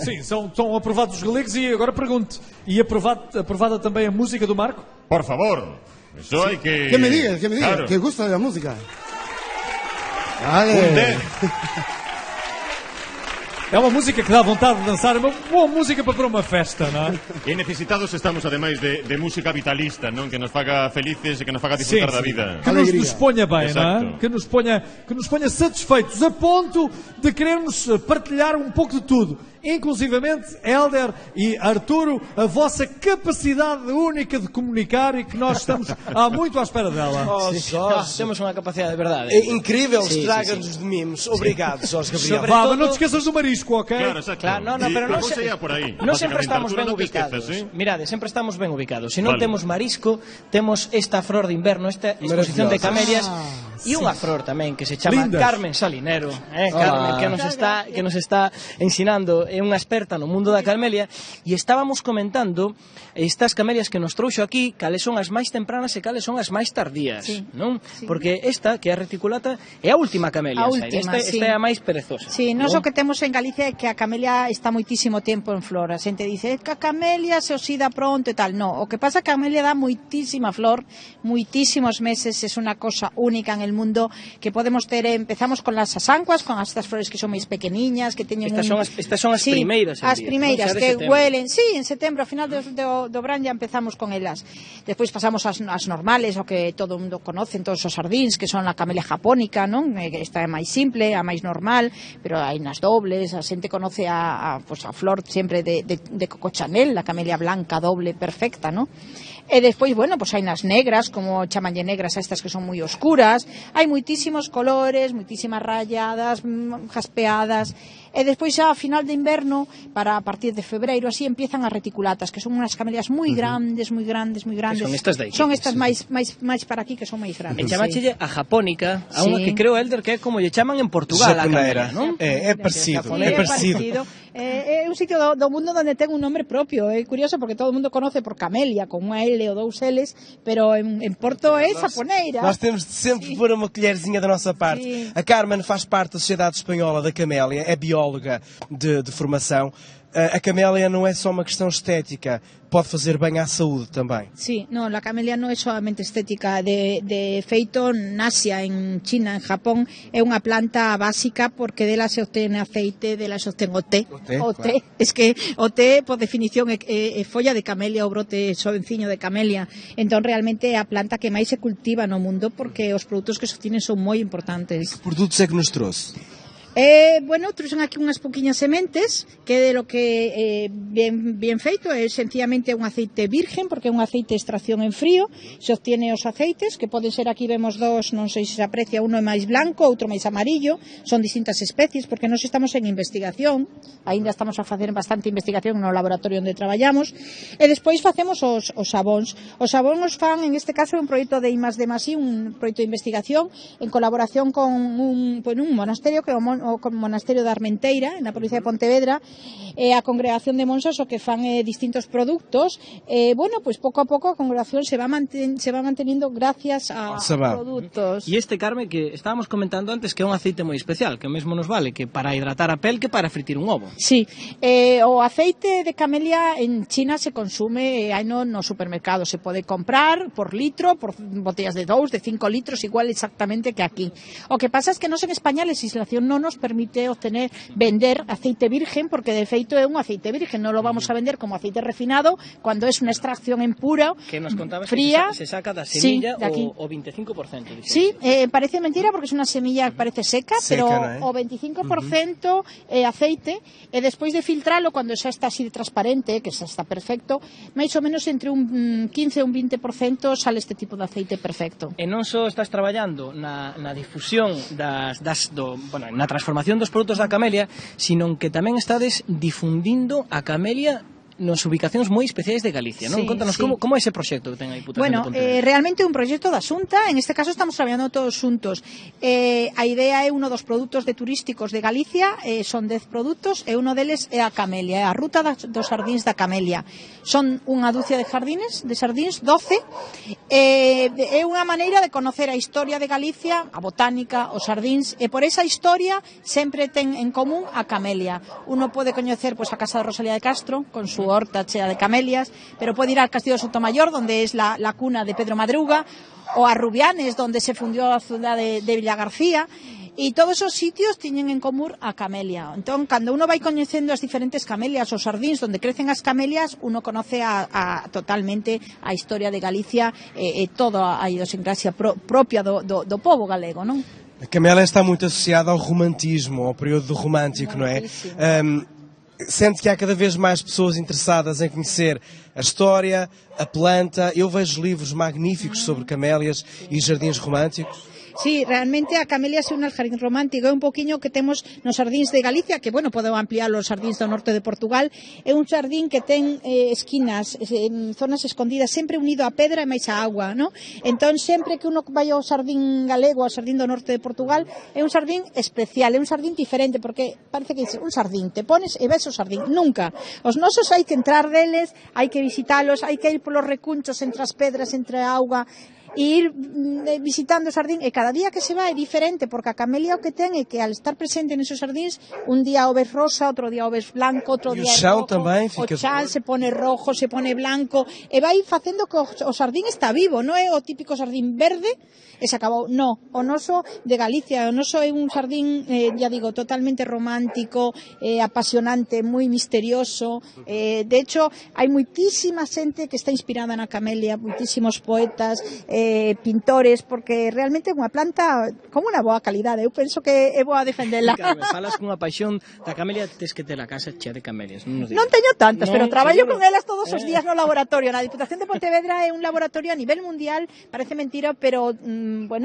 Speaker 2: sim, são aprovados os galegos e agora pergunto, e aprovada também a música do Marco?
Speaker 3: Por favor, eso hay que...
Speaker 21: Que me digas,
Speaker 3: Claro.
Speaker 21: que gusta de la música. Vale.
Speaker 3: Un 10.
Speaker 2: É uma música que dá vontade de dançar, é uma boa música para uma festa, não é?
Speaker 3: E necesitados estamos, ademais, de música vitalista, non? Que nos faga felices e que nos faga disfrutar da vida.
Speaker 2: Que nos ponha bem,
Speaker 3: Exacto.
Speaker 2: não é? Que nos ponha satisfeitos, a ponto de querermos partilhar um pouco de tudo. Inclusivamente, Hélder e Arturo, a vossa capacidade única de comunicar e que nós estamos há muito à espera dela.
Speaker 5: Nós temos uma capacidade de verdade.
Speaker 6: É incrível,
Speaker 5: Sí,
Speaker 6: estraga-nos de mimos. Obrigado, Jorge Gabriel.
Speaker 5: Sobre
Speaker 2: Vá,
Speaker 5: todo-
Speaker 2: mas não te esqueças do marisco, ok?
Speaker 3: Claro, exacto.
Speaker 5: Claro, no,
Speaker 3: Y
Speaker 5: pero
Speaker 3: la
Speaker 5: non
Speaker 3: cosa
Speaker 5: se-
Speaker 3: ia por aí.
Speaker 5: Non sempre
Speaker 3: Básicamente,
Speaker 5: estamos
Speaker 3: Arturo,
Speaker 5: ben
Speaker 3: non te
Speaker 5: ubicados.
Speaker 3: esquezas, ¿eh?
Speaker 5: Mirade, sempre estamos ben ubicados. Se non
Speaker 3: Vale.
Speaker 5: temos marisco, temos esta flor de inverno, esta exposición de camelias e unha flor tamén que se chama
Speaker 2: Lindas.
Speaker 5: Carmen Salinero, Carmen, que nos está ensinando, é unha experta no mundo da camelia, e estábamos comentando estas camelias que nos trouxo aquí, cales son as máis tempranas e cales son as máis tardías,
Speaker 8: Sí.
Speaker 5: non? Porque esta, que é a reticulata, é a última camelia,
Speaker 8: A
Speaker 5: Saira.
Speaker 8: última,
Speaker 5: esta
Speaker 8: sí.
Speaker 5: é a máis perezosa.
Speaker 8: Sí, nós o que temos en Galicia é que a camelia está moitísimo tempo en flor. A xente dice que a camelia se oxida pronto e tal. No, o que pasa é que a camelia dá moitísima flor, moitísimos meses, é unha cosa única en el mundo que podemos ter. Empezamos con las asancuas, con estas flores que son máis pequeniñas, que teñen
Speaker 5: Estas son as
Speaker 8: Sí,
Speaker 5: primeiras,
Speaker 8: as
Speaker 5: Elías,
Speaker 8: primeiras
Speaker 5: non? Xa de
Speaker 8: que
Speaker 5: setembro.
Speaker 8: huelen, sí, en setembro, a final do verán ya empezamos con elas. Despois pasamos as normales, o que todo o mundo conoce, todos os sardíns, que son a camelia japónica, non? Esta é máis simple, a máis normal, pero hai nas dobles, a xente conoce a flor sempre de Coco Chanel, a camelia blanca doble perfecta, non? E despois, bueno, hai nas negras, como chamanlle negras a estas que son moi oscuras, hai moitísimos colores, moitísimas rayadas, jaspeadas, e despois xa a final de inverno, para a partir de febreiro, así empiezan as reticulatas, que son unhas camelias moi grandes, moi grandes, moi grandes.
Speaker 5: son estas de aquí.
Speaker 8: Son estas máis para aquí, que son máis grandes.
Speaker 5: E chamáchelle a japónica, a unha
Speaker 8: Sí.
Speaker 5: que creo, Elder, que é como lle chaman en Portugal a
Speaker 6: Japoneira.
Speaker 5: camelia, non?
Speaker 6: É parecido,
Speaker 8: Sí, é parecido. É un sitio do mundo onde ten un nombre propio. É curioso porque todo o mundo conoce por camelia, con unha L ou dous Ls, pero en Porto é saponeira.
Speaker 6: Nós temos de sempre pôr uma colherzinha da nossa parte.
Speaker 8: Sim.
Speaker 6: A Carmen faz parte da Sociedade Espanhola da Camélia, é bióloga de formação. A camélia não é só uma questão estética, pode fazer bem à saúde também.
Speaker 8: Sí, no, la camelia no é solamente estética. De feito, en Asia, en China, en Japón, é unha planta básica porque dela se obtén aceite, dela se obtén o té. O té. Es que o té, por definición, é folla de camelia, o brote sovenciño de camelia. Entón, realmente, é a planta que máis se cultiva no mundo porque os produtos que se obtienen son moi importantes.
Speaker 6: Que produtos é que nos trouxe?
Speaker 8: Bueno, trouxen aquí unhas poquinhas sementes que de lo que bien feito é sencillamente un aceite virgen, porque é un aceite de extracción en frío. Se obtiene os aceites, que poden ser, aquí vemos dos, non sei se se aprecia, uno é máis blanco, outro máis amarillo, son distintas especies, porque nós estamos en investigación, aínda estamos a facer bastante investigación no laboratorio onde traballamos, e despois facemos os sabóns. Os sabóns os fan, en este caso, un proxecto de I+D+I, un proxecto de investigación en colaboración con un monasterio que é o Monasterio da Armenteira, na provincia de Pontevedra, e a congregación de monxas o que fan distintos produtos. Bueno, pois pouco a pouco a congregación se va manteniendo gracias a produtos.
Speaker 5: E este, Carmen, que estábamos comentando antes, que é un aceite moi especial, que mesmo nos vale que para hidratar a pel que para fritir un ovo.
Speaker 8: Sí, o aceite de camelia en China se consume hai no supermercado, se pode comprar por litro, por botellas de 2, de 5 litros, igual exactamente que aquí. O que pasa es que nos en España a legislación non nos permite vender aceite virgen, porque de feito é un aceite virgen, non lo vamos a vender como aceite refinado cuando es una extracción en puro,
Speaker 5: que nos contabas
Speaker 8: fría.
Speaker 5: Que se saca da semilla
Speaker 8: sí,
Speaker 5: o 25%.
Speaker 8: Sí, parece mentira porque es una semilla que parece seca, pero o 25% aceite, e despois de filtralo, cando xa está así de transparente, que xa está perfecto, máis ou menos entre un 15 e un 20% sale este tipo de aceite perfecto.
Speaker 5: E non só estás traballando na difusión na transformación dos produtos da camelia, sino que tamén estades difundindo a camelia nas ubicacións moi especiais de Galicia, non? Contanos como é ese proxecto que ten a Diputación de Pontevedra.
Speaker 8: Realmente é un proxecto da Xunta, en este caso estamos traballando todos xuntos. A idea é uno dos produtos turísticos de Galicia, son 10 produtos, e uno deles é a camelia, é a ruta dos sardíns da camelia. Son unha dúcia de sardíns, 12, é unha maneira de conocer a historia de Galicia, a botánica, os sardíns, e por esa historia sempre ten en común a camelia. Uno pode coñecer a Casa de Rosalía de Castro, con su horta chea de camelias, pero puede ir al Castillo de Sotomayor, donde es la cuna de Pedro Madruga, o a Rubianes, donde se fundió la ciudad de Villagarcía, e todos esos sitios tienen en común a camelia. Entón, cando uno vai coñecendo as diferentes camelias, os sardíns donde crecen as camelias, uno conoce totalmente a historia de Galicia e toda a idiosincrasia propia do povo galego, non?
Speaker 6: A camelia está muito associada ao romantismo, ao período romântico, não é? Sente que há cada vez mais pessoas interessadas em conhecer a história, a planta. Eu vejo livros magníficos sobre camélias e jardins românticos.
Speaker 8: Sí, realmente a camelia é un jardín romántico, é un poquinho que temos nos sardíns de Galicia, que, podemos ampliar os sardíns do norte de Portugal. É un jardín que ten esquinas, zonas escondidas, sempre unido a pedra e máis a agua, non? Entón, sempre que uno vai ao sardín galego, ao sardín do norte de Portugal, é un sardín especial, é un sardín diferente, porque parece que é un sardín, te pones e ves o sardín, nunca. Os nosos hai que entrar deles, hai que visitalos, hai que ir polos recunchos entre as pedras, entre a auga, e ir visitando o sardín, e cada día que se va é diferente, porque a camelia o que ten é que al estar presente nesos sardíns, un día o ves rosa, outro día o ves blanco, outro día rojo, o chal se pone rojo, se pone blanco, e vai facendo que o sardín está vivo, non é o típico sardín verde e se acabou, non, o noso de Galicia, o noso é un sardín, totalmente romántico, apasionante, moi misterioso, de hecho, hai moitísima xente que está inspirada na camelia, moitísimos poetas, pintores, porque realmente é unha planta con unha boa calidade. Eu penso que é boa defendela.
Speaker 5: Claro, falas cunha paixón da camelia, tes que ter a casa chea de camelias.
Speaker 8: Non teño tantas, pero traballo con elas todos os días no laboratorio. Na Diputación de Pontevedra é un laboratorio a nivel mundial, parece mentira, pero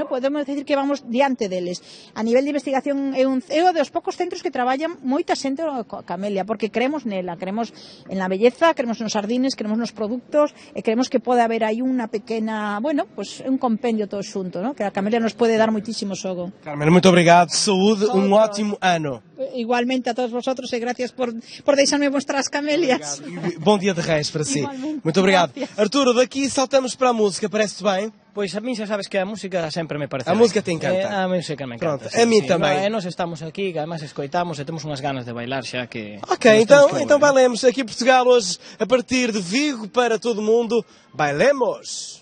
Speaker 8: podemos decir que vamos diante deles. A nivel de investigación é un dos poucos centros que traballan moita xente coa camelia, porque creemos nela, creemos en la belleza, creemos nos sardines, creemos nos produtos, e creemos que pode haber aí unha pequena, un compendio todo xunto, ¿no? Que a camelia nos pode dar moitísimo xogo.
Speaker 6: Carmen, moito obrigado, saúde, un ótimo ano.
Speaker 8: Igualmente a todos vosotros e gracias por deixarme mostrar as camelias.
Speaker 6: Bom dia de Reis para si. Muito obrigado. Gracias. Arturo, daqui saltamos para a música, parece-te bem?
Speaker 5: Pois a mí xa sabes que a música sempre me parece.
Speaker 6: A música te encanta.
Speaker 5: A música me encanta.
Speaker 6: Pronto, a mí tamén.
Speaker 5: Nós estamos aquí, que además escoitamos e temos unhas ganas de bailar xa que...
Speaker 6: Ok, então bailemos aqui em Portugal hoje, a partir de Vigo para todo o mundo. Bailemos!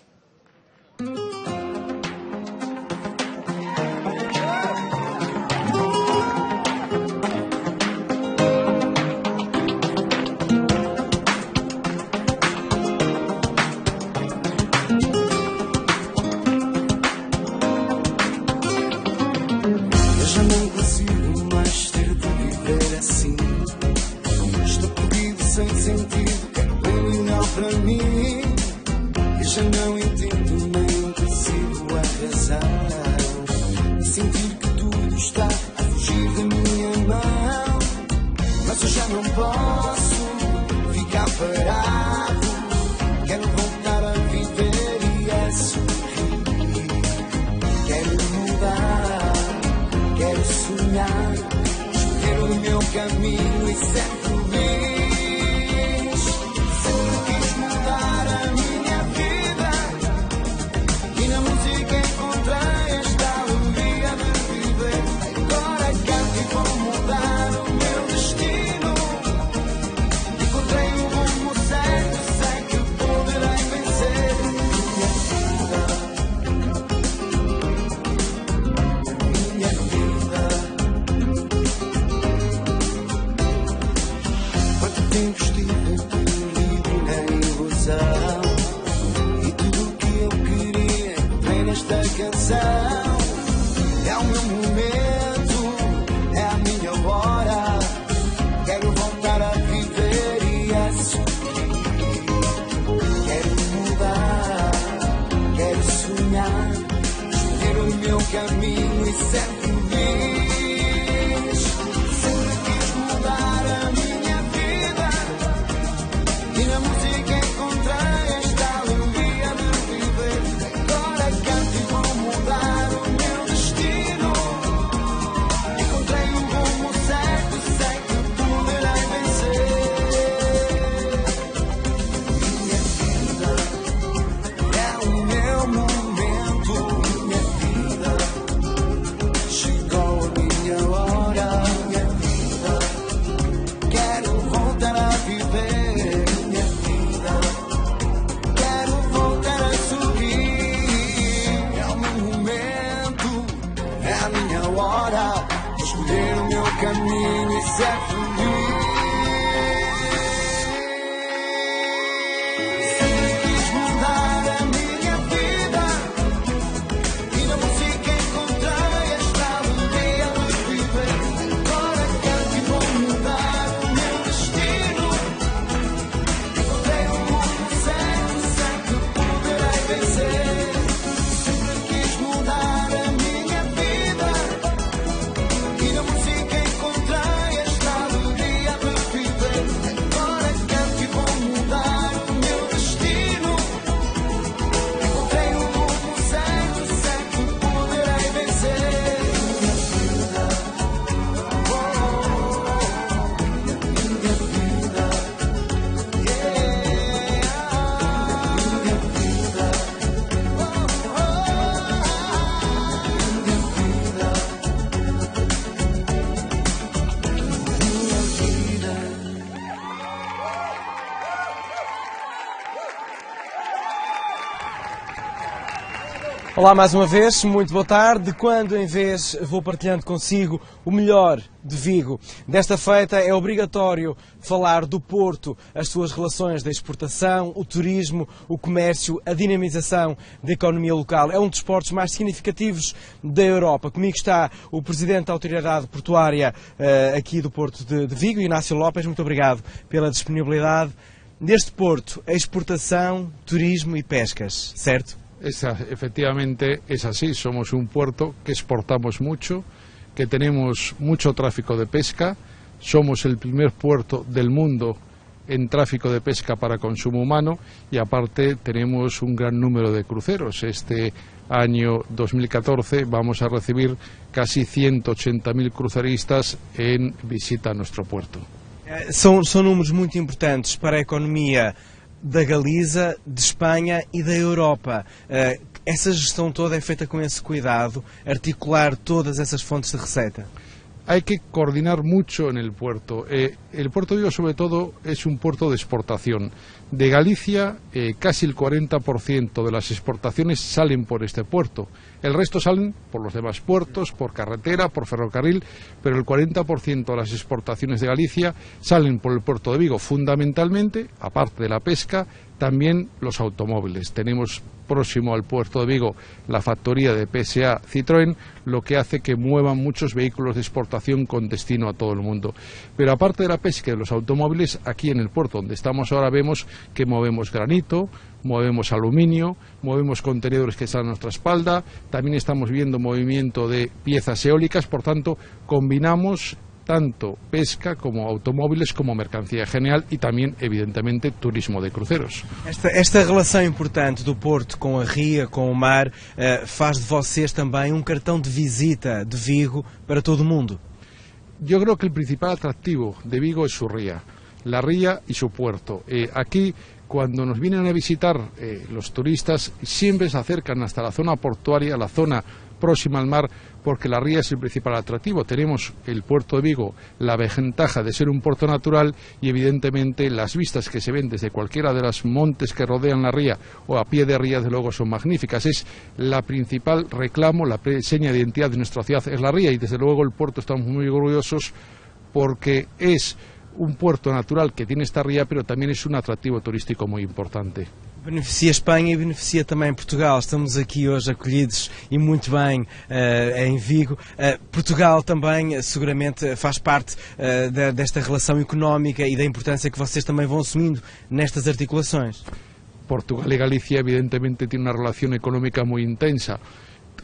Speaker 4: Caminho e sempre feliz. Sempre quis mudar a minha vida e na música encontrei esta alegria de viver. Agora canto e vou mudar o meu destino. Encontrei o rumo certo, sei que poderei vencer. Minha vida, minha vida. tempo estive perdido na ilusão, e tudo o que eu queria encontrei nesta canção. É o meu momento, é a minha hora. Quero voltar a viver e a sorrir. Quero mudar, quero sonhar, escolher o meu caminho e ser feliz. Sempre quis mudar a minha vida, e na música encontrei esta alegria de viver. Agora canto e vou mudar o meu destino. Encontrei um rumo certo, sei que poderei vencer. Minha vida é o meu momento. Minha vida chegou a minha hora. Minha vida quero voltar a viver. Minha vida quero voltar a sorrir. É o meu momento, é a minha hora. Vou escolher o meu caminho e ser feliz. Sempre quis mudar a minha vida, e na música encontrei esta alegria de viver. Agora canto e vou mudar o meu destino. Encontrei o mundo certo, sei que poderei vencer. Sempre quis mudar a minha vida, e na música encontrei esta alegria de viver. Agora canto e vou mudar o meu destino. Encontrei o rumo certo, sei que poderei vencer. Minha vida, minha vida,
Speaker 6: Olá mais uma vez, muito boa tarde. Quando em vez vou partilhando consigo o melhor de Vigo. Desta feita é obrigatório falar do Porto, as suas relações de exportação, o turismo, o comércio, a dinamização da economia local. É um dos portos mais significativos da Europa. Comigo está o Presidente da Autoridade Portuária aqui do Porto de Vigo, Inácio Lopes. Muito obrigado pela disponibilidade. Neste porto, exportação, turismo e pescas, certo?
Speaker 23: Efectivamente es así, somos un puerto que exportamos mucho, que tenemos mucho tráfico de pesca, somos el primer puerto del mundo en tráfico de pesca para consumo humano y aparte tenemos un gran número de cruceros. Este año 2014 vamos a recibir casi 180.000 cruceristas en visita a nuestro puerto.
Speaker 6: São números muito importantes para a economia da Galiza, de Espanha e da Europa. Essa gestão toda é feita com esse cuidado, articular todas essas fontes de receita.
Speaker 23: Hay que coordinar mucho en el puerto. El puerto de Vigo, sobre todo, es un puerto de exportación. De Galicia, casi el 40% de las exportaciones salen por este puerto. El resto salen por los demás puertos, por carretera, por ferrocarril, pero el 40% de las exportaciones de Galicia salen por el puerto de Vigo. Fundamentalmente, aparte de la pesca, también los automóviles. Tenemos próximo al puerto de Vigo la factoría de PSA Citroën, lo que hace que muevan muchos vehículos de exportación con destino a todo el mundo. Pero aparte de la pesca y de los automóviles, aquí en el puerto donde estamos ahora vemos que movemos granito, movemos aluminio, movemos contenedores que están a nuestra espalda, también estamos viendo movimiento de piezas eólicas, por tanto combinamos tanto pesca como automóviles como mercancía general e tamén, evidentemente, turismo de cruceros.
Speaker 6: Esta relação importante do Porto com a ria, com o mar, faz de vocês também um cartão de visita de Vigo para todo o mundo.
Speaker 23: Yo creo que el principal atractivo de Vigo es su ría, la ría y su puerto. Aquí, cuando nos vienen a visitar los turistas, siempre se acercan hasta la zona portuaria, la zona próxima al mar, porque la ría es el principal atractivo. Tenemos el puerto de Vigo, la ventaja de ser un puerto natural y evidentemente las vistas que se ven desde cualquiera de los montes que rodean la ría o a pie de ría, desde luego son magníficas. Es la principal reclamo, la seña de identidad de nuestra ciudad es la ría y desde luego el puerto estamos muy orgullosos porque es un puerto natural que tiene esta ría, pero también es un atractivo turístico muy importante.
Speaker 6: Beneficia Espanha e beneficia também Portugal. Estamos aqui hoje acolhidos e muito bem em Vigo. Portugal também seguramente faz parte desta relação económica e da importância que vocês também vão assumindo nestas articulações.
Speaker 23: Portugal y Galicia evidentemente tienen una relación económica muy intensa.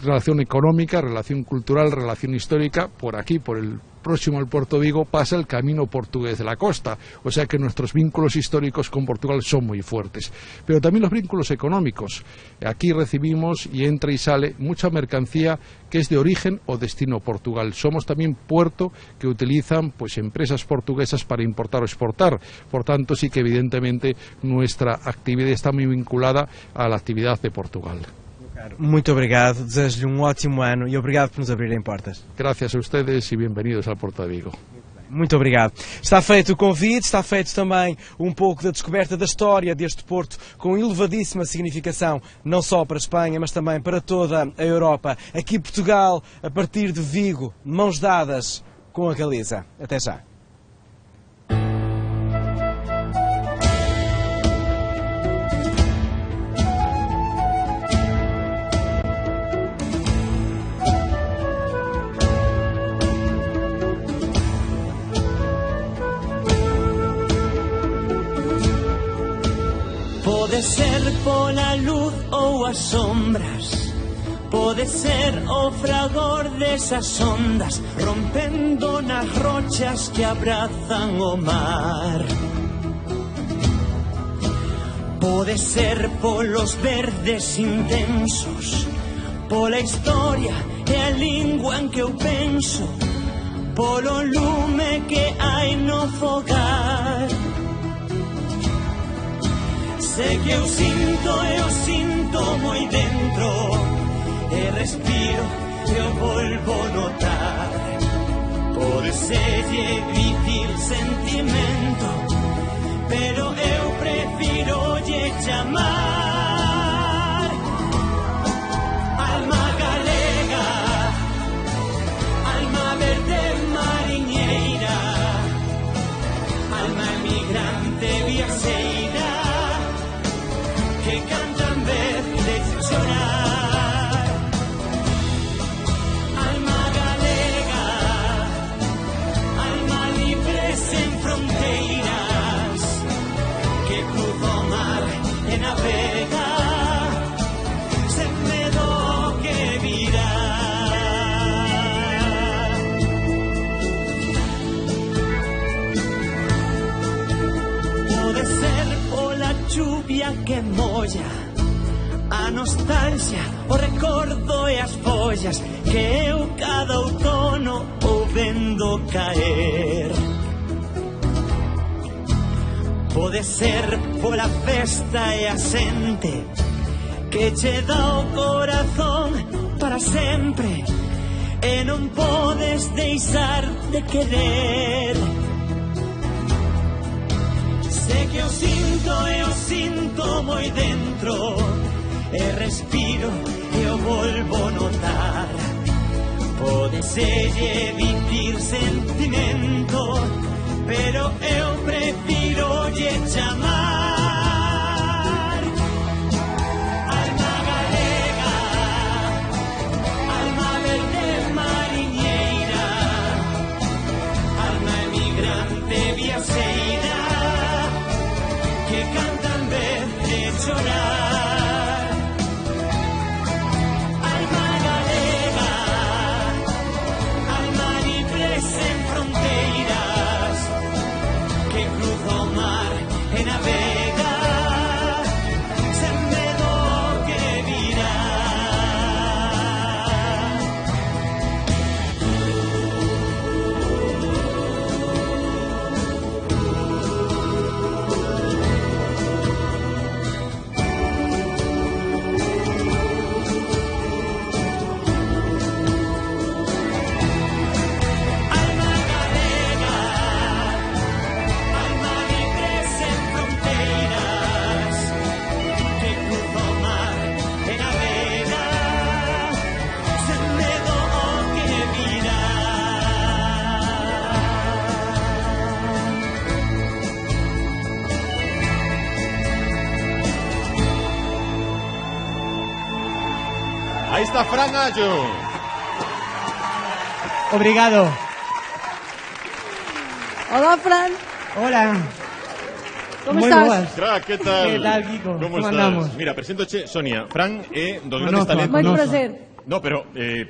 Speaker 23: Relación económica, relación cultural, relación histórica. Por aquí, por el próximo al Puerto Vigo, pasa el camino portugués de la costa, o sea que nuestros vínculos históricos con Portugal son muy fuertes, pero también los vínculos económicos. Aquí recibimos y entra y sale mucha mercancía que es de origen o destino Portugal. Somos también puerto que utilizan pues empresas portuguesas para importar o exportar, por tanto sí que evidentemente nuestra actividad está muy vinculada a la actividad de Portugal.
Speaker 6: Muito obrigado, desejo-lhe ótimo ano e obrigado por nos abrirem portas.
Speaker 23: Gracias a ustedes y bienvenidos al Puerto de Vigo.
Speaker 6: Muito obrigado. Está feito o convite, está feito também um pouco da descoberta da história deste porto com elevadíssima significação, não só para a Espanha, mas também para toda a Europa. Aqui Portugal, a partir de Vigo, mãos dadas com a Galiza. Até já.
Speaker 12: Pode ser pola luz ou as sombras, pode ser o fragor desas ondas rompendo nas rochas que abrazan o mar. Pode ser polos verdes intensos, pola historia e a lingua en que eu penso, polo lume que hai no fogar. Sé que eu sinto moi dentro, e respiro, eu volvo notar. Pode ser difícil sentimento, pero eu prefiro lle chamar alma galega, alma verde mariñeira, alma emigrante viaxeira, que cantan vez de chorar. Alma galega, alma libre sen fronteiras, que cruza o mar e navega sen medo que virá. Pode ser pola chuvia que molla, a nostalgia, o recordo e as follas que eu cada outono o vendo caer. Pode ser pola festa e a xente que che dá o corazón para sempre e non podes deixar de querer. Sé que eu sinto moi dentro, e respiro e eu volvo notar. Pode ser difícil sentimento, pero eu prefiro lle chamar alma galega, alma verde mariñeira, alma emigrante viaxeira, que cantan vez de chorar. Alma galega, alma libre sen fronteiras, que cruza o mar e navega sen medo que virá. Alma galega, alma libre sen fronteiras,
Speaker 3: Ahí está Fran Allo.
Speaker 5: Obrigado.
Speaker 1: Hola, Fran.
Speaker 5: Hola.
Speaker 1: ¿Cómo estás?
Speaker 3: Crack, ¿qué tal?
Speaker 5: ¿Qué tal, Kiko?
Speaker 3: ¿Cómo
Speaker 5: ¿Cómo
Speaker 3: estás?
Speaker 5: andamos?
Speaker 3: Mira, presento-che, Sonia, Fran e dos
Speaker 5: Conozco,
Speaker 3: grandes talentos.
Speaker 1: Moito prazer.
Speaker 3: No, pero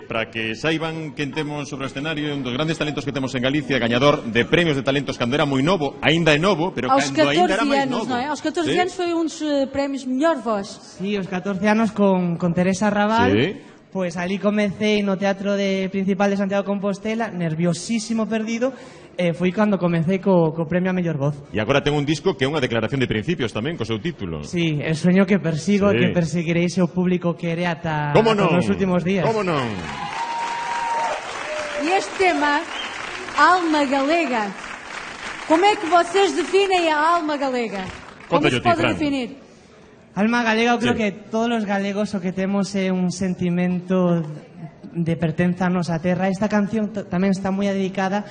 Speaker 3: para que saiban quen temos sobre o escenario, un dos grandes talentos que temos en Galicia, gañador de premios de talentos cando era moi novo, aínda é novo, pero
Speaker 1: Aos
Speaker 3: cando aínda era
Speaker 1: 14
Speaker 3: máis
Speaker 1: anos,
Speaker 3: novo.
Speaker 1: non é? Aos 14
Speaker 3: Sí.
Speaker 1: anos foi uns premios mellor voz.
Speaker 13: Sí, os 14 anos con Teresa Raval.
Speaker 3: Sí.
Speaker 13: Pues ali comecei no Teatro Principal de Santiago de Compostela, nerviosísimo, perdido. Foi cando comecei co premio a mellor voz.
Speaker 3: E agora ten un disco que é unha declaración de principios tamén, co seu título.
Speaker 13: Sí, el sueño que persigo,
Speaker 3: Sí.
Speaker 13: que perseguiréis o público que quere ata
Speaker 3: Como non?
Speaker 13: os últimos días.
Speaker 3: Como non?
Speaker 1: E este tema, Alma Galega, como é que vocês definem a alma galega? Como
Speaker 3: Conta-llo
Speaker 1: se
Speaker 3: ti,
Speaker 1: pode
Speaker 3: Fran.
Speaker 1: definir?
Speaker 13: Alma galega, eu creo
Speaker 3: Sí.
Speaker 13: que todos os galegos o que temos é un sentimento de pertenza a nosa terra. Esta canción tamén está moi dedicada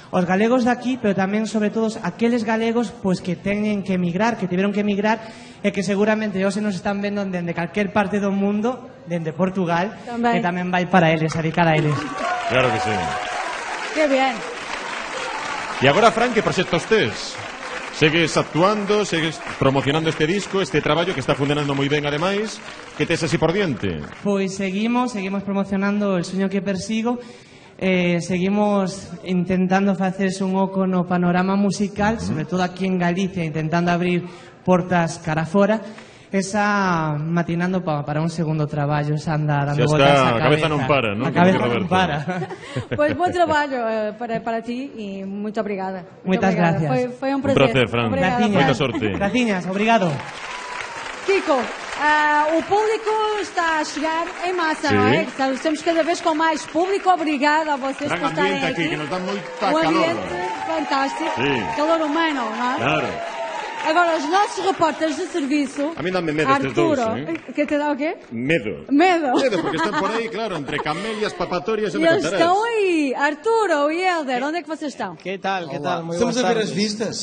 Speaker 13: aos galegos de aquí, pero tamén, sobre todo, aqueles galegos pois que teñen que emigrar, que tiveron que emigrar e que seguramente hoxe nos están vendo dende calquer parte do mundo, dende Portugal,
Speaker 1: Tamén.
Speaker 13: e tamén vai para eles, dedicada a eles.
Speaker 3: Claro que sí.
Speaker 1: Que bien.
Speaker 3: E agora, Fran, que proxectos tes? Segues actuando, segues promocionando este disco, este traballo que está funcionando moi ben ademais. Que tes así por diante?
Speaker 13: Pois seguimos promocionando el sueño que persigo. Seguimos intentando facerse un oco no panorama musical, sobre todo aquí en Galicia, intentando abrir portas cara fora. Esa matinando para un segundo traballo, esa anda dando
Speaker 3: Xa
Speaker 13: voltas
Speaker 3: está,
Speaker 13: a
Speaker 3: a cabeza non para, non?
Speaker 13: A cabeza
Speaker 3: Como que
Speaker 13: non
Speaker 3: Roberto.
Speaker 13: para.
Speaker 1: Pois bom traballo para ti e muito obrigada.
Speaker 13: Moitas
Speaker 1: obrigada.
Speaker 13: gracias.
Speaker 1: Foi un
Speaker 3: Un
Speaker 1: prazer.
Speaker 3: prazer, Fran.
Speaker 1: Obrigada,
Speaker 3: Moita sorte.
Speaker 13: Graciñas, obrigado.
Speaker 1: Kiko, o público está a chegar em massa,
Speaker 3: Sí.
Speaker 1: não é? Estamos cada vez com mais público. Obrigada a vocês
Speaker 3: Gran
Speaker 1: por estarem
Speaker 3: ambiente
Speaker 1: aqui.
Speaker 3: aquí, que nos dá moita
Speaker 1: Um
Speaker 3: calor.
Speaker 1: ambiente fantástico.
Speaker 3: Sí.
Speaker 1: Calor humano, não é?
Speaker 3: Claro.
Speaker 1: Agora, os nossos repórteres de serviço...
Speaker 3: A mí dame medo estes dous,
Speaker 1: Que te dá o quê?
Speaker 3: Medo.
Speaker 1: Medo.
Speaker 3: Medo, porque están por aí, claro, entre camelias, papatorias e
Speaker 1: E
Speaker 3: onde
Speaker 1: eles
Speaker 3: contarás.
Speaker 1: estão aí. Arturo e Helder, onde é que vocês estão?
Speaker 5: Que tal, que tal? Moi
Speaker 6: Estamos
Speaker 5: boas
Speaker 6: a ver
Speaker 5: tardes.
Speaker 6: as vistas.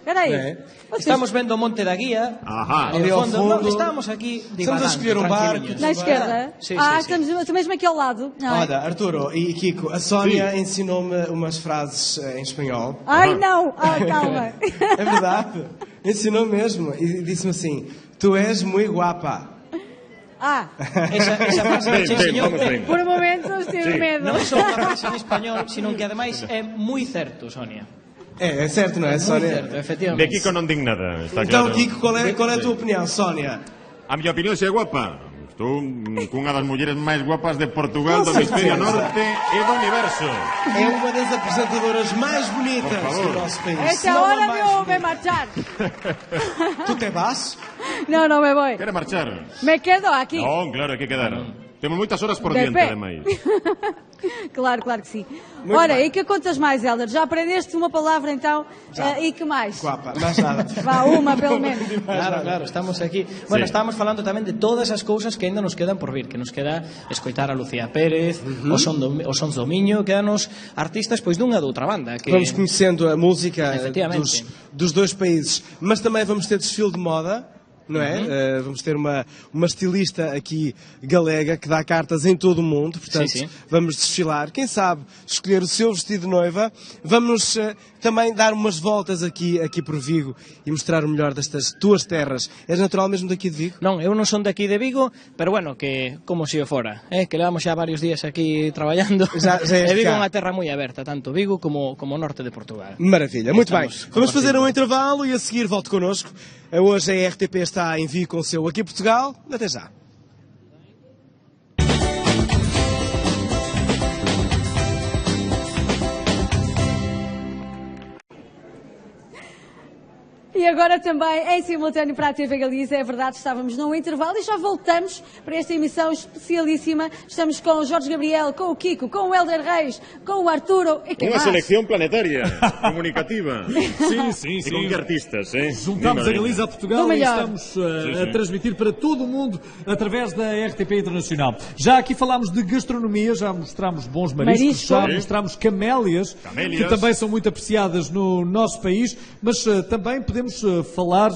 Speaker 1: Espera aí.
Speaker 6: É.
Speaker 5: Estamos vendo o Monte da Guía.
Speaker 3: Ajá.
Speaker 5: E
Speaker 6: Ali
Speaker 5: ao
Speaker 6: ao
Speaker 5: fondo,
Speaker 6: fundo.
Speaker 5: no, estamos aquí divagando,
Speaker 6: Estamos a escolher um barco.
Speaker 5: tranquiliños.
Speaker 1: Na esquerda?
Speaker 5: Sim,
Speaker 1: Ah,
Speaker 5: sim, sim.
Speaker 1: estamos mesmo aqui ao lado. Não é?
Speaker 6: Olha, Arturo e Kiko, a Sónia ensinou-me umas frases em espanhol.
Speaker 1: Ai, não. Ah, calma.
Speaker 6: É verdade. Ensinou mesmo e disse-me assim: Tu és muito guapa.
Speaker 1: Ah,
Speaker 5: Esa frase
Speaker 3: Ben,
Speaker 5: que che
Speaker 3: ben,
Speaker 5: enseñou
Speaker 3: vamos ben.
Speaker 1: por un momento tive
Speaker 3: Sí.
Speaker 1: medo.
Speaker 5: non só unha frase en español, sino que ademais é moi certo, Sonia.
Speaker 6: É certo, não é,
Speaker 5: Moi
Speaker 6: Sónia?
Speaker 5: certo,
Speaker 3: De
Speaker 5: efectivamente.
Speaker 3: Kiko non din nada, está
Speaker 6: Então,
Speaker 3: claro.
Speaker 6: Kiko, qual é a tua opinião, Sónia?
Speaker 3: A miña opinión se é guapa. Estou cunha das mulleres máis guapas de Portugal, do hemisferio norte e do universo.
Speaker 6: É uma das apresentadoras mais bonitas
Speaker 3: Por favor.
Speaker 6: do nosso país.
Speaker 1: Esta
Speaker 6: Não a
Speaker 1: hora
Speaker 6: mais
Speaker 1: me
Speaker 6: bonita.
Speaker 1: marchar.
Speaker 6: Tu te vas?
Speaker 1: No, no me voy.
Speaker 3: Quere marchar?
Speaker 1: Me quedo aquí.
Speaker 3: Non, claro, hai que quedar. Temos moitas horas por
Speaker 1: De
Speaker 3: diante,
Speaker 1: pé.
Speaker 3: ademais.
Speaker 1: Claro, claro que sim.
Speaker 6: Muito
Speaker 1: Ora,
Speaker 6: bem.
Speaker 1: e que contas mais, Helder? Já aprendeste uma palavra então?
Speaker 6: Já.
Speaker 1: E que mais?
Speaker 6: Guapa, mais nada.
Speaker 1: Vá, uma pelo menos.
Speaker 5: Claro, claro, estamos aquí. Bueno, estábamos falando tamén de todas as cousas que ainda nos quedan por vir, que nos queda escoitar a Lucía Pérez, o Sons do Miño, quedanos artistas pois dunha ou outra banda que
Speaker 6: Vamos conhecendo a música
Speaker 5: Efectivamente.
Speaker 6: dos dois países, mas também vamos ter desfile de moda, não é? Vamos ter uma estilista aqui galega que dá cartas em todo o mundo, portanto
Speaker 5: Sim, sim.
Speaker 6: vamos desfilar. Quem sabe escolher o seu vestido de noiva. Vamos também dar umas voltas aqui por Vigo e mostrar o melhor destas tuas terras. És natural mesmo daqui de Vigo?
Speaker 5: Non, eu non son de aquí de Vigo, pero bueno, que como se o fora, que levamos xa varios días aquí traballando.
Speaker 6: Já
Speaker 5: E
Speaker 6: és
Speaker 5: Vigo é
Speaker 6: cá.
Speaker 5: unha terra moi aberta, tanto Vigo como o norte de Portugal.
Speaker 6: Maravilha, muito bem.
Speaker 5: Estamos
Speaker 6: Vamos fazer um
Speaker 5: compartilhando.
Speaker 6: intervalo e a seguir volte connosco. Hoje a RTP está em Vigo com o seu Aqui Portugal. Até já.
Speaker 1: E agora também em simultâneo para a TV Galiza, é verdade, estávamos num intervalo e já voltamos para esta emissão especialíssima. Estamos com o Jorge Gabriel, com o Kiko, com o Helder Reis, com o Arturo e quem
Speaker 3: Unha
Speaker 1: mais?
Speaker 3: selección planetaria, comunicativa.
Speaker 2: Sim, sim,
Speaker 3: E
Speaker 2: sim.
Speaker 3: con que artistas,
Speaker 2: Juntamos a
Speaker 3: Dime,
Speaker 2: Galiza a Portugal
Speaker 1: Do
Speaker 2: e
Speaker 1: melhor.
Speaker 2: estamos
Speaker 3: Sim,
Speaker 2: a
Speaker 3: sim.
Speaker 2: transmitir para todo o mundo através da RTP Internacional. Já aqui falámos de gastronomia, já mostramos bons mariscos,
Speaker 1: Marisco.
Speaker 2: já
Speaker 3: Sim.
Speaker 2: mostramos camélias,
Speaker 3: Camélias.
Speaker 2: que também são muito apreciadas no nosso país, mas também podemos podemos falar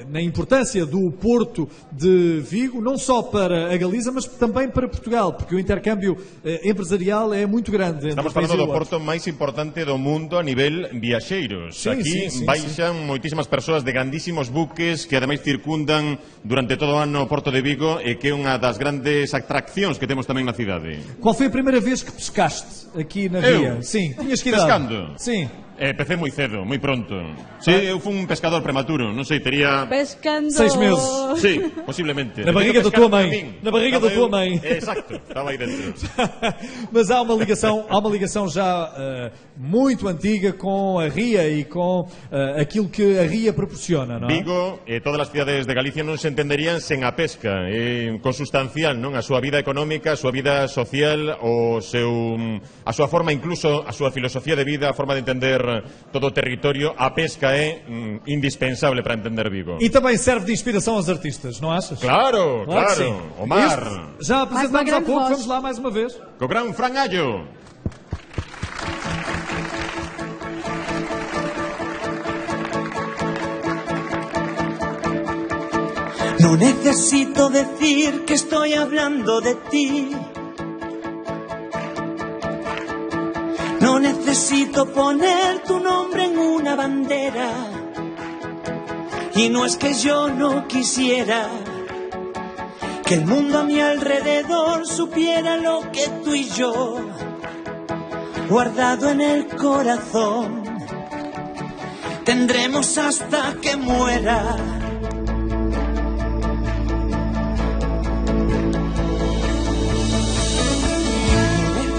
Speaker 2: na importância do Porto de Vigo, não só para a Galiza, mas também para Portugal, porque o intercâmbio empresarial é muito grande.
Speaker 3: Estamos falando do porto máis importante do mundo a nivel viaxeiros. Aquí baixan moitísimas persoas de grandísimos buques que ademais circundan durante todo o ano o Porto de Vigo e que é unha das grandes atraccións que temos tamén na cidade.
Speaker 2: Qual foi a primeira vez que pescaste aqui na via? Sim, tinhas que idade?
Speaker 3: Pescando?
Speaker 2: Sim.
Speaker 3: Empecé moi cedo, moi pronto. Sí, eu fui un pescador prematuro, non sei, tería...
Speaker 1: Pescando...
Speaker 2: 6 meses.
Speaker 3: Sí, posiblemente.
Speaker 2: Na barriga da tua mãe. Na barriga da tua mãe.
Speaker 3: Exacto, estaba aí dentro.
Speaker 2: Mas há uma ligação já muito antiga com a ría e com aquilo que a ría proporciona, non é?
Speaker 3: Vigo e todas as cidades de Galicia non se entenderían sen a pesca. É consustancial, non? A súa vida económica, a súa vida social, a súa forma, incluso a súa filosofía de vida, a forma de entender todo o territorio. A pesca é indispensable para entender Vigo.
Speaker 2: E também serve de inspiração aos artistas, não achas?
Speaker 3: Claro. O mar.
Speaker 2: Já apresentamos há pouco, vamos lá mais uma vez.
Speaker 3: Co gran Fran Allo.
Speaker 12: No necesito decir que estoy hablando de ti. No necesito poner tu nombre en una bandera. Y no es que yo no quisiera que el mundo a mi alrededor supiera lo que tú y yo, guardado en el corazón, tendremos hasta que muera.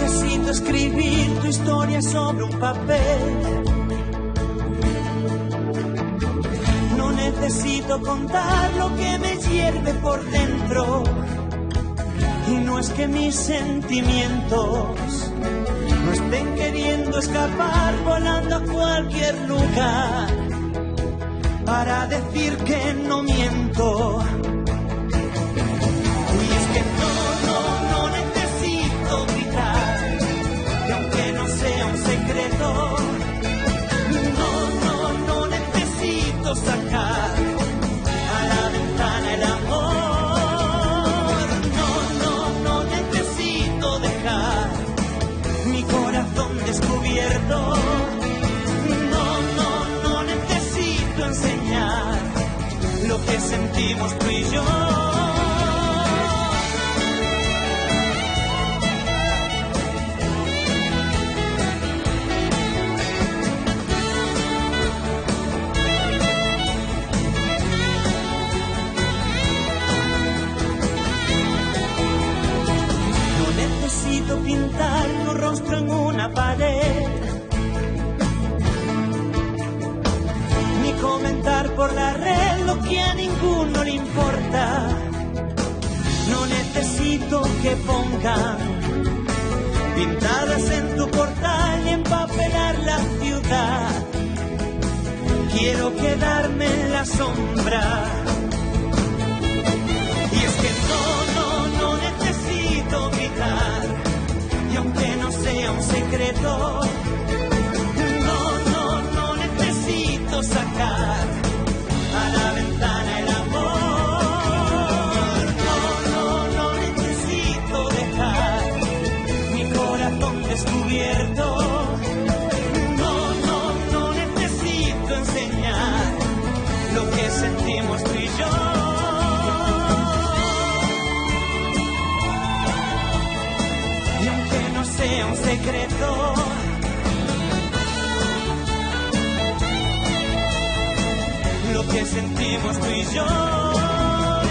Speaker 12: Necesito escribir tu historia sobre un papel. No necesito contar lo que me hierve por dentro. Y no es que mis sentimientos no estén queriendo escapar volando a cualquier lugar para decir que no miento. Y es que no necesito gritar, y aunque no sea un secreto, no necesito sacar a la ventana el amor. No necesito dejar mi corazón descubierto. No necesito enseñar lo que sentimos tú y yo. Necesito pintar tu rostro en una pared, ni comentar por la red lo que a ninguno le importa. No necesito que pongan pintadas en tu portal y empapelar la ciudad. Quiero quedarme en la sombra. Y es que no necesito gritar, y aunque no sea un secreto, no necesito sacar a la ventana el amor. No necesito dejar mi corazón descubierto. No necesito enseñar lo que sentimos tú y yo. Sea un secreto, lo que sentimos tú y yo.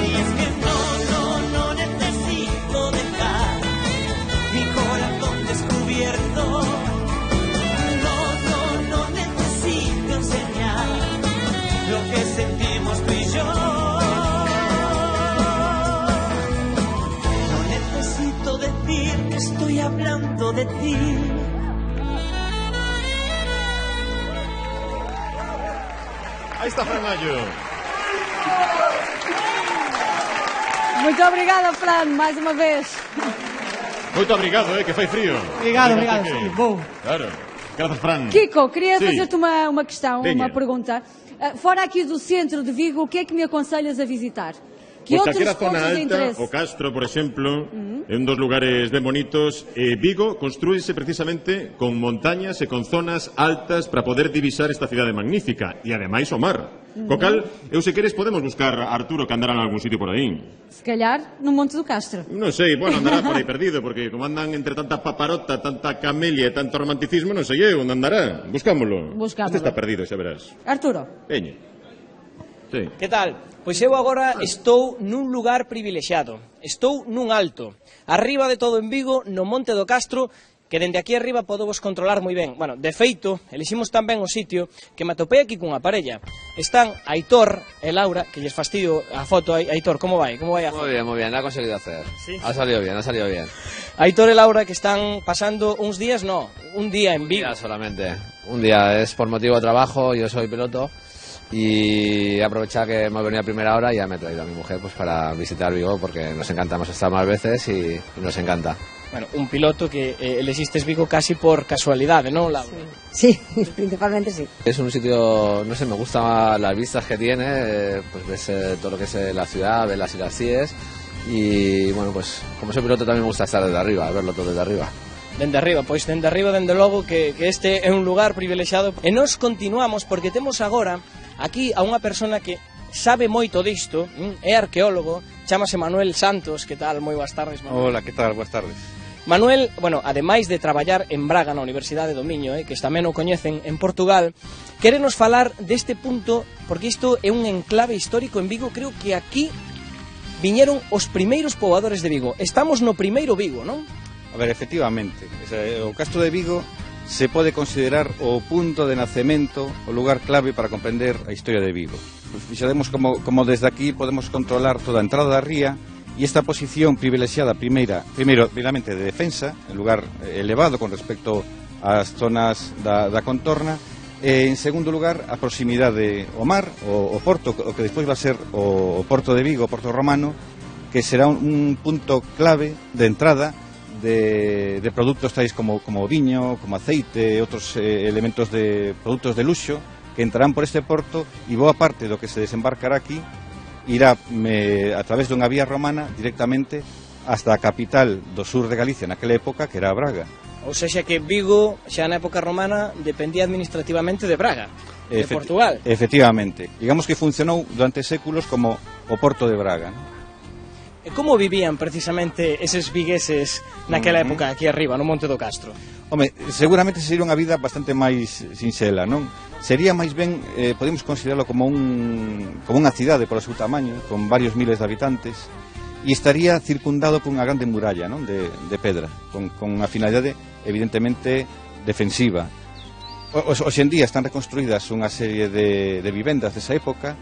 Speaker 12: Y es que no necesito dejar mi corazón descubierto. No necesito enseñar lo que sentimos tú y yo. Necesito decir que estoy hablando de ti.
Speaker 3: Aí está Fran Allo.
Speaker 1: Muito obrigada, Fran, mais uma vez.
Speaker 3: Moito obrigado, que fai frío.
Speaker 5: Obrigado. Vou.
Speaker 3: Claro. Grazas, Fran.
Speaker 1: Kiko, queria
Speaker 3: Sí.
Speaker 1: fazer-te uma questão,
Speaker 3: Veña.
Speaker 1: uma pergunta. Fora aqui do centro de Vigo, o que é que me aconselhas a visitar? Que
Speaker 3: Pois
Speaker 1: outros
Speaker 3: calquera zona
Speaker 1: pontos de
Speaker 3: alta,
Speaker 1: interesse?
Speaker 3: o Castro, por exemplo, é un dos lugares ben bonitos. Vigo construíse precisamente con montañas e con zonas altas para poder divisar esta cidade magnífica. E ademais o mar. Co cal, eu se queres podemos buscar a Arturo que andará en algún sitio por aí.
Speaker 1: Se calhar no Monte do Castro.
Speaker 3: Non sei, bueno, andará por aí perdido, porque como andan entre tanta paparota, tanta camelia e tanto romanticismo, non sei eu onde andará. Buscámoslo.
Speaker 1: Buscámoslo.
Speaker 3: Este está perdido, xa verás.
Speaker 1: Arturo.
Speaker 3: Veña. Sí.
Speaker 5: Que tal? Pois eu agora estou nun lugar privilexiado. Estou nun alto. Arriba de todo en Vigo, no Monte do Castro, que dende aquí arriba podovos controlar moi ben. Bueno, de feito, eliximos tan ben o sitio que me atopei aquí cunha parella. Están Aitor e Laura, que lles fastidio a foto. Aitor, como vai? Como vai a foto?
Speaker 14: Muy bien, la ha conseguido hacer.
Speaker 5: Sí.
Speaker 14: Ha salido bien, ha salido bien.
Speaker 5: Aitor e Laura que están pasando uns días, no, un día en Vigo.
Speaker 14: Un día solamente. Un día es por motivo de trabajo, yo soy piloto y he aprovechado que hemos venido a primera hora y ya me he traído a mi mujer pues para visitar Vigo porque nos encanta, hemos estado más veces y nos encanta.
Speaker 5: Bueno, un piloto que elegiste Vigo casi por casualidade, ¿no, Laura?
Speaker 15: Sí, principalmente sí.
Speaker 14: Es un sitio, no sé, me gustan las vistas que tiene, pues ves todo lo que es la ciudad, ves las Ilacíes y bueno, pues como soy piloto también me gusta estar desde arriba, verlo todo desde arriba.
Speaker 5: Dende arriba, pois dende arriba, dende logo que este é un lugar privilexiado. E nos continuamos porque temos agora aquí a unha persona que sabe moito disto, é arqueólogo, chámase Manuel Santos. Que tal? Moi boas tardes, Manuel.
Speaker 16: Hola, que tal? Boas tardes.
Speaker 5: Manuel, bueno, ademais de traballar en Braga na Universidade do Miño, que tamén o coñecen en Portugal, quérenos falar deste punto, porque isto é un enclave histórico en Vigo. Creo que aquí viñeron os primeiros poboadores de Vigo. Estamos no primeiro Vigo, non?
Speaker 16: A ver, efectivamente, o Castro de Vigo se pode considerar o punto de nacemento, o lugar clave para comprender a historia de Vigo. Fixademos como desde aquí podemos controlar toda a entrada da ría e esta posición privilexiada primeiramente de defensa, en lugar elevado con respecto ás zonas da contorna, e en segundo lugar a proximidade ao mar, o porto, o que despois va a ser o porto de Vigo, o porto romano, que será un punto clave de entrada de productos tais como viño, como aceite e outros elementos de produtos de luxo que entrarán por este porto e boa parte do que se desembarcará aquí irá a través dunha vía romana directamente hasta a capital do sur de Galicia naquela época, que era Braga.
Speaker 5: Ou seja que Vigo, xa na época romana, dependía administrativamente de Braga, de Portugal.
Speaker 16: Efectivamente. Digamos que funcionou durante séculos como o porto de Braga, ¿no?
Speaker 5: E como vivían precisamente eses vigueses naquela época aquí arriba, no Monte do Castro?
Speaker 16: Home, seguramente sería unha vida bastante máis sinxela, non? Sería máis ben, podemos considerarlo como unha cidade polo seu tamaño, con varios miles de habitantes, e estaría circundado por unha grande muralla, non? De pedra, con unha finalidade evidentemente defensiva. Hoxe en día están reconstruídas unha serie de vivendas desa época,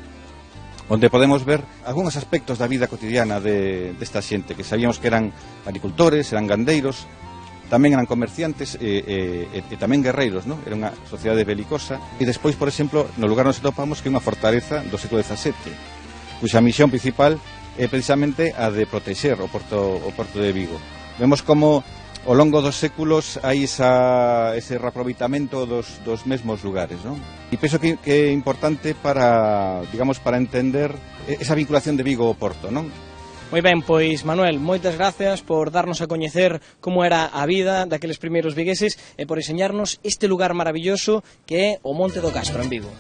Speaker 16: onde podemos ver algúns aspectos da vida cotidiana desta xente, que sabíamos que eran agricultores, eran gandeiros, tamén eran comerciantes e tamén guerreiros, non? Era unha sociedade belicosa. E despois, por exemplo, no lugar onde topamos que é unha fortaleza do século XVII, cuxa misión principal é precisamente a de protexer o porto de Vigo. Vemos como ao longo dos séculos hai ese reaproveitamento dos mesmos lugares, non? E penso que é importante para entender esa vinculación de Vigo ao Porto, non?
Speaker 5: Moi ben, pois Manuel, moitas gracias por darnos a coñecer como era a vida daqueles primeiros vigueses e por enseñarnos este lugar maravilloso que é o Monte do Castro en Vigo.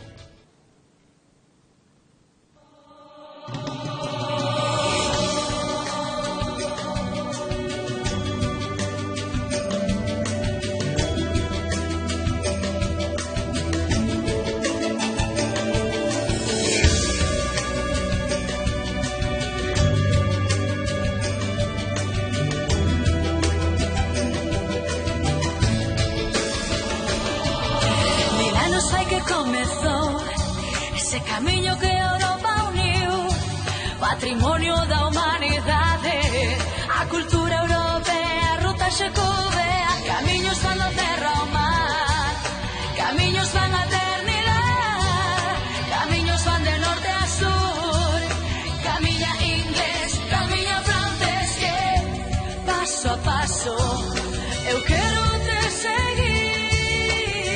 Speaker 10: Ese camiño que Europa uniu, patrimonio da humanidade, a cultura europea, a ruta xacobea, camiños van da terra ao mar, camiños van a eternidade, camiños van de norte a sur, camiña inglés, camiña francés, que paso a paso eu quero te seguir.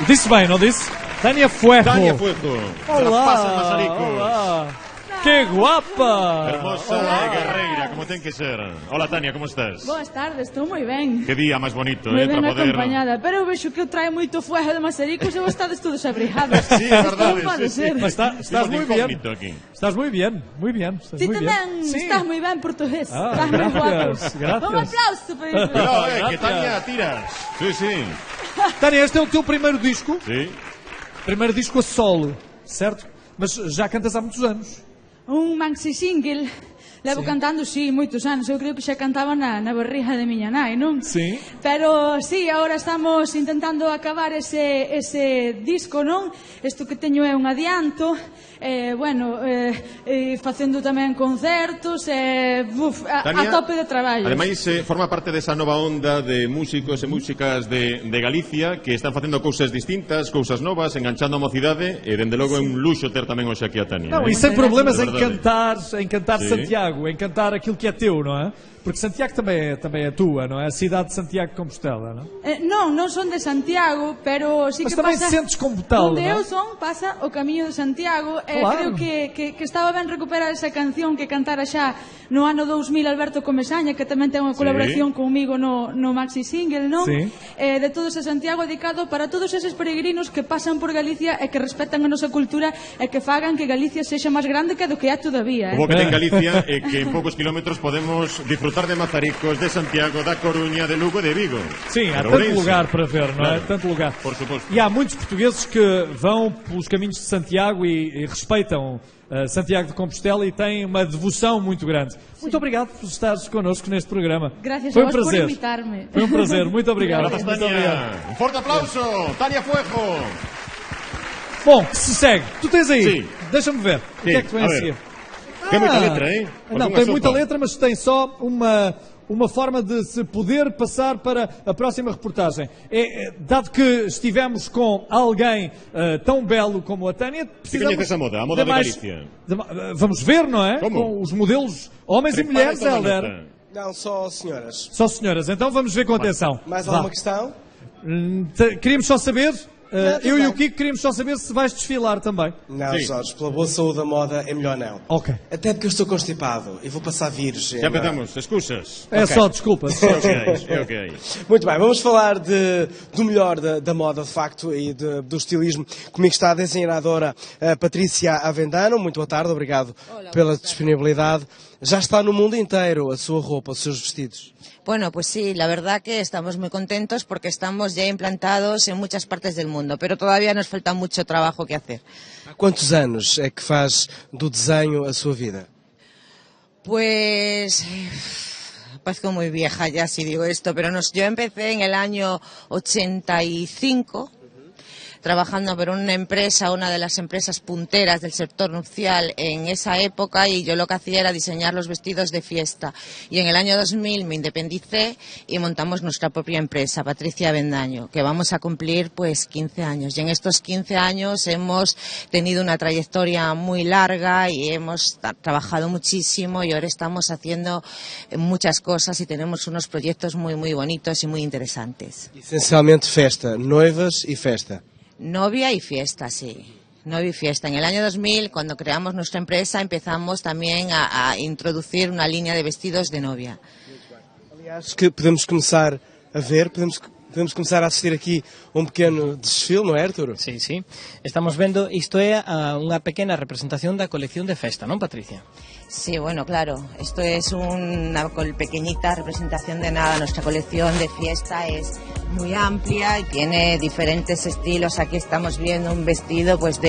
Speaker 2: Disse bem, não disse? Tânia Fuego.
Speaker 3: Tânia Fuego.
Speaker 2: Olá. Olá. ¡Qué guapa!
Speaker 3: Hermosa guerreira, como ten que ser. Hola, Tania, como estás?
Speaker 17: Boas tardes, estou moi ben.
Speaker 3: Que día máis bonito,
Speaker 17: Moi ben
Speaker 3: para poder...
Speaker 17: acompañada, pero eu vexo que eu trae moito fuego de mazaricos e vos estades todos abrigados.
Speaker 3: Sí, é verdade.
Speaker 17: Como pode ser?
Speaker 2: Estás muy bien.
Speaker 3: Aquí.
Speaker 2: Estás muy bien, muy bien.
Speaker 17: Ti tamén estás moi ben portugués. Estás moi guapo.
Speaker 2: Gracias.
Speaker 17: Un aplauso para iso.
Speaker 3: Cuidado, que Tania tiras. Sí, sí.
Speaker 2: Tânia, este é o teu primeiro disco?
Speaker 3: Sí.
Speaker 2: Primeiro disco a solo, certo? Mas já cantas há muitos anos.
Speaker 17: Un maxi single. Levo cantando, sí, moitos anos. Eu creo que xa cantaba na barriga de miña nai, non?
Speaker 2: Sí.
Speaker 17: Pero, sí, agora estamos intentando acabar ese disco, non? Isto que teño é un adianto. Bueno, facendo tamén concertos, a tope de traballo.
Speaker 3: Ademais, forma parte desa nova onda de músicos e músicas de Galicia que están facendo cousas distintas, cousas novas, enganchando a mocidade, e dende logo é un luxo ter tamén hoxe aquí a Tania.
Speaker 2: Não, e sem problemas em cantar
Speaker 3: Sim.
Speaker 2: Santiago, em cantar aquilo que é teu, não é? Porque Santiago também é tua, não é? A cidade de Santiago de Compostela, não é?
Speaker 17: Non son de Santiago, pero sí
Speaker 2: Mas
Speaker 17: que
Speaker 2: também
Speaker 17: pasa...
Speaker 2: sentes como tal,
Speaker 17: Onde
Speaker 2: não é?
Speaker 17: eu son, pasa o camiño de Santiago.
Speaker 2: Claro.
Speaker 17: Creo que estaba ben recuperar esa canción que cantara xa no ano 2000 Alberto Comesaña, que tamén ten unha colaboración comigo no maxi single, non?
Speaker 2: Sí.
Speaker 17: De todos a Santiago, dedicado para todos eses peregrinos que pasan por Galicia e que respetan a nosa cultura e que fagan que Galicia sexa máis grande que do que é todavía.
Speaker 3: O que ten Galicia é que en poucos kilómetros podemos disfrutar de mazaricos de Santiago, da Coruña, de Lugo e de Vigo.
Speaker 2: Sim, há tanto lugar para ver, não é?
Speaker 3: Claro.
Speaker 2: Tanto lugar.
Speaker 3: Por suposto.
Speaker 2: E há muitos portugueses que vão pelos caminhos de Santiago e respeitam Santiago de Compostela e têm uma devoção muito grande. Muito obrigado por estares connosco neste programa.
Speaker 17: Gracias
Speaker 2: Foi
Speaker 17: a
Speaker 2: um
Speaker 17: vos por
Speaker 2: prazer.
Speaker 17: invitarme.
Speaker 2: Foi um prazer, muito obrigado.
Speaker 3: Gracias,
Speaker 2: Muito
Speaker 3: Tania.
Speaker 2: obrigado.
Speaker 3: Un forte aplauso. Tania Fuego.
Speaker 2: Bom, que se segue. Tu tens aí.
Speaker 3: Sim.
Speaker 2: Deixa-me ver. O que é que tu vem
Speaker 3: A
Speaker 2: a
Speaker 3: ver.
Speaker 2: seguir?
Speaker 3: Tem muita letra, hein?
Speaker 2: Não, tem muita letra, mas tem só uma forma de se poder passar para a próxima reportagem. Dado que estivemos com alguém tão belo como a Tânia, precisamos...
Speaker 3: conhece essa moda, a moda de Galícia?
Speaker 2: Vamos ver, não é?
Speaker 3: Como?
Speaker 2: Com os modelos homens e mulheres, Helder.
Speaker 6: Não, só senhoras.
Speaker 2: Só senhoras. Então vamos ver com atenção.
Speaker 6: Mais
Speaker 2: Vá.
Speaker 6: alguma questão?
Speaker 2: Queríamos só saber... eu e
Speaker 6: não.
Speaker 2: o Kiko queríamos só saber se vais desfilar também.
Speaker 6: Não,
Speaker 3: Sim.
Speaker 6: Jorge, pela boa saúde da moda é melhor não.
Speaker 2: Ok.
Speaker 6: Até porque eu estou constipado e vou passar vírus.
Speaker 3: Já empezamos, excusas.
Speaker 2: É
Speaker 6: Ok.
Speaker 2: só desculpa.
Speaker 3: É o que é, é o que é.
Speaker 6: Muito bem, vamos falar do melhor da moda, de facto, e do estilismo. Comigo está a desenhadora Patrícia Avendano. Muito boa tarde, obrigado pela disponibilidade. Já está no mundo inteiro a sua roupa, os seus vestidos.
Speaker 18: Bueno, pues sí, la verdad que estamos muy contentos porque estamos ya implantados en muchas partes del mundo, pero todavía nos falta mucho trabajo que hacer.
Speaker 6: Há quantos anos é que faz do desenho a sua vida?
Speaker 18: Pues parezco muy vieja ya si digo esto, pero yo empecé en el año 85 trabajando por una empresa, una de las empresas punteras del sector nupcial en esa época, y yo lo que hacía era diseñar los vestidos de fiesta. Y en el año 2000 me independicé y montamos nuestra propia empresa, Patricia Avendaño, que vamos a cumplir pues 15 años. Y en estos 15 años hemos tenido una trayectoria muy larga y hemos trabajado muchísimo, y ahora estamos haciendo muchas cosas y tenemos unos proyectos muy, muy bonitos y muy interesantes.
Speaker 6: Essencialmente festa, noivas e festa.
Speaker 18: Novia y fiesta, sí. Novia y fiesta. En el año 2000, cuando creamos nuestra empresa, empezamos también a introducir una línea de vestidos de novia.
Speaker 6: Aliás, que podemos começar a ver, podemos começar a assistir aqui pequeno desfile, não é, Arturo?
Speaker 5: Sí, sí. Estamos vendo, isto é unha pequena representación da colección de festa, non, Patricia?
Speaker 18: Sí, bueno, claro. Esto es una pequeñita representación de nada. Nuestra colección de fiesta es muy amplia y tiene diferentes estilos. Aquí estamos viendo un vestido pues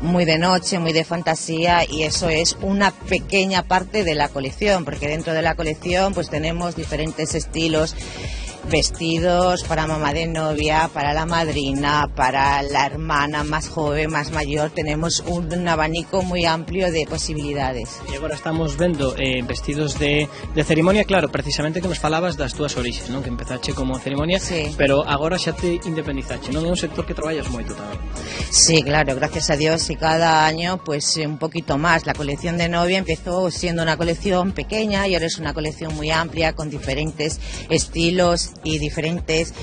Speaker 18: muy de noche, muy de fantasía, y eso es una pequeña parte de la colección, porque dentro de la colección pues tenemos diferentes estilos. Vestidos para mamá de novia, para la madrina, para la hermana más joven, más mayor. Tenemos un abanico muy amplio de posibilidades.
Speaker 5: E agora estamos vendo vestidos de ceremonia, claro, precisamente que nos falabas das túas orixes, non? Que empezache como ceremonia,
Speaker 18: sí.
Speaker 5: Pero agora xa te independizache, non? É un sector que traballas moito tamén.
Speaker 18: Sí, claro, gracias a Dios, y cada año pues un poquito más. La colección de novia empezó siendo una colección pequeña y ahora es una colección muy amplia con diferentes estilos y diferentes,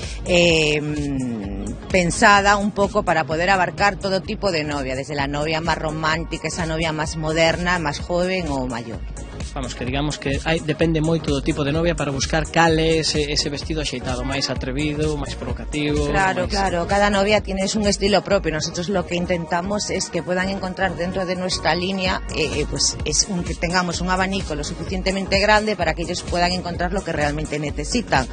Speaker 18: pensada un poco para poder abarcar todo tipo de novia, desde la novia más romántica, esa novia más moderna, más joven o mayor.
Speaker 5: Vamos, que digamos que depende moito do tipo de novia para buscar cal é ese vestido axeitado, máis atrevido, máis provocativo.
Speaker 18: Claro, cada novia tiene un estilo propio. Nosotros lo que intentamos es que puedan encontrar dentro de nuestra línea, pues que tengamos un abanico lo suficientemente grande para que ellos puedan encontrar lo que realmente necesitan.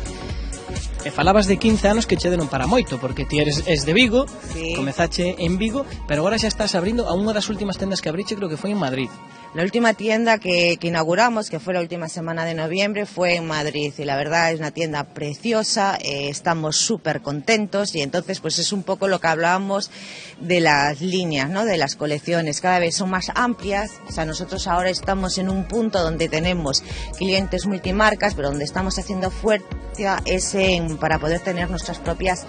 Speaker 5: E falabas de 15 anos que che deron para moito, porque ti es de Vigo,
Speaker 18: sí.
Speaker 5: Comezache en Vigo, pero agora xa estás abrindo a unha das últimas tendas que abriche, creo que foi en Madrid.
Speaker 18: La última tienda que inauguramos, que fue la última semana de noviembre, fue en Madrid y la verdad es una tienda preciosa, estamos súper contentos y entonces pues es un poco lo que hablábamos de las líneas, ¿no? De las colecciones, cada vez son más amplias, o sea, nosotros ahora estamos en un punto donde tenemos clientes multimarcas, pero donde estamos haciendo fuerza es para poder tener nuestras propias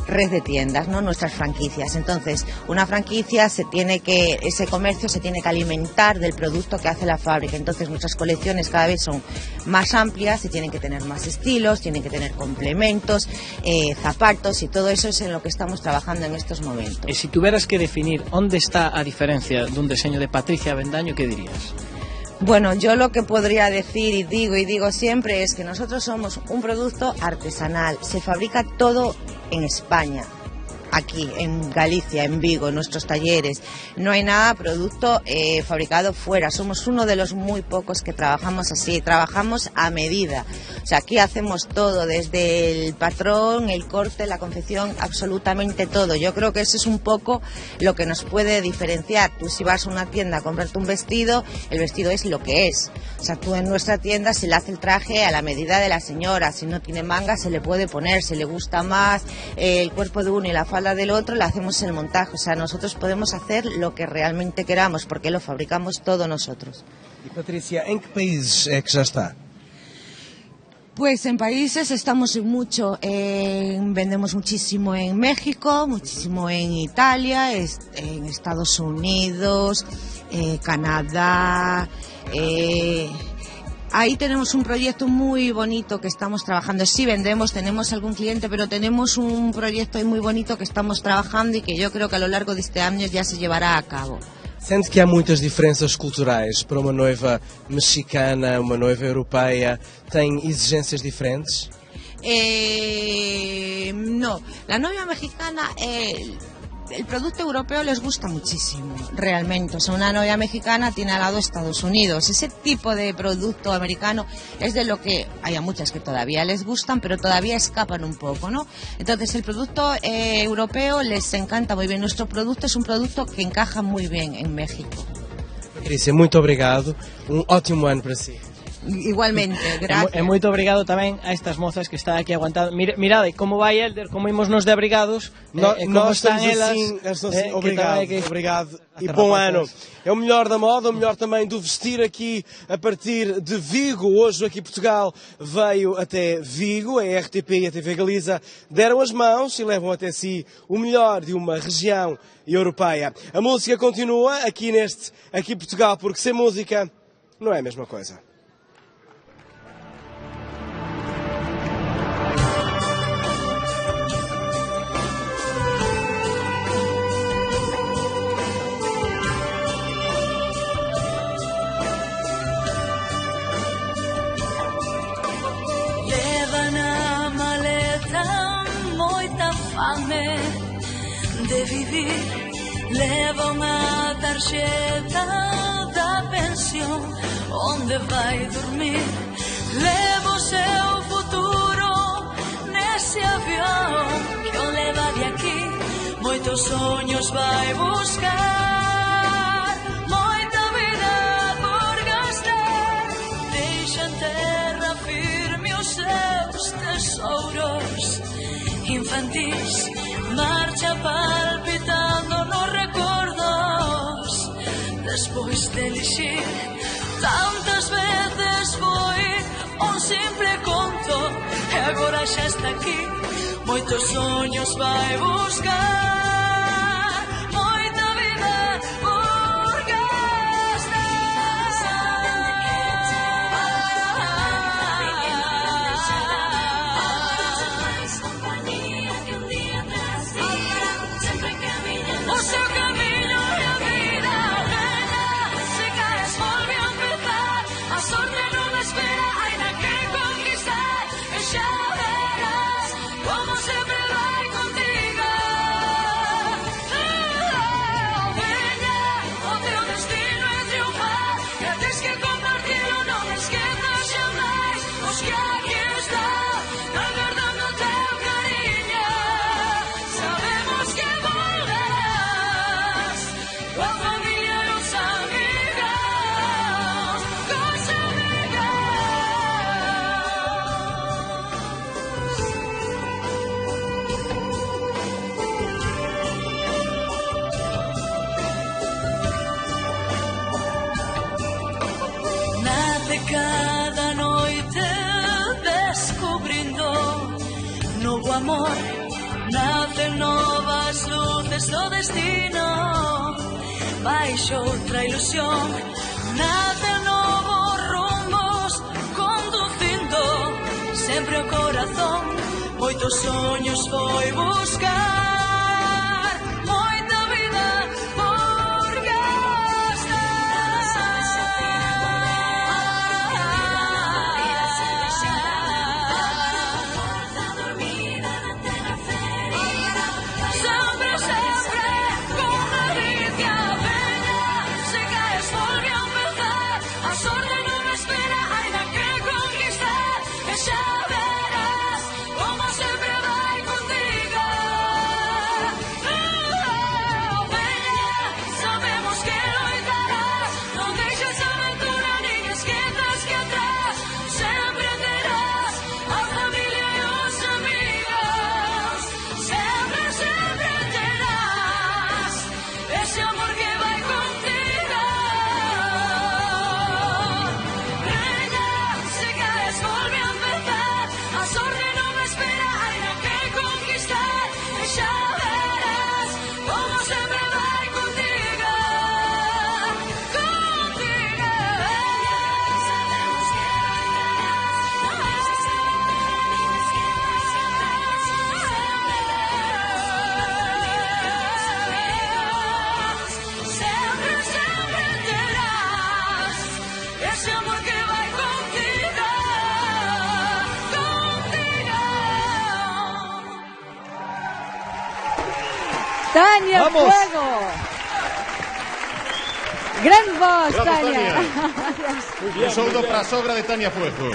Speaker 18: red de tiendas, ¿no? Nuestras franquicias. Entonces, una franquicia ese comercio se tiene que alimentar del producto que hace la fábrica. Entonces, nuestras colecciones cada vez son más amplias y tienen que tener más estilos, tienen que tener complementos, zapatos y todo eso es en lo que estamos trabajando en estos momentos.
Speaker 5: Y si tuvieras que definir dónde está a diferencia de un diseño de Patricia Avendaño, ¿qué dirías?
Speaker 18: Bueno, yo lo que podría decir y digo siempre es que nosotros somos un producto artesanal, se fabrica todo en España, aquí en Galicia, en Vigo, en nuestros talleres. No hay nada producto fabricado fuera, somos uno de los muy pocos que trabajamos así, trabajamos a medida. O sea, aquí hacemos todo, desde el patrón, el corte, la confección, absolutamente todo. Yo creo que eso es un poco lo que nos puede diferenciar. Tú si vas a una tienda a comprarte un vestido, el vestido es lo que es. O sea, tú en nuestra tienda se le hace el traje a la medida de la señora. Si no tiene manga se le puede poner, si le gusta más el cuerpo de uno y la falda del otro, le hacemos el montaje. O sea, nosotros podemos hacer lo que realmente queramos porque lo fabricamos todo nosotros.
Speaker 6: Y Patricia, ¿en qué países es que ya está?
Speaker 18: Pues en países estamos vendemos muchísimo en México, muchísimo en Italia, en Estados Unidos, Canadá. Ahí tenemos un proyecto muy bonito que estamos trabajando. Sí vendemos, tenemos algún cliente, pero tenemos un proyecto muy bonito que estamos trabajando y que yo creo que a lo largo de este año ya se llevará a cabo.
Speaker 6: Sente que há muitas diferenças culturais para uma noiva mexicana, uma noiva europeia? Tem exigências diferentes?
Speaker 18: No, la novia mexicana, el producto europeo les gusta muchísimo, realmente. O sea, una novia mexicana tiene al lado Estados Unidos. Ese tipo de producto americano es de lo que hay a muchas que todavía les gustan, pero todavía escapan un poco, ¿no? Entonces, el producto europeo les encanta muy bien. Nuestro producto es un producto que encaja muy bien en México.
Speaker 6: Patricia, muito obrigado. Ótimo ano para si.
Speaker 18: Igualmente, gracias.
Speaker 5: E moito obrigado tamén a estas mozas que están aquí aguantando. Mirade como vai Elder, como imos nos de abrigados, como están elas.
Speaker 6: Obrigado e bom ano. É o melhor da moda, o melhor também do vestir aqui a partir de Vigo. Hoje aqui Portugal veio até Vigo, a RTP e a TV Galiza deram as mãos e levam até si o melhor de uma região europeia. A música continua aqui Portugal, porque sem música não é a mesma coisa.
Speaker 10: De vivir, leva uma tarjeta da pensão, onde vai dormir, leva o seu futuro nesse avião que o leva de aqui, muitos sonhos vai buscar, muita vida por gastar, deixa em terra firme os seus tesouros infantis, marcha palpitando nos recordos. Despois de elixir tantas veces foi un simple conto e agora xa está aquí, moitos sonhos vai buscar, moita vida por gastar.
Speaker 12: de cada noite descubrindo novo amor, nacen novas luces do destino, baixo outra ilusión, nacen novos rumbos conducindo sempre o corazón, moitos soños foi buscar, moita vida por
Speaker 1: Tânia Fuego. Grande voz,
Speaker 3: Bravo,
Speaker 1: Tânia.
Speaker 3: Un saúdo para a sogra de Tânia Fuego.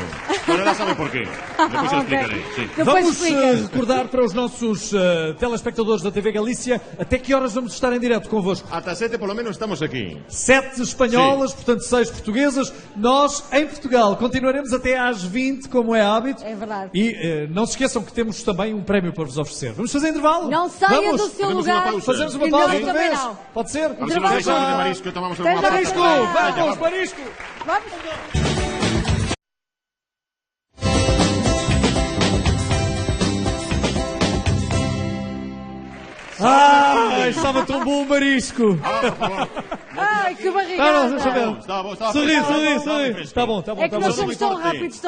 Speaker 3: Bueno, ela sabe porquê. Depois eu explicarei. Sim.
Speaker 2: Vamos recordar para os nossos telespectadores da TV Galícia até que horas vamos estar em direto convosco.
Speaker 3: Ata 7 polo menos estamos aqui.
Speaker 2: 7 espanholas, portanto 6 portuguesas. Nós, em Portugal, continuaremos até às 20, como é hábito.
Speaker 1: É verdade.
Speaker 2: E não se esqueçam que temos também um prémio para vos oferecer. Vamos fazer intervalo?
Speaker 1: Não saia
Speaker 2: Vamos.
Speaker 1: do seu lugar.
Speaker 2: Fazemos uma
Speaker 1: E
Speaker 2: pausa
Speaker 1: nós
Speaker 2: outra
Speaker 1: também
Speaker 2: vez?
Speaker 1: não.
Speaker 2: Pode ser?
Speaker 3: Vamos a ver de Marisco, tomamos alguma
Speaker 2: Marisco,
Speaker 3: pausa.
Speaker 2: vamos, Marisco.
Speaker 1: Vamos.
Speaker 2: Estava tão bom o Marisco.
Speaker 1: Ai, que barrigada.
Speaker 2: Sorri. Está bom.
Speaker 1: É que nós somos tão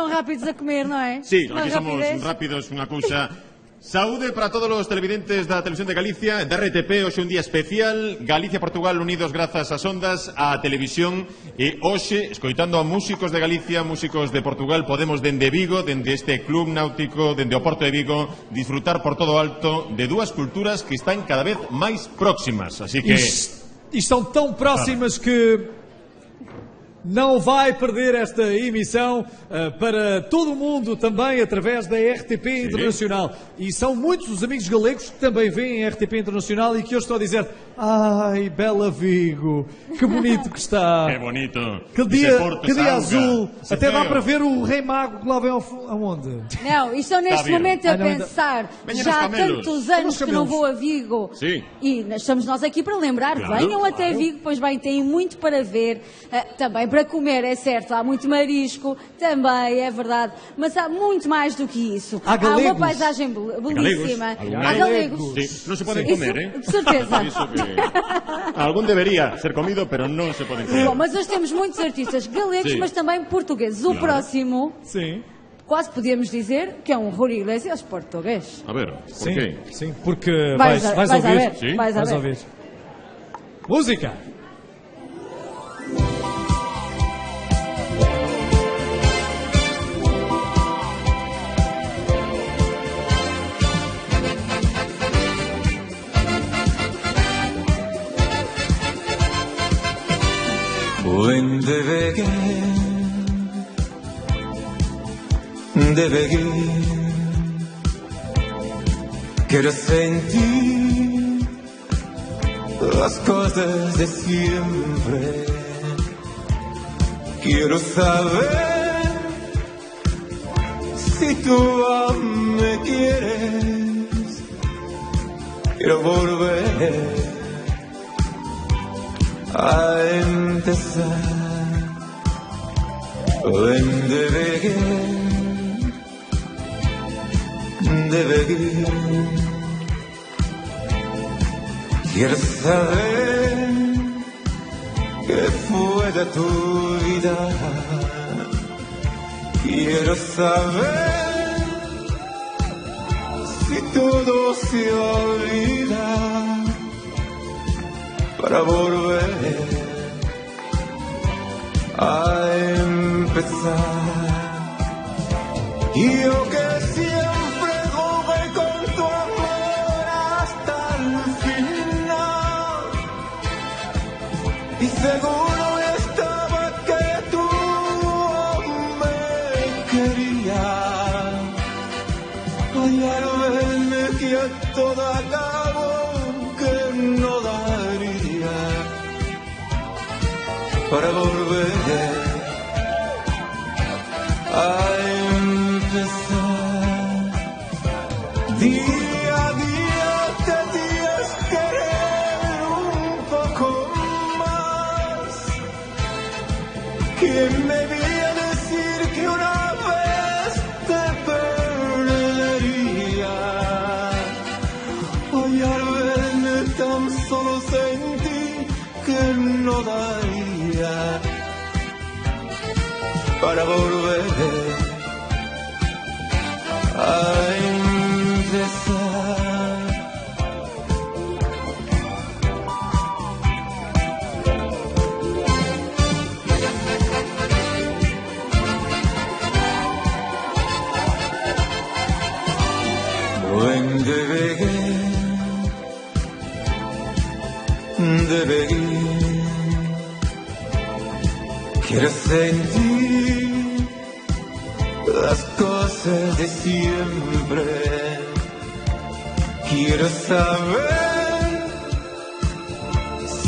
Speaker 1: rápidos a comer, não é?
Speaker 3: Sí,
Speaker 1: Uma
Speaker 3: aquí somos
Speaker 1: rapidez.
Speaker 3: rápidos, unha cousa. Saúde para todos os televidentes da Televisión de Galicia, da RTP, hoxe un día especial, Galicia-Portugal unidos grazas ás ondas, á televisión, e hoxe, escoitando a músicos de Galicia, músicos de Portugal, podemos dende Vigo, dende este club náutico, dende o Porto de Vigo, disfrutar por todo o alto de dúas culturas que están cada vez máis próximas, así que...
Speaker 2: E estão tão próximas que não vai perder esta emissão para todo o mundo, também através da RTP Internacional. E são muitos os amigos galegos que também veem a RTP Internacional e que hoje estão a dizer: ai, bela Vigo, que bonito que está.
Speaker 3: Que bonito.
Speaker 2: Que dia azul. Até dá para ver o Rei Mago que lá vem aonde?
Speaker 1: Não, e estou neste momento a pensar, já há tantos anos que não vou a Vigo.
Speaker 3: Sim.
Speaker 1: E estamos nós aqui para lembrar, venham até Vigo, pois bem, têm muito para ver, também para comer, é certo, há muito marisco, também, é verdade, mas há muito mais do que isso.
Speaker 2: Há
Speaker 1: uma paisagem belíssima. Há galegos.
Speaker 3: Sí, non se poden comer,
Speaker 1: De certeza.
Speaker 3: Algum debería ser comido, pero non se poden comer.
Speaker 1: Bom, mas hoje temos muitos artistas galegos,
Speaker 3: Sim.
Speaker 1: mas também portugueses. O próximo, quase podíamos dizer que é um Rui Iglesias português.
Speaker 3: A ver, por quê?
Speaker 2: Sim, porque
Speaker 1: Vais
Speaker 2: vais
Speaker 1: a
Speaker 2: ouvir.
Speaker 1: ver,
Speaker 2: Sim?
Speaker 1: vais a ver.
Speaker 2: ouvir. Música!
Speaker 7: When they begin, quiero sentir las cosas de siempre. Quiero saber si tú aún me quieres. Quiero volver a empezar. Onde beber, quiero saber qué fue de tu vida. Quiero saber si todo se olvida para volver a empezar. Y yo que siempre jugué con tu amor hasta el final, y seguro estaba que tú me querías. Ay, al verme que a todo acabo, que no daría para volver a empezar. Día a día te tienes que querer un poco más. ¿Quién me viene a decir que una vez te perdería? Hoy al verme tan solo sentí que no daría para volver a empezar. Duende de beguín, quiero sentir las cosas de siempre. Quiero saber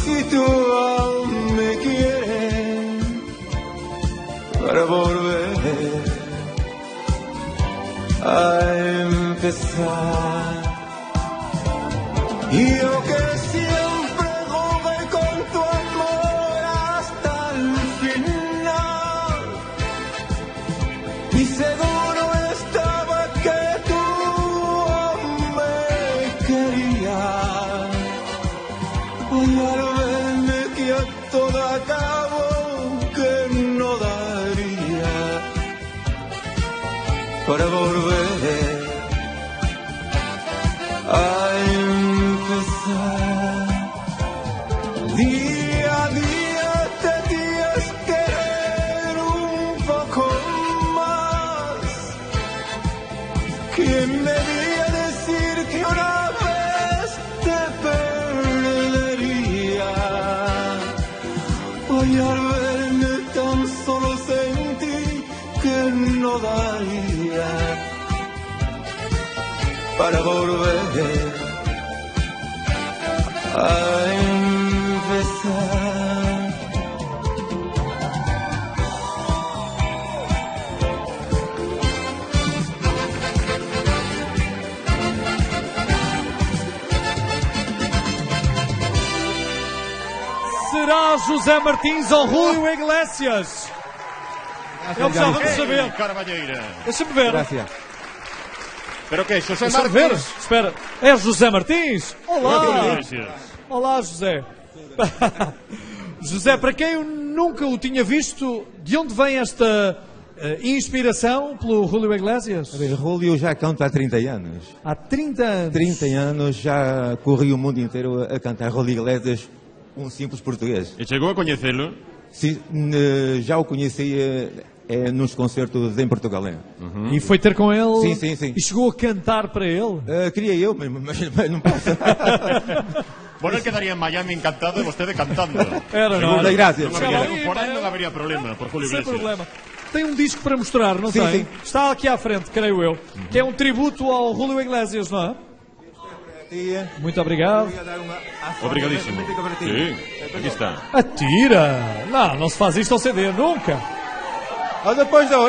Speaker 7: si tú aún me quieres para volver a empezar. Y yo que siempre jugué con tu amor hasta el final, y seguro estaba que tú me querías. Hoy al verme que a todo acabo, que no daría para volver a empezar. Día a día te tienes que querer un poco más. ¿Quién me viene a decir que una vez te perdería? Hoy al verme tan solo sentí que no daría para volver a empezar.
Speaker 2: Será José Martins ou Julio Iglesias? Eu gostava de saber.
Speaker 3: Carvalheira.
Speaker 2: Deixa-me ver.
Speaker 3: Gracias. Pero que, José
Speaker 2: Deixa-me
Speaker 3: Martins?
Speaker 2: ver. Espera. É José Martins? Olá.
Speaker 3: Julio Iglesias.
Speaker 2: Olá, José. José, para quem eu nunca o tinha visto, de onde vem esta inspiração pelo Julio Iglesias?
Speaker 9: A ver, Julio já canta há 30 anos.
Speaker 2: Há 30 anos?
Speaker 9: 30 anos, já corri o mundo inteiro a cantar Julio Iglesias, um simples português.
Speaker 3: E chegou a conhecê-lo?
Speaker 9: Sim, já o conheci nos concertos em Portugal.
Speaker 2: E foi ter com ele?
Speaker 9: Sim, sim, sim.
Speaker 2: E chegou a cantar para ele?
Speaker 9: Queria eu, mas não posso.
Speaker 3: Bueno, él quedaría en Miami encantado de vostede cantando.
Speaker 2: Era,
Speaker 3: Seguro.
Speaker 2: não?
Speaker 9: Gracias.
Speaker 3: Por aí não haveria problema, por Julio
Speaker 2: Sem
Speaker 3: Iglesias.
Speaker 2: problema. Tem um disco para mostrar, não
Speaker 9: Sim,
Speaker 2: tem?
Speaker 9: sim.
Speaker 2: Está aqui à frente, creio eu. Que é um tributo ao Julio Iglesias, não é? Muito obrigado.
Speaker 3: Obrigadíssimo. Sim, aqui está.
Speaker 2: Atira! Não, não se faz isto ao CD, nunca.
Speaker 9: Depois dou.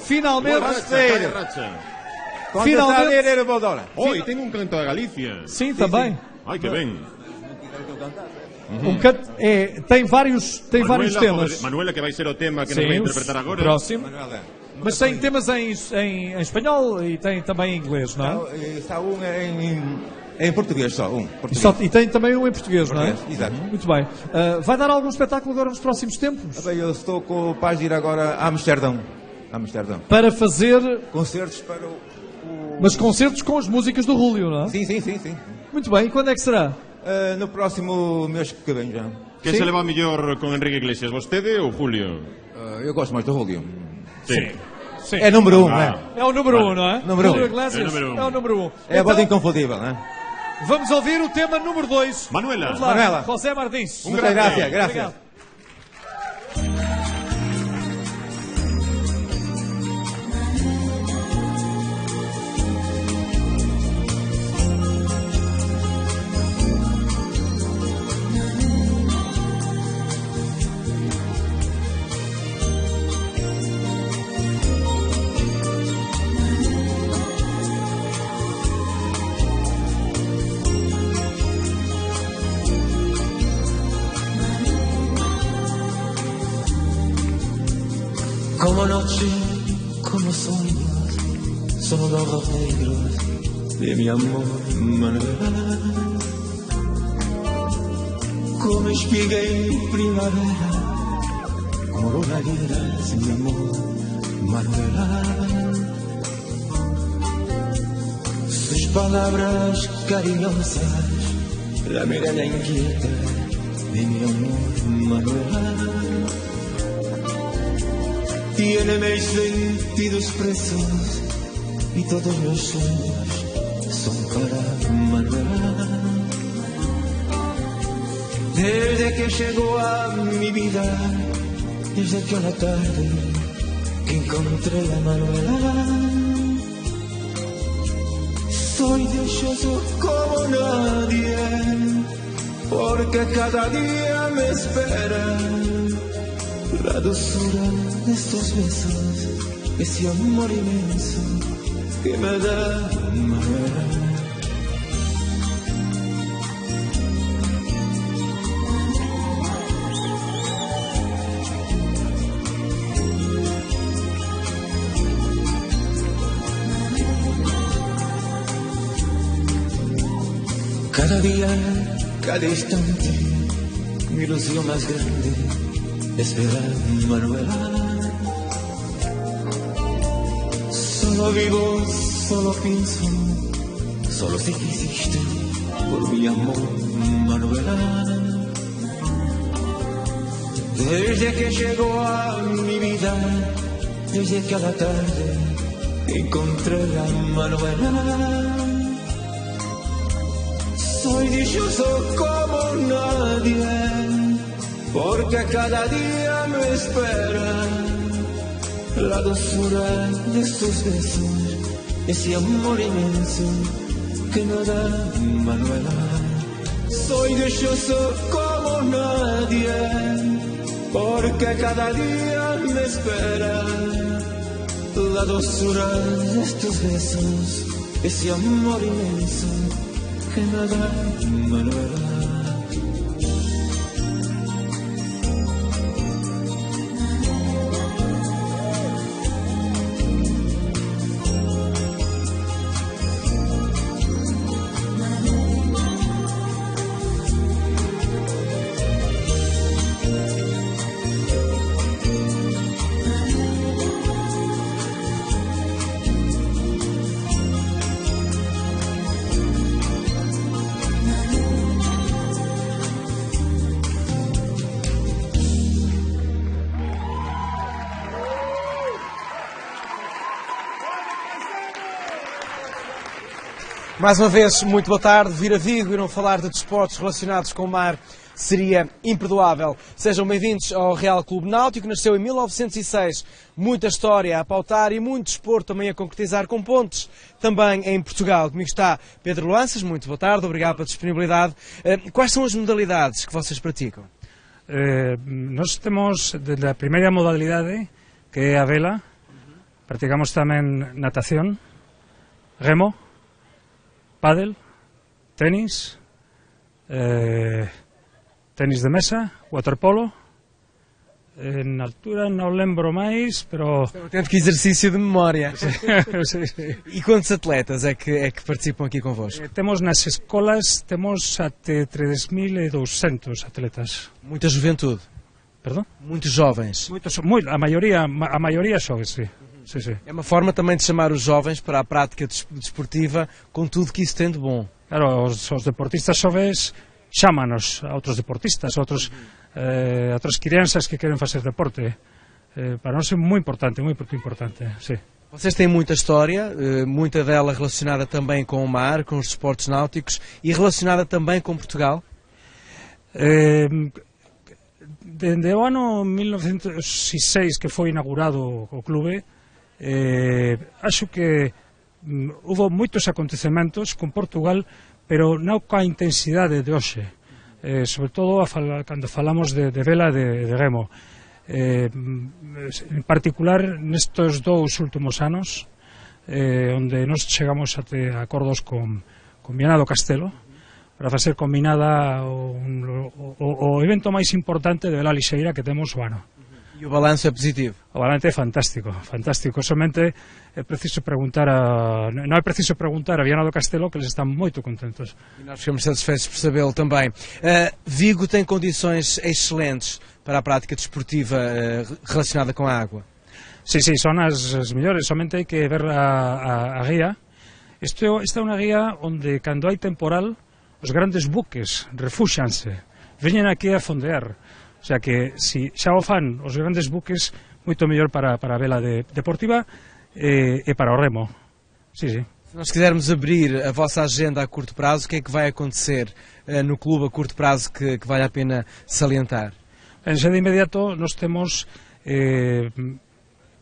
Speaker 2: Finalmente.
Speaker 9: Quando
Speaker 2: Finalmente.
Speaker 9: salir, eu vou dar.
Speaker 3: Oh, e tem um canto da Galícia.
Speaker 2: Sim, também.
Speaker 3: Ai, que bem.
Speaker 2: Tem vários temas.
Speaker 3: Manuela, que vai ser o tema que nos vai interpretar agora.
Speaker 2: Próximo. Mas tem temas em espanhol e tem também em inglês, não é?
Speaker 9: Não, está em português só,
Speaker 2: E tem também um em português, não é?
Speaker 9: Exato.
Speaker 2: Muito bem. Vai dar algum espetáculo agora nos próximos tempos?
Speaker 9: Eu estou com o paz de ir agora a Amsterdão.
Speaker 2: Para fazer...
Speaker 9: Concertos para
Speaker 2: Mas concertos com as músicas do Julio, não é?
Speaker 9: Sim.
Speaker 2: Muito bem. E quando é que será?
Speaker 9: No próximo mês que vem já.
Speaker 3: Quem se leva mellor con Enrique Iglesias, vostede ou Julio?
Speaker 9: Eu gosto mais do Julio.
Speaker 3: Sim.
Speaker 9: É número 1, né?
Speaker 2: É o número 1, não é?
Speaker 9: Número 1.
Speaker 2: Julio Iglesias é o número 1.
Speaker 9: É a voz inconfundível, né?
Speaker 2: Vamos ouvir o tema número 2.
Speaker 3: Manuela.
Speaker 2: Vamos lá.
Speaker 9: Manuela.
Speaker 2: José Martins.
Speaker 9: Muchas gracias.
Speaker 2: Obrigado.
Speaker 19: Como noche, como sueños, son los ojos negros de mi amor, Manuela. Como espiga en primavera, como rodagueras, mi amor, Manuela. Sus palabras cariñosas, la mirada inquieta de mi amor, Manuela. Tiene mis sentidos presos y todos los sueños son para Manuela. Desde que llegó a mi vida, desde que a la tarde que encontré a Manuela, soy dichoso como nadie, porque cada día me espera la dulzura de estos besos, ese amor inmenso que me da Manuela. Cada día, cada instante, mi ilusión más grande es ver a Manuela. Solo vivo, solo pienso, solo sé que existe por mi amor, Manuela. Desde que llegó a mi vida, desde que a la tarde encontré a Manuela, soy dichoso como nadie, porque cada día me espera la dulzura de estos besos, ese amor inmenso que me da Manuela. Soy dichoso como nadie, porque cada día me espera la dulzura de estos besos, ese amor inmenso que me da Manuela.
Speaker 6: Mais uma vez, muito boa tarde. Vir a Vigo e não falar de desportos relacionados com o mar seria imperdoável. Sejam bem-vindos ao Real Clube Náutico. Nasceu em 1906. Muita história a pautar e muito desporto também a concretizar com pontos também em Portugal. Comigo está Pedro Lanças. Muito boa tarde. Obrigado pela disponibilidade. Quais são as modalidades que vocês praticam?
Speaker 23: Nós temos a primeira modalidade, que é a vela. Practicamos tamén natación, remo, pádel, tenis, tenis de mesa, waterpolo, en altura non lembro máis, pero...
Speaker 6: É um autêntico exercício de memória.
Speaker 23: Sí, sí.
Speaker 6: E quantos atletas é que participam aqui convosco?
Speaker 23: Temos nas escolas, temos até 3.200 atletas.
Speaker 6: Muita juventude.
Speaker 23: Perdão?
Speaker 6: Muitos jovens.
Speaker 23: A maioria jovens, sim. Sim, sim.
Speaker 6: É uma forma também de chamar os jovens para a prática desportiva com tudo que isso tem de bom.
Speaker 23: Claro, os deportistas jovens chámanos a outros deportistas, a outras crianças que querem fazer deporte. Para nós é muito importante, sim.
Speaker 6: Vocês têm muita história, muita dela relacionada também com o mar, com os desportos náuticos e relacionada também com Portugal?
Speaker 23: Desde o ano 1906 que foi inaugurado o clube, acho que houve moitos acontecementos con Portugal, pero non coa intensidade de hoxe, sobre todo cando falamos de vela de remo. En particular nestes 2 últimos anos, onde nos chegamos a acordos con Viana do Castelo para facer combinada o evento máis importante de vela lixeira que temos o ano.
Speaker 6: E o balanço é positivo?
Speaker 23: O balanço é fantástico. Somente é preciso preguntar non é preciso preguntar a Viana do Castelo, que eles están moito contentos.
Speaker 6: E nós ficamos satisfeitos por sabê-lo também. Vigo tem condições excelentes para a prática desportiva relacionada com a água?
Speaker 23: Sí, son as mellores, somente hai que ver a guía. Esta é unha guía onde cando hai temporal os grandes buques refúxanse, veñen aquí a fondear. O sea que, si xa o fan os grandes buques, moito mellor para a vela deportiva e para o remo. Sí.
Speaker 6: Se nós quisermos abrir a vossa agenda a curto prazo, o que é que vai acontecer no clube a curto prazo que vale a pena salientar?
Speaker 23: Xa de inmediato, nós temos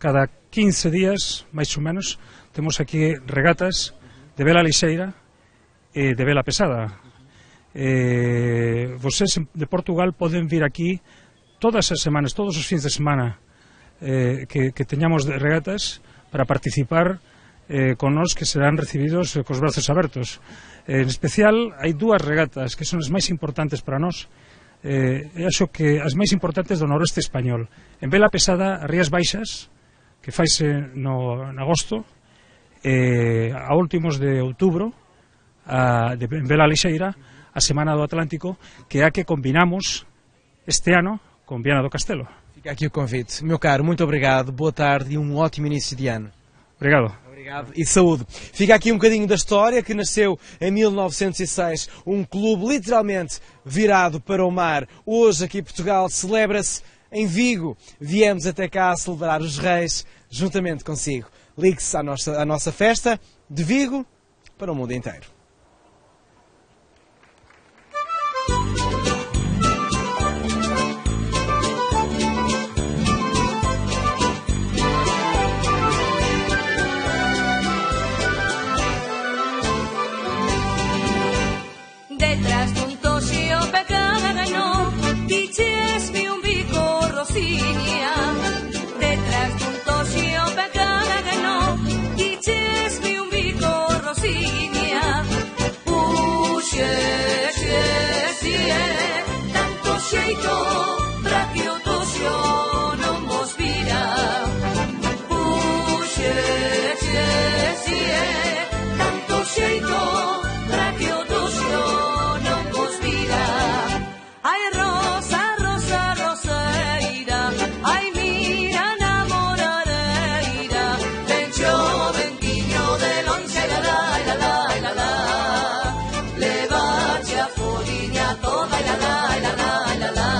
Speaker 23: cada 15 días, máis ou menos, temos aquí regatas de vela lixeira e de vela pesada. Vocês de Portugal poden vir aquí todas as semanas, todos os fins de semana que teñamos de regatas para participar con nós, que serán recibidos cos brazos abertos. En especial hai 2 regatas que son as máis importantes para nós, acho que as máis importantes do noroeste español. En vela pesada, as Rías Baixas, que faise en agosto, a últimos de outubro, en vela lixeira, a Semana do Atlántico, que é a que combinamos este ano con Viana do Castelo.
Speaker 6: Fica aqui o convite. Meu caro, muito obrigado, boa tarde e um ótimo início de ano.
Speaker 23: Obrigado.
Speaker 6: Obrigado e saúde. Fica aqui um bocadinho da história que nasceu em 1906, um clube literalmente virado para o mar. Hoje aqui em Portugal celebra-se em Vigo. Viemos até cá a celebrar os Reis juntamente consigo. Ligue-se à nossa festa de Vigo para o mundo inteiro.
Speaker 10: Detrás dun toxio pecano, dixesme un bico rosiña. Detrás dun toxio pecano, dixesme un bico rosiña. Tanto xeito para que o toxio non vos vira. Tanto xeito para que o toxio non vos vira. Ai rosa, rosa, roseira, ai mira namoradeira, vencho ventiño de lonxe, la la la la la la. Levache a fodiña toda, la la la la la la.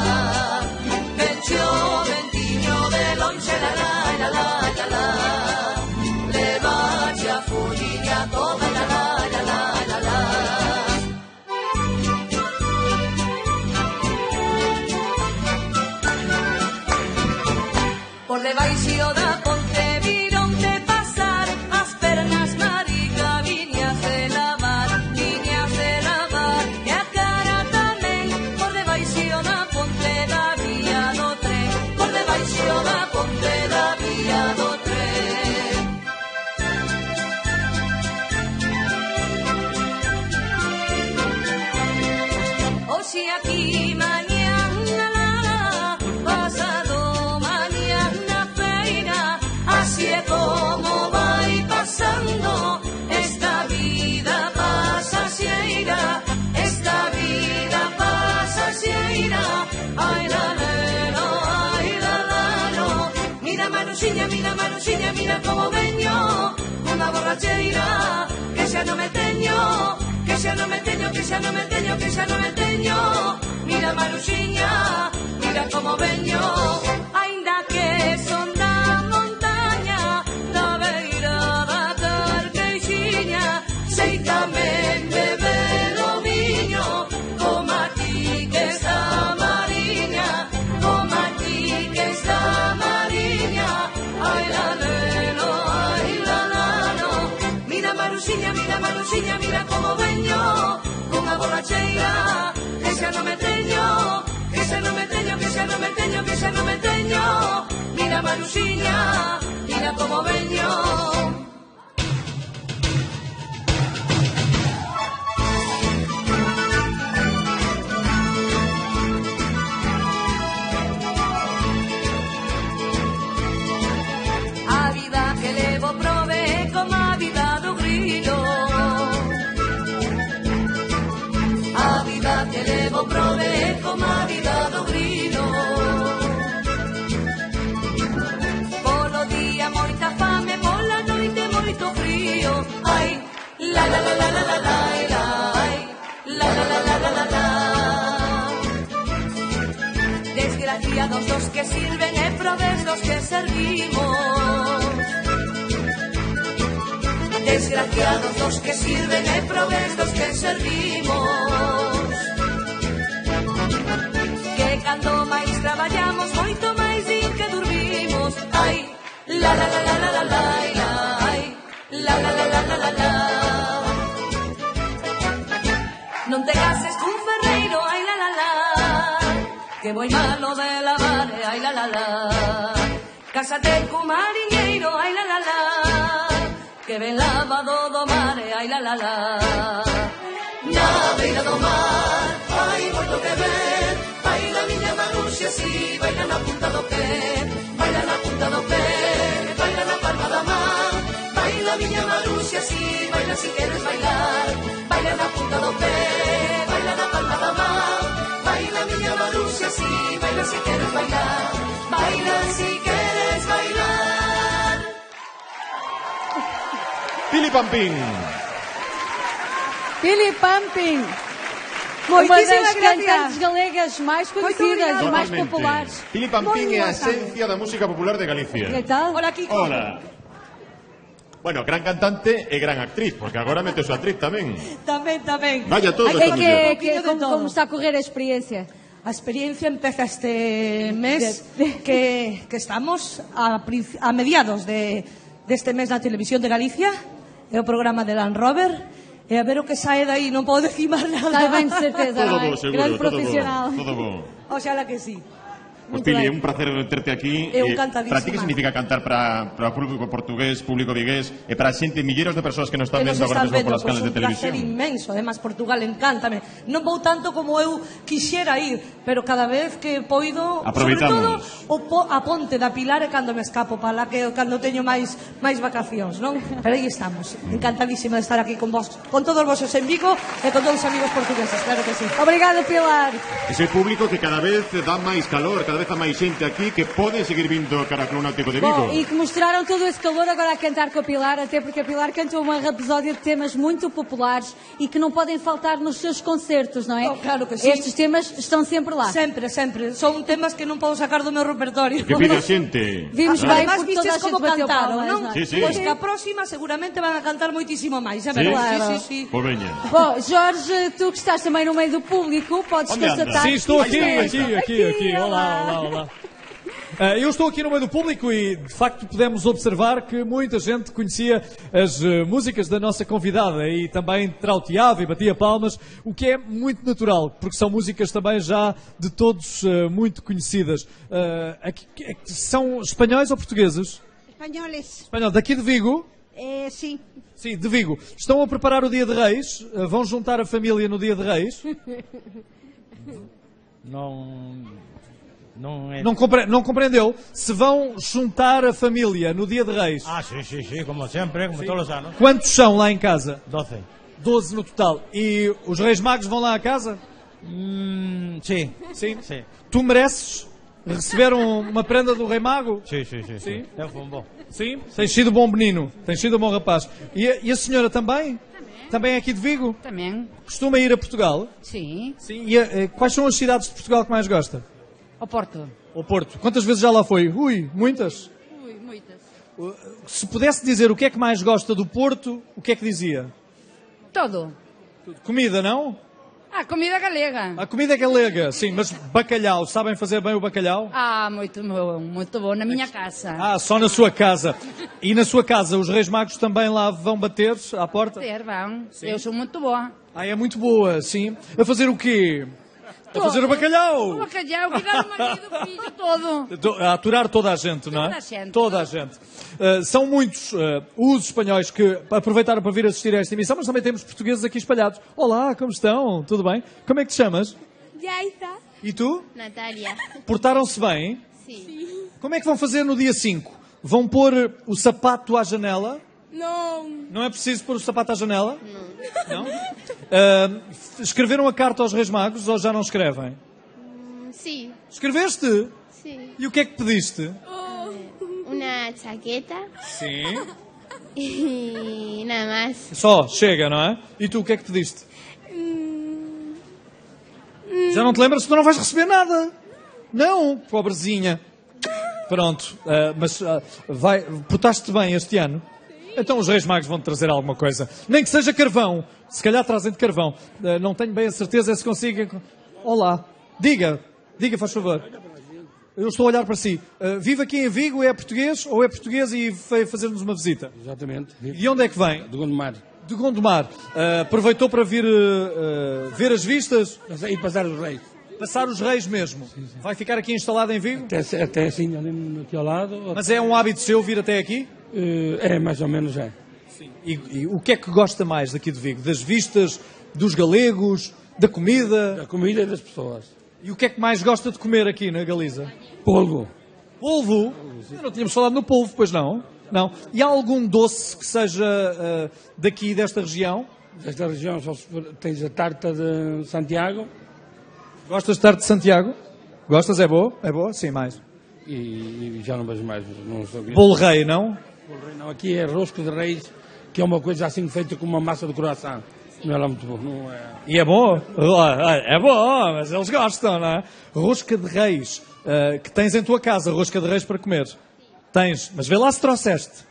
Speaker 10: Vencho ventiño de lonxe, la la la la la la. Levache a fodiña toda, la la la la la la. Por debaixo da ponte viron de pasar as pernas marica, viñas de lavar, e a cara tamén. Por debaixo da ponte da vía do tren, por debaixo da ponte da vía do tren. Hoxe aquí, mañá Maruxiña, mira como veño, unha borracheira, que xa non me teño, que xa non me teño, que xa non me teño, que xa non me teño. Mira Maruxiña, mira como veño, aínda que son da montaña, da beira da Carqueixiña, sei tamén beber o viño, como a ti que está mariña, como a ti que está mariña. Ai la lelo, ai la lano. Mira Maruxiña, mira como veño, cunha borracheira, que xa non me teño, que xa non me teño, que xa non me teño, que xa non me teño. Mira Maruxiña, mira como veño. A vida que levo prove como a vida do grilo. A vida que levo prove como a vida do grilo. Polo día moita fame, pola noite moito frío. Ai, la la la la la la la la, ai, la la la la la la la. Desgraciados los que sirven e probes los que servimos. Desgraciados los que sirven e probes los que servimos. Que cando máis traballamos moito máis din que dormimos. Ai, la la la la la la la la, ai, la la la la la la la. Non te cases cun ferreiro, ai la la la, que moi malo de lavar, ai la la la. Cásate cun mariñeiro, ai la la la, que ben lavado do mar, ai la la la. Na beira do mar, hai moito que ver, baila miña Maruxia, si, baila na punta do pé, baila na punta do pé, baila na palma da man. Baila miña Maruxia, si, baila si queres bailar, baila na punta do pé, baila na palma da man. Baila miña Maruxia, si, baila si queres bailar, baila si queres bailar.
Speaker 3: Pili Pampín.
Speaker 1: Pili Pampín. Unha das cantantes galegas máis conhecidas e máis populares.
Speaker 3: Pili Pampín é a esencia da música popular de Galicia.
Speaker 1: Que tal?
Speaker 10: Hola, Kiko.
Speaker 3: Hola. Bueno, gran cantante e gran actriz, porque agora mete súa actriz tamén.
Speaker 10: Tamén.
Speaker 3: Vaya todo esta muller.
Speaker 1: Como está a correr a experiencia?
Speaker 10: A experiencia empeza este mes que estamos a mediados deste mes na Televisión de Galicia. É o programa de Land Rover. E a ver o que sae dai, non podo decir máis nada.
Speaker 1: Sai ben de certeza,
Speaker 3: Todo
Speaker 1: non é?
Speaker 3: bo, seguro,
Speaker 1: Gran
Speaker 3: todo
Speaker 1: profesional.
Speaker 3: bo, todo bo.
Speaker 10: Oxala que sí.
Speaker 3: Pues Pili, é un placer terte aquí.
Speaker 10: Eu encantadísima.
Speaker 3: Para ti que significa cantar para o público portugués, público vigués e para a xente, milleiros de persoas que nos están
Speaker 10: Que nos
Speaker 3: vendo agora
Speaker 10: están
Speaker 3: mesmo
Speaker 10: vendo,
Speaker 3: polas
Speaker 10: pois
Speaker 3: canales de
Speaker 10: un placer
Speaker 3: televisión?
Speaker 10: inmenso. Además, Portugal encántame. Non vou tanto como eu quixera ir, pero cada vez que poido, sobre
Speaker 3: Aproveitamos.
Speaker 10: todo a Ponte da Pilar é cando me escapo para que cando teño máis vacacións, non? Pero aí estamos. Encantadísima de estar aquí con vos, con todos vos en Vigo e con todos os amigos portugueses, claro que sí.
Speaker 1: Obrigada, Pilar.
Speaker 3: Ese público que cada vez dá máis calor, cada vez há máis xente aquí que pode seguir vindo cara ao Náutico de Vigo.
Speaker 1: Bom, e que mostraram todo esse calor agora a cantar com a Pilar, até porque a Pilar cantou uma rapsódia de temas muito populares e que não podem faltar nos seus concertos, não é?
Speaker 10: Oh, claro que sí.
Speaker 1: Estes temas estão sempre lá.
Speaker 10: Sempre. Son temas que non podo sacar do meu repertorio.
Speaker 3: Que pide a xente.
Speaker 1: Vimos bem
Speaker 10: Además,
Speaker 1: porque toda
Speaker 10: vistes
Speaker 1: a
Speaker 10: como
Speaker 1: gente bateu
Speaker 10: cantaron,
Speaker 1: palmas,
Speaker 10: non?
Speaker 1: não é?
Speaker 3: Sí, sí.
Speaker 10: Pois que a próxima seguramente van a cantar moitísimo máis, é
Speaker 3: Sí?
Speaker 10: verdade? Sí.
Speaker 3: Pois veña.
Speaker 1: Bom, Jorge, tu que estás também no meio do público, podes
Speaker 3: Onde anda?
Speaker 1: constatar.
Speaker 2: Sim, estou
Speaker 1: que
Speaker 2: aqui,
Speaker 1: isto
Speaker 2: aqui. Olá. Eu estou aqui no meio do público e, de facto, podemos observar que muita gente conhecia as músicas da nossa convidada e também trauteava e batia palmas, o que é muito natural, porque são músicas também já de todos muito conhecidas. São espanhóis ou portugueses?
Speaker 8: Espanhóis.
Speaker 2: Espanhol, daqui de Vigo?
Speaker 8: Sim.
Speaker 2: Sim, de Vigo. Estão a preparar o Dia de Reis? Vão juntar a família no Dia de Reis? Não compreendeu? Se vão juntar a família no Dia de Reis?
Speaker 11: Sí, como sempre, como todos os anos.
Speaker 2: Quantos são lá em casa?
Speaker 11: 12.
Speaker 2: 12 no total. E os Reis Magos vão lá a casa?
Speaker 11: Sim.
Speaker 2: Tu mereces Receberam uma prenda do Rei Mago?
Speaker 11: Sim. É bom.
Speaker 2: Sim? Tens sido bom menino, tens sido bom rapaz. E a senhora também? Também é aqui de Vigo?
Speaker 20: Também.
Speaker 2: Costuma ir a Portugal?
Speaker 20: Sim.
Speaker 2: Sim. E quais são as cidades de Portugal que mais gosta?
Speaker 20: Ao Porto.
Speaker 2: Ao Porto. Quantas vezes já lá foi? Ui, muitas?
Speaker 20: Ui, muitas.
Speaker 2: Se pudesse dizer o que é que mais gosta do Porto, o que é que dizia?
Speaker 20: Todo.
Speaker 2: Comida, não?
Speaker 20: Ah, comida galega.
Speaker 2: A comida é galega, sim, mas bacalhau, sabem fazer bem o bacalhau?
Speaker 20: Ah, muito bom, na minha casa.
Speaker 2: Ah, só na sua casa. E na sua casa, os Reis Magos também lá vão bater à porta?
Speaker 20: Vão. Eu sou muito boa.
Speaker 2: Ah, é muito boa, sim. A fazer o quê? A fazer o bacalhau!
Speaker 20: O bacalhau, cuidar do marido, do filho, todo.
Speaker 2: A aturar toda a gente, não é?
Speaker 20: Toda a gente.
Speaker 2: Toda a gente. São muitos os espanhóis que aproveitaram para vir assistir a esta emissão, mas também temos portugueses aqui espalhados. Olá, como estão? Tudo bem? Como é que te chamas?
Speaker 21: Yaisa.
Speaker 2: E tu?
Speaker 21: Natália.
Speaker 2: Portaram-se bem?
Speaker 21: Sim.
Speaker 2: Como é que vão fazer no dia 5? Vão pôr o sapato à janela?
Speaker 21: Não.
Speaker 2: Não é preciso pôr o sapato à janela? Não. Escreveram a carta aos Reis Magos ou já não escrevem?
Speaker 21: Sim.
Speaker 2: Escreveste?
Speaker 21: Sim.
Speaker 2: E o que é que pediste?
Speaker 21: Una chaqueta.
Speaker 2: Sim.
Speaker 21: Y nada más.
Speaker 2: Só, chega, não é? E tu, o que é que pediste? Já não te lembras? Tu não vais receber nada. Não, pobrezinha. Pronto, mas portaste-te bem este ano? Então os Reis Magos vão te trazer alguma coisa. Nem que seja carvão. Se calhar trazem de carvão. Não tenho bem a certeza se consigam. Olá. Diga, faz favor. Eu estou a olhar para si. Vive aqui em Vigo, é português ou é português e veio fazer-nos uma visita?
Speaker 22: Exatamente.
Speaker 2: E de onde é que vem?
Speaker 22: De Gondomar.
Speaker 2: De Gondomar. Aproveitou para vir ver as vistas?
Speaker 22: E passar os reis.
Speaker 2: Passar os reis mesmo. Sim. Vai ficar aqui instalado em Vigo?
Speaker 22: Até assim, ali aqui ao lado.
Speaker 2: Mas é um hábito seu vir até aqui?
Speaker 22: É, mais ou menos é.
Speaker 2: Sim. E o que é que gosta mais daqui de Vigo? Das vistas, dos galegos, da comida?
Speaker 22: Da comida e das pessoas.
Speaker 2: E o que é que mais gosta de comer aqui na Galiza?
Speaker 22: Polvo.
Speaker 2: Polvo? Não tínhamos falado no polvo, pois não? Não. E há algum doce que seja daqui, desta região?
Speaker 22: Desta região só tens a tarta de Santiago.
Speaker 2: Gostas de tarta de Santiago? Gostas? É boa? É boa? Sim, mais.
Speaker 22: E já não vejo mais. Não sabia.
Speaker 2: Bolo rei, não?
Speaker 22: Bolo rei não. Aqui é rosco de reis, que é uma coisa assim feita com uma massa de croissant. Não é lá muito bom, não é?
Speaker 2: E é bom? É bom, mas eles gostam, não é? Rosca de reis, que tens em tua casa, rosca de reis para comer. Tens, mas vê lá se trouxeste.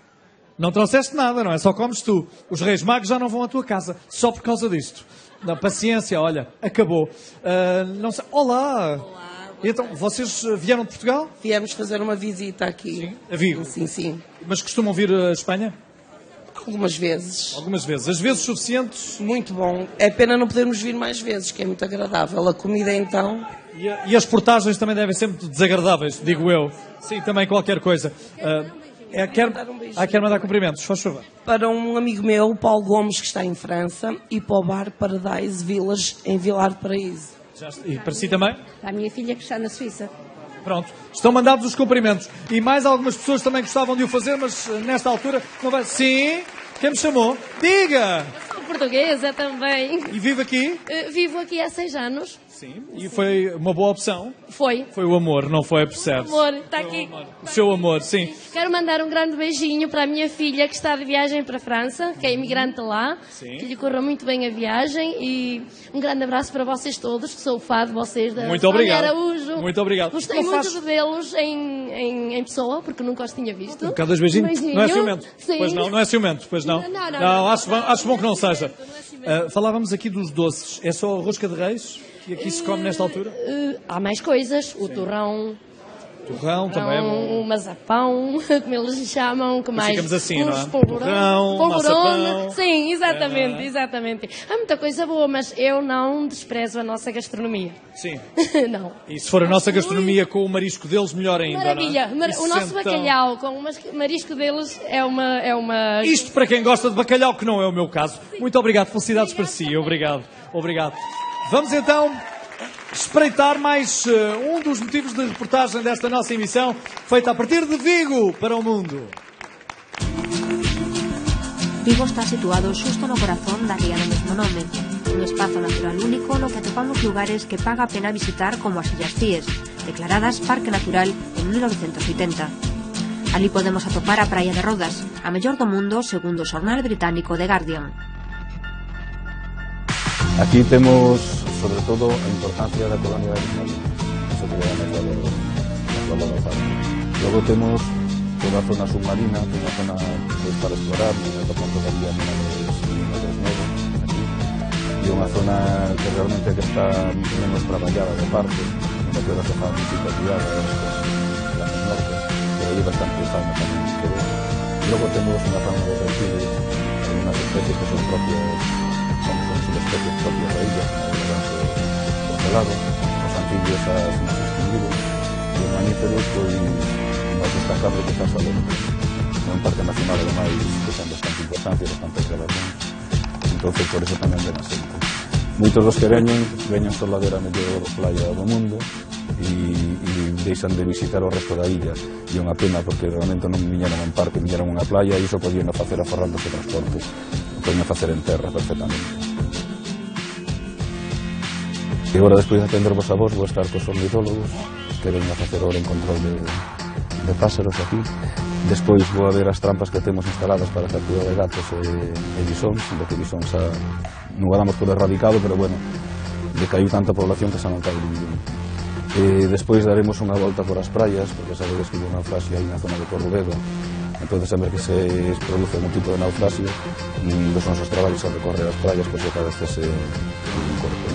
Speaker 2: Não trouxeste nada, não é? Só comes tu. Os Reis Magos já não vão à tua casa, só por causa disto. Não, paciência, olha, acabou. Não sei. Olá! E então, vocês vieram de Portugal?
Speaker 24: Viemos fazer uma visita aqui.
Speaker 2: Sim. A Vigo?
Speaker 24: Sim.
Speaker 2: Mas costumam vir a Espanha?
Speaker 24: Algumas vezes.
Speaker 2: Algumas vezes. As vezes suficientes?
Speaker 24: Muito bom. É pena não podermos vir mais vezes, que é muito agradável. A comida, então...
Speaker 2: E as portagens também devem ser muito desagradáveis, digo eu. Sim, também qualquer coisa. Quero mandar cumprimentos, faz favor.
Speaker 24: Para um amigo meu, Paulo Gomes, que está em França, e para o bar Paradise Village, em Vilar de Paraíso.
Speaker 2: E para si também?
Speaker 25: Para a minha filha, que está na Suíça.
Speaker 2: Pronto, estão mandados os cumprimentos. E mais algumas pessoas também gostavam de o fazer, mas nesta altura não vai... Sim, quem me chamou? Diga!
Speaker 25: Eu sou portuguesa também.
Speaker 2: E vive aqui?
Speaker 25: Vivo aqui há 6 anos.
Speaker 2: Sim, e foi uma boa opção?
Speaker 25: Foi.
Speaker 2: Foi o amor, não foi, percebe-se?
Speaker 25: O amor, está aqui.
Speaker 2: O seu amor, sim.
Speaker 25: Quero mandar um grande beijinho para a minha filha que está de viagem para a França, que é imigrante lá.
Speaker 2: Sim.
Speaker 25: Que lhe corra muito bem a viagem e um grande abraço para vocês todos, que sou fã de vocês, da
Speaker 2: Muito obrigado.
Speaker 25: Araújo.
Speaker 2: Muito obrigado.
Speaker 25: Gostei muito de vê-los em pessoa, porque nunca os tinha visto.
Speaker 2: Um dois beijinhos? Não é ciumento?
Speaker 25: Sim.
Speaker 2: Pois não é ciumento, pois não?
Speaker 25: Não,
Speaker 2: acho bom que não seja. Falávamos aqui dos doces. É só a rosca de reis que aqui se come nesta altura?
Speaker 25: Há mais coisas. O torrão.
Speaker 2: Torrão também é bom.
Speaker 25: O mazapão, como eles chamam, que mais?
Speaker 2: Ficamos assim, não é?
Speaker 25: Polvorão,
Speaker 2: mazapão.
Speaker 25: Sim, exatamente. Há muita coisa boa, mas eu não desprezo a nossa gastronomia.
Speaker 2: Sim.
Speaker 25: Não.
Speaker 2: E se for a nossa gastronomia com o marisco deles, melhor ainda,
Speaker 25: Maravilha.
Speaker 2: não é?
Speaker 25: O nosso bacalhau com o marisco deles é uma...
Speaker 2: Isto para quem gosta de bacalhau, que não é o meu caso. Muito obrigado, felicidades para si. Obrigado. Vamos então espreitar mais um dos motivos de reportagem desta nossa emissão, feita a partir de Vigo para o mundo.
Speaker 26: Vigo está situado xusto no corazón da ría do mesmo nome, un espazo natural único no que atopamos lugares que paga a pena visitar como as Illas Cíes, declaradas Parque Natural en 1980. Ali podemos atopar a Praia de Rodas, a mellor do mundo segundo o xornal británico The Guardian.
Speaker 4: Aquí temos, sobre todo, a importancia da colonia de animales. Eso que lleva más valor ao parque. Logo temos toda a zona submarina, que é unha zona para explorar, non tocando todavía animales novos, aquí. E unha zona que realmente que está menos traballada do parque, onde que ahora se fan visitas guiadas, planes norte, pero hai bastante fauna tamén que ver. Logo temos unha fauna de reptiles, hai unhas especies que son propias, son subespecies propias da illa, como o ganso ocelado, os anfibios as máis extinguidos, e os mamíferos, pois, máis destacable que está solo é un parque nacional, ademais, que ten bastante importancia, bastante relación. Entón, por eso tamén ven a xente. Moitos dos que veñen só a ver a mellor playa do mundo e deixan de visitar o resto da illa. E é unha pena, porque realmente non viñeron a un parque, viñeron a unha playa e iso podían facer aforrándose o transporte. O podían facer en terra perfectamente. E agora, despois de atendervos a vos, vou estar cos ornitólogos, que ven a facer ahora en control de pásaros aquí. Despois vou a ver as trampas que temos instaladas para a captura de gatos e bisóns, onde que bisóns non o damos por erradicado, pero bueno, decaiu tanta población que xa non cae ningún. Despois daremos unha volta por as praias, porque sabedes que hai un naufraxio aí na zona de Corrubedo, entón sempre que se produce un tipo de naufraxio, dos nosos traballos a recorrer as praias, pois que cada vez se un corpo.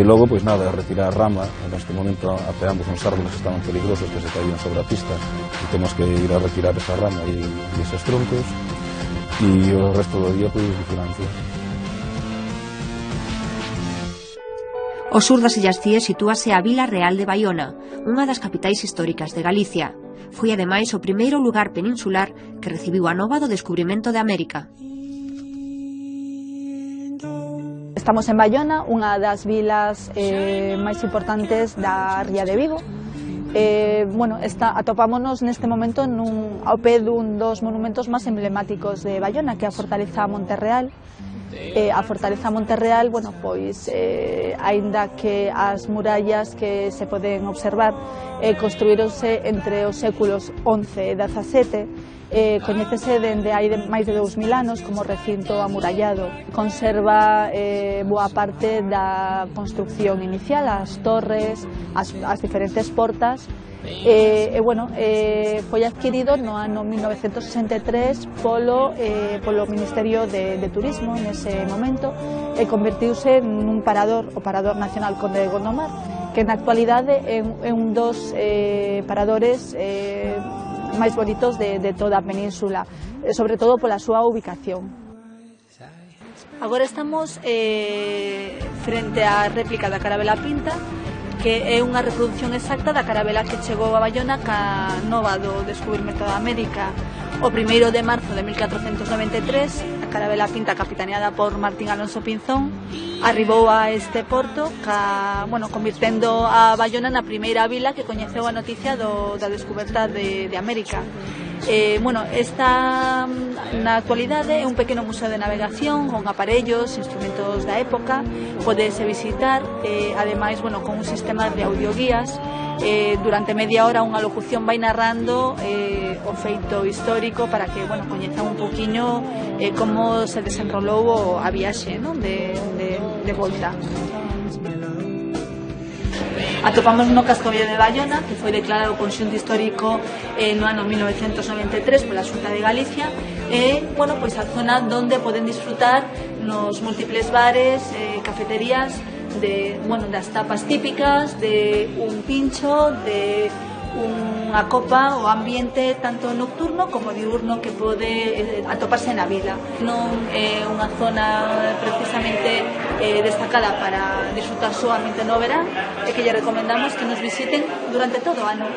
Speaker 4: Logo, pois nada, retirar a rama. Neste momento apeamos uns árboles que estaban peligrosos, que se caían sobre a pista, e temos que ir a retirar esa rama e eses troncos, e o resto do día, pois, vigilancia.
Speaker 26: Ao sur das Illas Cíes sitúase a Vila Real de Baiona, unha das capitais históricas de Galicia. Foi ademais o primeiro lugar peninsular que recibiu a nova do descubrimento de América.
Speaker 13: Estamos en Baiona, unha das vilas máis importantes da ría de Vigo. Atopámonos neste momento ao pé dun dos monumentos máis emblemáticos de Baiona, que é a Fortaleza Monterreal. A Fortaleza Monterreal, aínda que as murallas que se poden observar construíronse entre os séculos XI e XVII, coñécese dende hai máis de 2000 anos como recinto amurallado. Conserva boa parte da construcción inicial, as torres, as diferentes portas. Foi adquirido no ano 1963 polo Ministerio de Turismo nese momento e convertiuse nun parador, o Parador Nacional Conde de Gondomar, que na actualidade é un dos paradores máis bonitos de toda a península, sobre todo pola súa ubicación. Agora estamos frente á réplica da Carabela Pinta, que é unha reproducción exacta da carabela que chegou a Baiona ca nova do descubrimento da América. O 1º de marzo de 1493, a Carabela Pinta, capitaneada por Martín Alonso Pinzón, arribou a este porto, convirtendo a Baiona na primeira vila que coñeceu a noticia da descoberta de América. Esta na actualidade é un pequeno museo de navegación con aparellos, instrumentos da época, podese visitar, ademais, con un sistema de audioguías. Durante media hora unha locución vai narrando o feito histórico para que coñezan un poquinho como se desenrolou a viaxe de volta. Atopamos no Cascovello de Baiona, que foi declarado conxunto histórico no ano 1993 pola Xunta de Galicia, e a zona onde poden disfrutar nos múltiples bares, cafeterías, das tapas típicas, de un pincho, de unha copa, o ambiente tanto nocturno como diurno que pode atoparse na vila. Non é unha zona precisamente destacada para disfrutar soamente no verán, e que lle recomendamos que nos visiten durante todo o ano.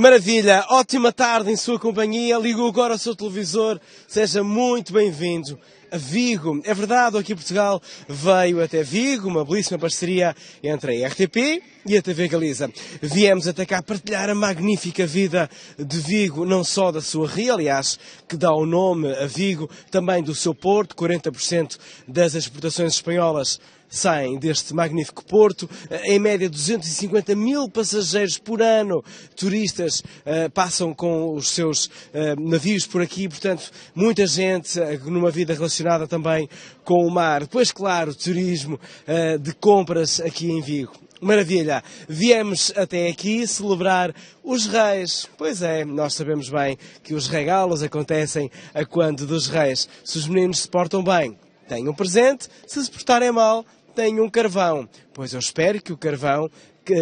Speaker 6: Maravilha, ótima tarde em sua companhia. Ligou agora o seu televisor, seja muito bem-vindo a Vigo. É verdade, aqui em Portugal veio até Vigo, uma belíssima parceria entre a RTP e a TV Galiza. Viemos até cá partilhar a magnífica vida de Vigo, não só da sua ria, aliás, que dá o nome a Vigo, também do seu porto. 40% das exportações espanholas saem deste magnífico porto, em média 250 mil passageiros por ano, turistas, passam com os seus navios por aqui, portanto, muita gente numa vida relacionada também com o mar. Depois, claro, turismo de compras aqui em Vigo. Maravilha! Viemos até aqui celebrar os Reis. Pois é, nós sabemos bem que os regalos acontecem a quando dos Reis. Se os meninos se portam bem, têm um presente, se portarem mal, tenho um carvão, pois eu espero que o carvão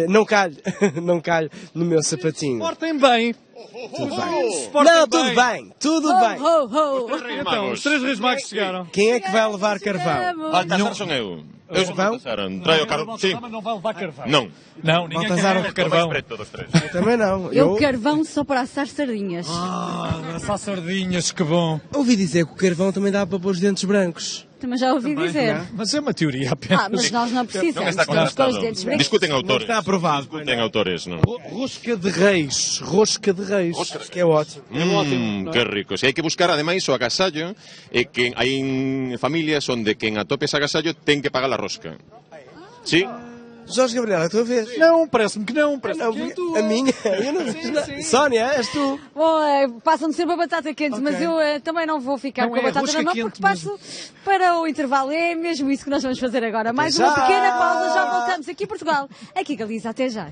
Speaker 6: não calhe, não calhe no meu sapatinho.
Speaker 2: Portem bem.
Speaker 6: Tudo bem. Não, tudo bem, tudo bem.
Speaker 2: Então, os 3 Reis Magos chegaram.
Speaker 6: Quem é que vai levar carvão?
Speaker 3: Baltasar sou eu. Eu sou Baltasar. Traio o carvão. Sim.
Speaker 2: Não vai levar carvão.
Speaker 3: Não.
Speaker 2: Não, ninguém
Speaker 6: Baltasar
Speaker 2: quer carvão.
Speaker 6: Eu também não.
Speaker 1: Eu carvão só para assar sardinhas.
Speaker 2: Assar sardinhas, que bom.
Speaker 6: Ouvi dizer que o carvão também dá para pôr os dentes brancos.
Speaker 1: Também já ouvi dizer.
Speaker 2: Mas é uma teoria apenas.
Speaker 1: Mas nós não precisamos.
Speaker 3: Não está
Speaker 1: Estamos com os
Speaker 3: contrastado.
Speaker 1: dentes brancos.
Speaker 3: Discutem autores.
Speaker 6: Não está aprovado.
Speaker 3: Discutem autores, não.
Speaker 6: Rosca de Reis. Rosca de Reis. Acho que é ótimo.
Speaker 3: Que rico. Si hai que buscar, ademais, o agasallo, que hai familias onde quen atope ese agasallo ten que pagar a rosca. Sí?
Speaker 6: Jorge Gabriel, é a tua vez.
Speaker 2: Não, parece-me que não. Parece-me que é tu.
Speaker 6: A minha? Eu não...
Speaker 2: Sim.
Speaker 6: Sónia, és tu.
Speaker 1: Bom, passam-me sempre a batata quente, mas eu também não vou ficar
Speaker 2: Não
Speaker 1: com a
Speaker 2: é
Speaker 1: batata
Speaker 2: rosca
Speaker 1: na mão
Speaker 2: quente
Speaker 1: porque passo para o intervalo. É mesmo isso que nós vamos fazer agora. Mais
Speaker 6: já.
Speaker 1: uma pequena pausa, já voltamos aqui em Portugal. Aqui Galiza, até já.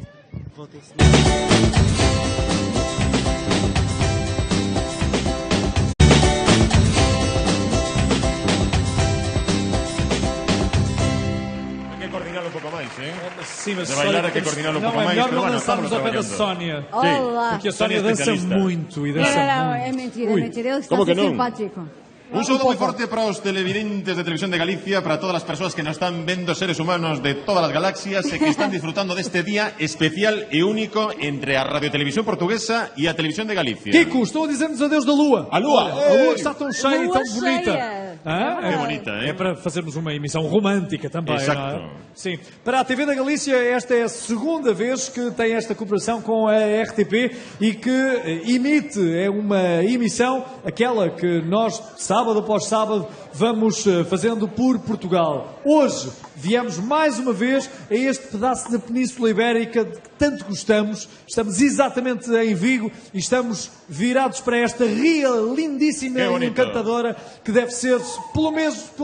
Speaker 3: Coordinalo un pouco máis,
Speaker 2: Sim, mas
Speaker 3: de bailar hai que coordinalo un pouco máis,
Speaker 2: melhor
Speaker 3: pero
Speaker 2: não
Speaker 3: bueno,
Speaker 2: dançarmos ao
Speaker 3: estamos
Speaker 2: pé da
Speaker 3: traballando.
Speaker 2: Sónia.
Speaker 1: Olá.
Speaker 2: Porque a Sónia dança
Speaker 3: especialista.
Speaker 2: muito e dança
Speaker 1: Não,
Speaker 2: muito.
Speaker 1: é mentira,
Speaker 2: Ui.
Speaker 1: é mentira. Ele está
Speaker 3: Como
Speaker 1: a ser
Speaker 3: que non?
Speaker 1: simpático.
Speaker 3: Un saludo moi forte para os televidentes de Televisión de Galicia, para todas as persoas que nos están vendo, seres humanos de todas as galaxias e que están disfrutando deste día especial e único entre a radiotelevisión portuguesa e a Televisión de Galicia.
Speaker 2: Kiko, estou a dizer-nos adeus da Lua.
Speaker 3: A Lua!
Speaker 2: A Lua que está tão cheia e
Speaker 1: Lua
Speaker 2: tão bonita.
Speaker 1: cheia.
Speaker 3: É bonita,
Speaker 2: É para fazermos uma emissão romântica também.
Speaker 3: Exacto.
Speaker 2: Não é? Sim. Para a TV da Galícia, esta é a segunda vez que tem esta cooperação com a RTP e que emite, é uma emissão, aquela que nós, sábado após sábado, vamos fazendo por Portugal. Hoje viemos mais uma vez a este pedaço da Península Ibérica de que tanto gostamos. Estamos exatamente em Vigo e estamos virados para esta ria lindíssima
Speaker 3: É
Speaker 2: e
Speaker 3: bonito.
Speaker 2: encantadora que deve ser, pelo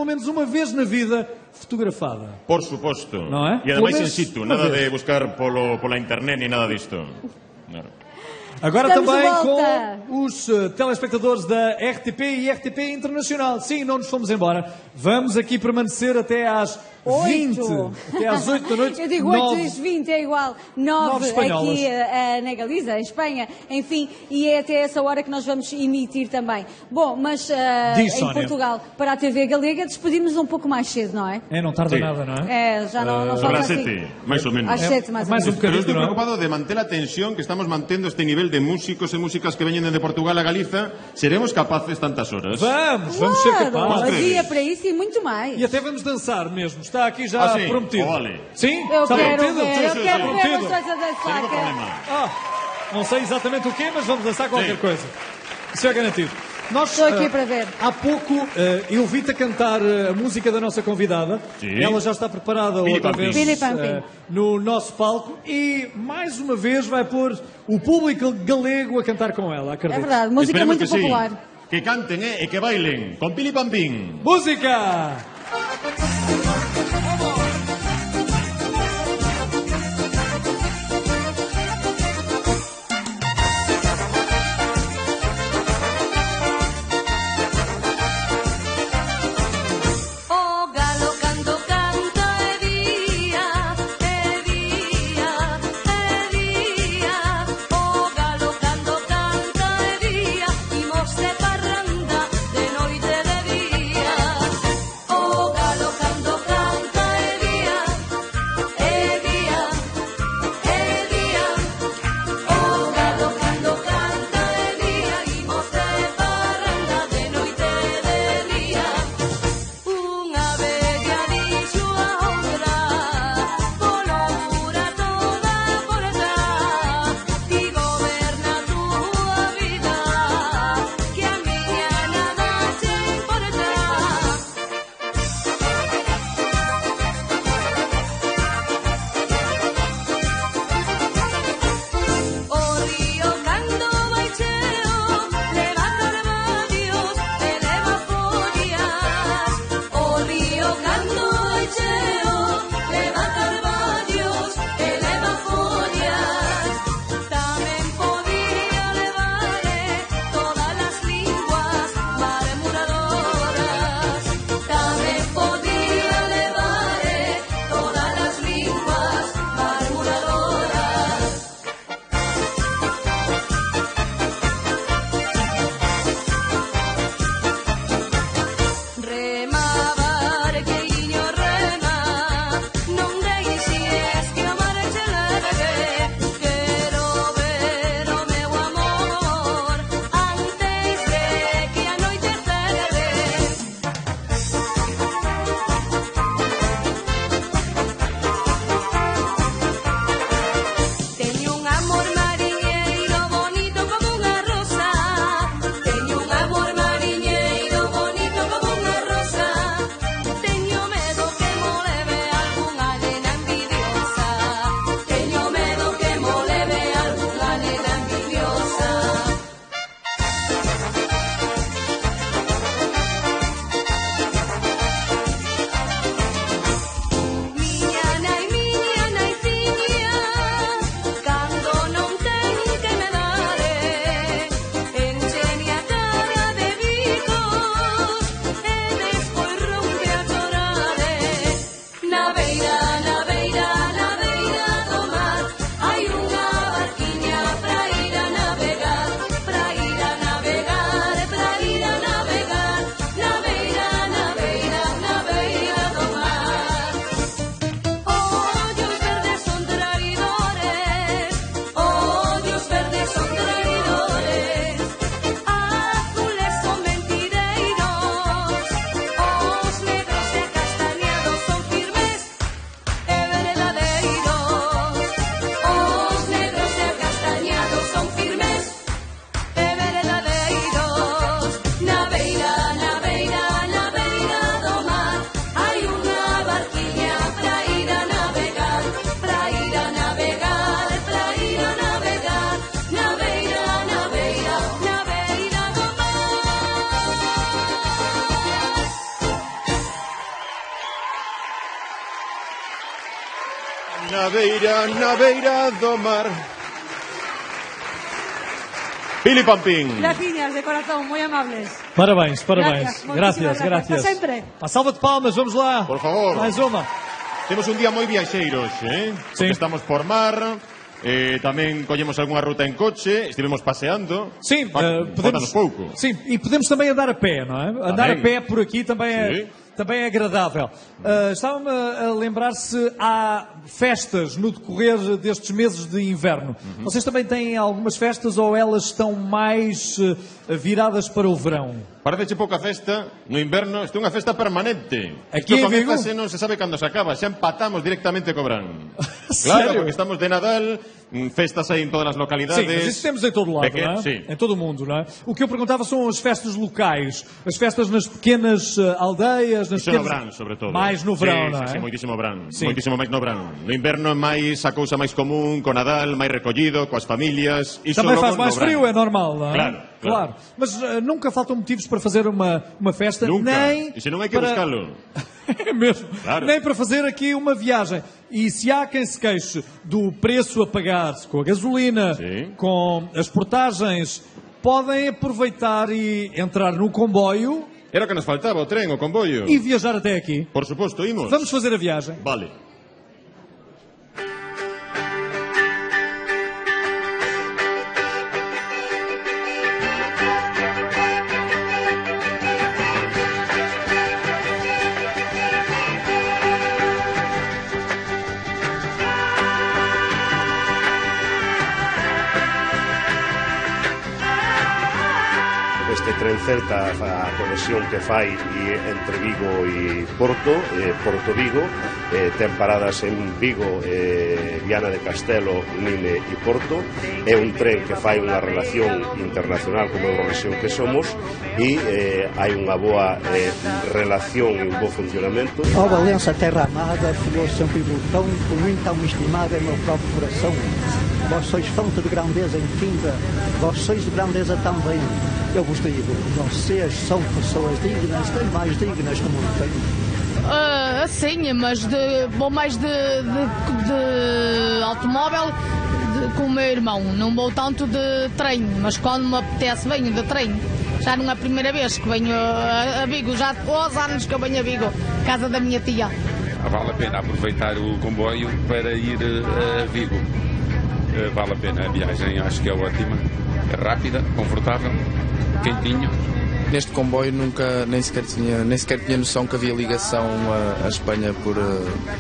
Speaker 2: menos uma vez na vida, fotografada.
Speaker 3: Por suposto.
Speaker 2: Non é?
Speaker 3: E ademais
Speaker 2: Polo
Speaker 3: in
Speaker 2: menos
Speaker 3: situ,
Speaker 2: unha
Speaker 3: nada
Speaker 2: vez.
Speaker 3: de buscar pola internet ni nada disto. Claro.
Speaker 2: Agora
Speaker 1: Estamos
Speaker 2: também
Speaker 1: de volta.
Speaker 2: com os telespectadores da RTP e RTP Internacional. Sim, não nos fomos embora. Vamos aqui permanecer até às 20. Até às 8 da noite.
Speaker 1: Eu digo 8,
Speaker 2: 9.
Speaker 1: diz 20, é igual.
Speaker 2: 9
Speaker 1: 9
Speaker 2: espanholas.
Speaker 1: aqui na Galiza, em Espanha. Enfim, e é até essa hora que nós vamos emitir também. Bom, mas
Speaker 2: Diz,
Speaker 1: em
Speaker 2: Sónia.
Speaker 1: Portugal, para a TV Galega, despedimos um pouco mais cedo, não é?
Speaker 2: É, não tarda
Speaker 3: Sim.
Speaker 2: nada, não é?
Speaker 1: É, já não
Speaker 3: Sobre
Speaker 1: falta
Speaker 3: as
Speaker 1: assim.
Speaker 3: 7, máis ou menos.
Speaker 1: Às 7, mais ou
Speaker 2: mais
Speaker 1: menos.
Speaker 2: um
Speaker 3: Pero eu
Speaker 2: bocadinho,
Speaker 3: estou
Speaker 2: não é?
Speaker 3: preocupado de manter a tensión que estamos mantendo este nivel de músicos e músicas que veñen de Portugal a Galiza. Seremos capaces tantas horas?
Speaker 2: Vamos ser capazes.
Speaker 1: Havia para isso e muito mais.
Speaker 2: E até vamos dançar mesmo. Está aqui já
Speaker 3: Ah, sim?
Speaker 2: prometido.
Speaker 3: Oh, vale.
Speaker 2: Sim?
Speaker 1: Eu
Speaker 2: Está
Speaker 1: quero
Speaker 2: prometido?
Speaker 1: ver, eu
Speaker 3: sim,
Speaker 1: quero
Speaker 3: sim.
Speaker 1: ver
Speaker 2: Prometido.
Speaker 1: vocês a dançar.
Speaker 3: Sem problema.
Speaker 2: Não sei exatamente o quê, mas vamos dançar qualquer
Speaker 3: Sim.
Speaker 2: coisa. Isso é garantido. Nós,
Speaker 1: Estou aqui para ver.
Speaker 2: Há pouco eu vi-te a cantar a música da nossa convidada.
Speaker 3: Sim.
Speaker 2: Ela já está preparada
Speaker 3: Pili
Speaker 2: outra
Speaker 3: Pampim.
Speaker 2: vez
Speaker 1: Pili Pampim.
Speaker 2: no nosso palco e mais uma vez vai pôr o público galego a cantar com ela,
Speaker 1: É
Speaker 2: acredito.
Speaker 1: verdade, música
Speaker 3: Esperemos
Speaker 1: muito
Speaker 3: que sí.
Speaker 1: popular.
Speaker 3: Que canten e que bailen con Pili Pampín.
Speaker 2: Música!
Speaker 10: O galo cando canta e día, e día, e día. O galo cando canta e día, imos de parranda de noite e de día. O galo
Speaker 3: na beira do mar. Pili Pampín.
Speaker 1: Gracias, de corazón, muy amables.
Speaker 2: Parabéns.
Speaker 1: Gracias.
Speaker 2: Gracias.
Speaker 1: Hasta sempre.
Speaker 2: A salva de palmas, vamos lá.
Speaker 3: Por favor.
Speaker 2: Mais uma.
Speaker 3: Temos un día moi viaxeiro hoxe, Porque estamos por mar, tamén collemos algunha ruta en coche, estivemos paseando.
Speaker 2: Sim,
Speaker 3: podemos pouco.
Speaker 2: Sim, e podemos também andar a pé, não é? Andar a pé por aqui também é agradável. Estava-me a lembrar se há festas no decorrer destes meses de inverno. Vocês também têm algumas festas ou elas estão mais viradas para o verão?
Speaker 3: Parece pouca festa no inverno, isto é unha festa permanente.
Speaker 2: Aquí en Vigo
Speaker 3: non se sabe cando se acaba, xa empatamos directamente co verán.
Speaker 2: Claro,
Speaker 3: porque estamos de Nadal, festas aí en todas as localidades.
Speaker 2: Sim, mas isso temos em todo lado, não é?
Speaker 3: Sim.
Speaker 2: Em todo o mundo, não é? O que eu perguntava são as festas locais, as festas nas pequenas aldeias, nas
Speaker 3: pequenas... no verán, sobretudo.
Speaker 2: Mais no verão, não é?
Speaker 3: Sim, moitísimo verán. Moitísimo máis no verán. No inverno é máis a cousa máis común, co Nadal, máis recollido, coas familias.
Speaker 2: Também faz mais frio, é normal, não é?
Speaker 3: Claro.
Speaker 2: Mas nunca faltam motivos para fazer uma festa,
Speaker 3: nunca.
Speaker 2: Nem
Speaker 3: e se não hai que buscá-lo.
Speaker 2: É mesmo. Claro. Nem para fazer aqui uma viagem. E se há quem se queixe do preço a pagar com a gasolina, com as portagens, podem aproveitar e entrar no comboio.
Speaker 3: Era o que nos faltaba, o tren, o comboio.
Speaker 2: E viajar até aqui.
Speaker 3: Por suposto, imos.
Speaker 2: Vamos fazer a viagem.
Speaker 3: Vale.
Speaker 5: Este tren Celta, a conexión que fai entre Vigo e Porto, Porto-Vigo, ten paradas en Vigo, Viana de Castelo, Nine e Porto. É un tren que fai unha relación internacional como Eurovisión que somos e hai unha boa relación e un bo funcionamento.
Speaker 14: Ó Valença, terra amada, filhou sempre vulcão, por mim tão estimada é meu próprio coração. Vós sois fonte de grandeza infinda, vós sois de grandeza também. Eu vos digo, vocês são pessoas dignas, bem mais dignas como eu tenho.
Speaker 20: Sim, mas vou mais de automóvel com o meu irmão. Não vou tanto de trem, mas quando me apetece venho de trem. Já não é a primeira vez que venho a Vigo, já há 11 anos que eu venho a Vigo, casa da minha tia.
Speaker 15: Vale a pena aproveitar o comboio para ir a Vigo. Vale a pena a viagem, acho que é ótima, é rápida, confortável, quentinho.
Speaker 16: Neste comboio nunca, nem sequer tinha noção que havia ligação a Espanha por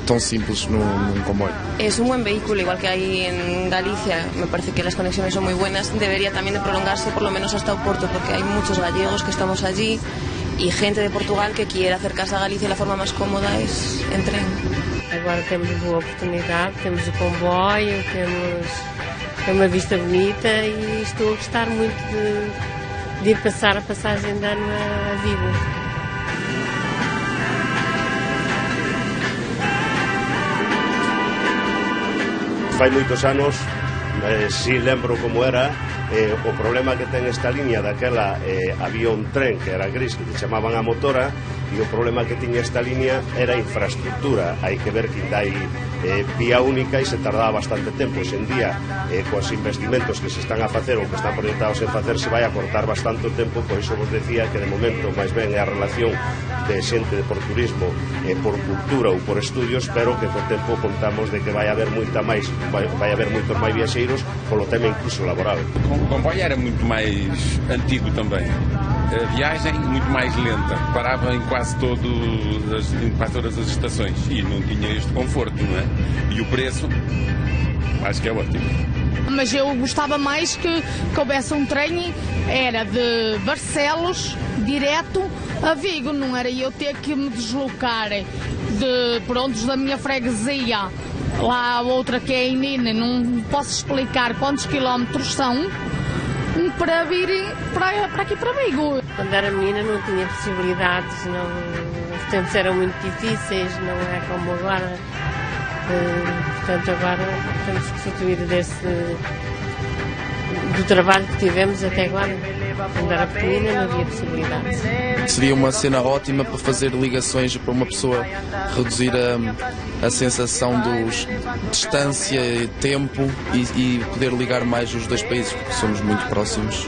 Speaker 16: tão simples num comboio.
Speaker 17: Es un buen vehículo, igual que hay en Galicia, me parece que las conexiones son muy buenas, debería también de prolongarse por lo menos hasta Oporto, porque hay muchos gallegos que estamos allí y gente de Portugal que quiere acercarse a Galicia y la forma más cómoda es en tren.
Speaker 18: Agora temos boa oportunidade, temos o comboio, temos uma vista bonita e estou a gostar muito de ir passar a passagem de ano a Vigo.
Speaker 5: Fai moitos anos, si lembro como era, o problema que ten esta liña daquela, había un tren que era gris que se chamaban a motora e o problema que tiña esta liña era a infraestructura. Hai que ver que hai vía única e se tardaba bastante tempo. Hoxe en día, cos investimentos que se están a facer ou que están proyectados en facer, se vai a cortar bastante o tempo. Por iso vos decía que de momento máis ben é a relación de xente por turismo, por cultura ou por estudios, pero que co tempo contamos de que vai haber moitos máis viaxeiros polo tema incluso laboral.
Speaker 15: O comboio era muito mais antigo também. A viagem muito mais lenta, parava em quase todas as estações e não tinha este conforto, não é? E o preço, acho que é ótimo.
Speaker 20: Mas eu gostava mais que houvesse um trem, era de Barcelos, direto a Vigo, não era eu ter que me deslocar da minha freguesia. Lá a outra que é em Nine, não posso explicar quantos quilómetros são para vir para aqui para Vigo.
Speaker 18: Quando era menina não tinha possibilidades, os tempos eram muito difíceis, não é como agora. Portanto agora temos que substituir do trabalho que tivemos até agora. Quando era pequenina não havia possibilidade.
Speaker 16: Seria uma cena ótima para fazer ligações para uma pessoa, reduzir a sensação de distância, tempo e poder ligar mais os dois países, porque somos muito próximos.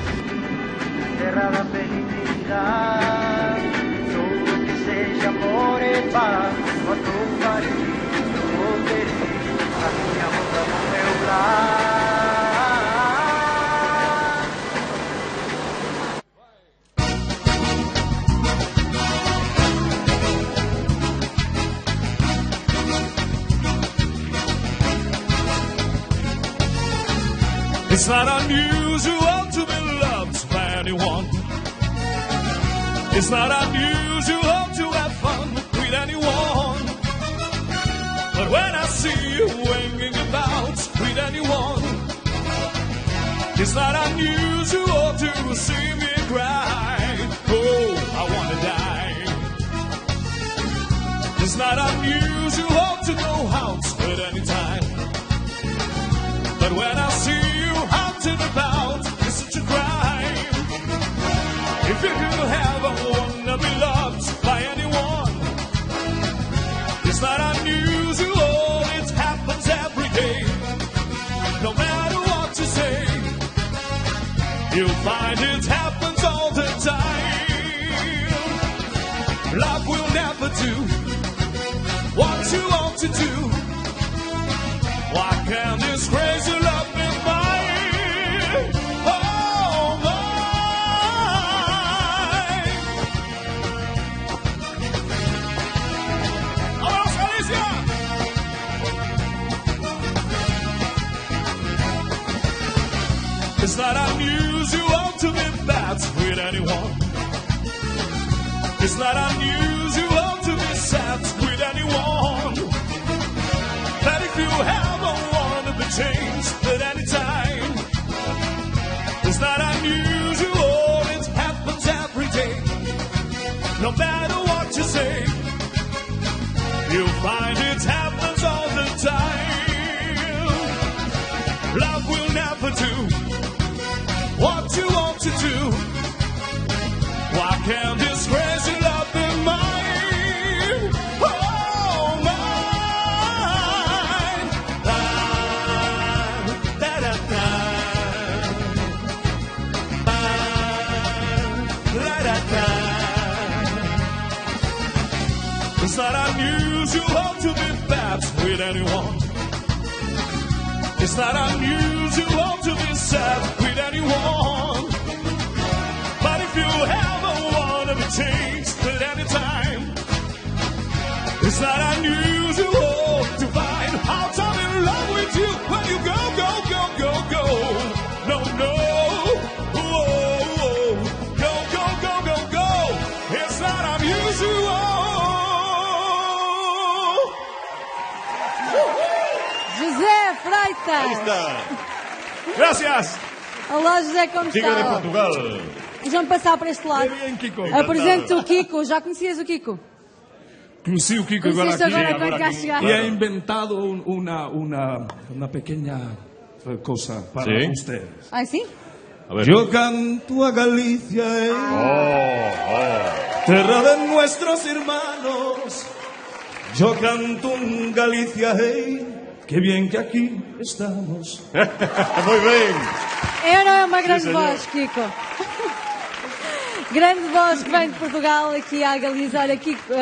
Speaker 7: It's not unusual to be loved by anyone. It's not unusual to have fun with anyone. But when I see you hanging about with anyone, it's not unusual to see me cry. Oh, I wanna die. It's not unusual to go out at any time. But when I see you out and about, it's such a crime. If you could ever wanna be loved by anyone, it's not unusual, it happens every day. No matter what you say, you'll find it happens all the time. Love will never do what you want to do. Why can't this crazy love be mine? Oh, mine. ¡Vamos, Galicia! It's not unusual to be bad with anyone. It's not unusual to be sad with anyone. But if you ever want to be changed at any time, it's not unusual, it happens every day. No matter what you say, you'll find it happens all the time. Love will never do what you want to do. Why can't this crazy love be mine? Oh, mine. Da-da-da. Da-da-da. It's not unusual to be bad with anyone. It's not unusual to be sad with anyone. But if you ever want to be changed at any time, it's not unusual to find out I'm in love with you when you go, go, go, go, go. No, no. Whoa, whoa. Go, go, go, go, go. It's not unusual.
Speaker 1: José Freitas.
Speaker 3: Ahí está. Gracias.
Speaker 1: Olá, José, como
Speaker 3: Kiko
Speaker 1: está?
Speaker 3: de Portugal.
Speaker 1: Vamos passar para este lado. Apresento o Kiko. Já conhecias o Kiko?
Speaker 22: Conheci o Kiko agora
Speaker 1: Conheciste
Speaker 22: aqui.
Speaker 1: agora quando cá chegaste?
Speaker 22: E he inventado una pequeña cosa para
Speaker 3: ¿Sí?
Speaker 22: ustedes.
Speaker 1: Ah, sim?
Speaker 22: Yo canto a Galicia, terra de nuestros hermanos. Yo canto en Galicia, qué bien que aquí estamos.
Speaker 3: Muy bien.
Speaker 1: Era uma grande
Speaker 3: senhor.
Speaker 1: voz, Kiko. Grande voz que vem de Portugal aqui a Galiza. Olha, Kiko,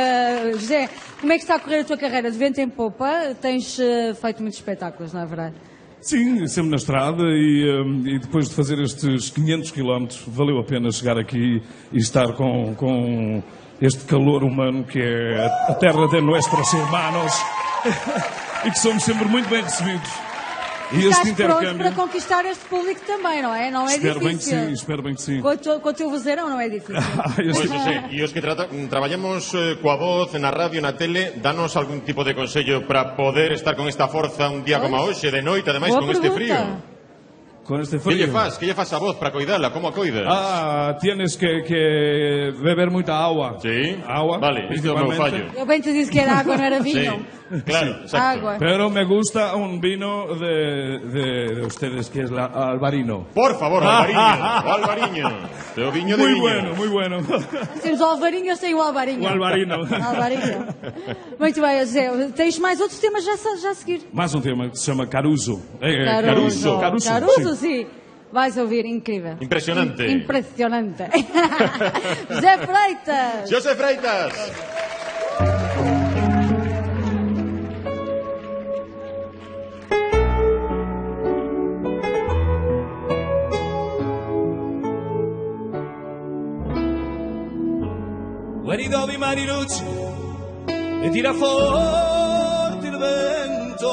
Speaker 1: José, como é que está a correr a tua carreira? De vento em popa, tens feito muitos espetáculos, não é verdade?
Speaker 22: Sim, sempre na estrada e depois de fazer estes 500 quilómetros, valeu a pena chegar aqui e estar com este calor humano que é a terra de nossos irmãos e que somos sempre muito bem recebidos. E
Speaker 1: Estás
Speaker 22: este
Speaker 1: pronto
Speaker 22: intercâmbio...
Speaker 1: para conquistar este público também, não é? Não é
Speaker 22: Espero bem que
Speaker 1: difícil.
Speaker 22: sim, espero bem que sim.
Speaker 1: Com o teu vozeirão não é difícil.
Speaker 3: Pois, José, e os que traballamos coa voz na radio, na tele, danos algún tipo de consello para poder estar con esta forza un día como hoxe, de noite, ademais
Speaker 1: Boa
Speaker 3: con este
Speaker 1: pergunta.
Speaker 3: frío?
Speaker 22: Con este
Speaker 3: Que lle
Speaker 22: frío...
Speaker 3: faz? Que lle faz a voz para coidala? Como a coidas?
Speaker 22: Tienes que beber muita agua.
Speaker 3: Sí?
Speaker 22: Agua,
Speaker 3: Vale, isto é o meu fallo.
Speaker 1: Eu bem te disse que era água, não era vinho.
Speaker 3: Sí. Claro,
Speaker 22: Sí.
Speaker 3: exacto.
Speaker 1: Agua.
Speaker 22: Pero me gusta un vino de ustedes que es la Albarino.
Speaker 3: Por favor, Alvariño. Teu viño de
Speaker 22: Muy
Speaker 3: viña.
Speaker 22: bueno, muy bueno.
Speaker 1: Temos o Alvarinho, eu sei o Alvarinho.
Speaker 22: O Alvarino.
Speaker 1: Alvarinho. Muito bem, José. Tens mais outros temas já a seguir?
Speaker 22: Mais um tema que se chama Caruso.
Speaker 1: Caruso,
Speaker 22: Caruso,
Speaker 1: sim. Vais ouvir, incrível.
Speaker 3: Impresionante.
Speaker 1: Impressionante. José Freitas.
Speaker 3: José Freitas.
Speaker 7: Guarido di mani luci e tira forte il vento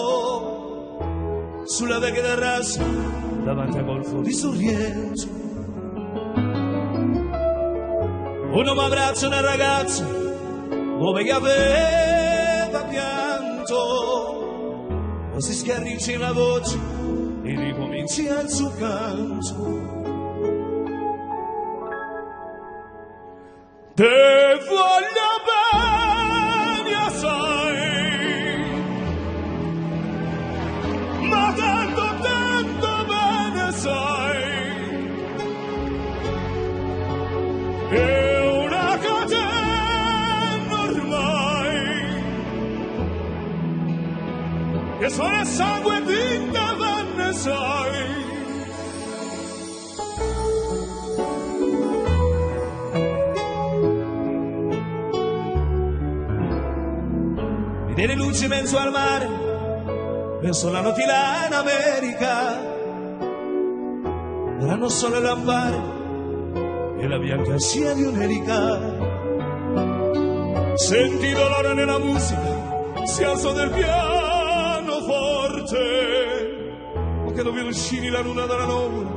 Speaker 7: sulla vecchia terrazza davanti al golfo di Sorrento. Un uomo abbraccia una ragazza come che aveva pianto, o si schiarisce la voce e ricomincia il suo canto. Te voglio bene assai, ma tanto bene sai, è una catena ormai, che sono sangue di bene sai. Delle luci in mezzo al mare, verso la nottila in America, erano sole lampare e la bianca scia di un'erica. Senti dolore nella musica, si alzò del pianoforte, ma che dove uscì la luna dalla nuvola,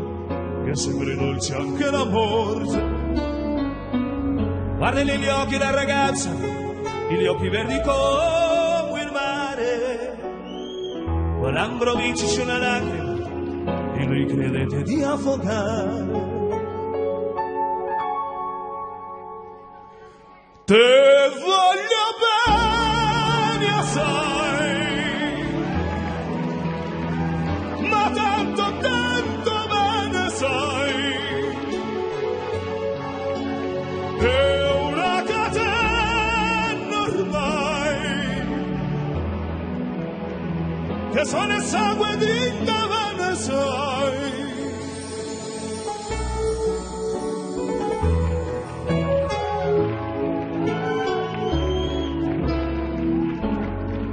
Speaker 7: che è sempre dolce anche la morte. Guarda negli occhi la ragazza, gli occhi verdi come all'improvviso c'è una lacrima e lui credete di affogare. Te voglio bene assai, ma tanto bene sai, è una catena ormai, che sono il sangue di bene sai.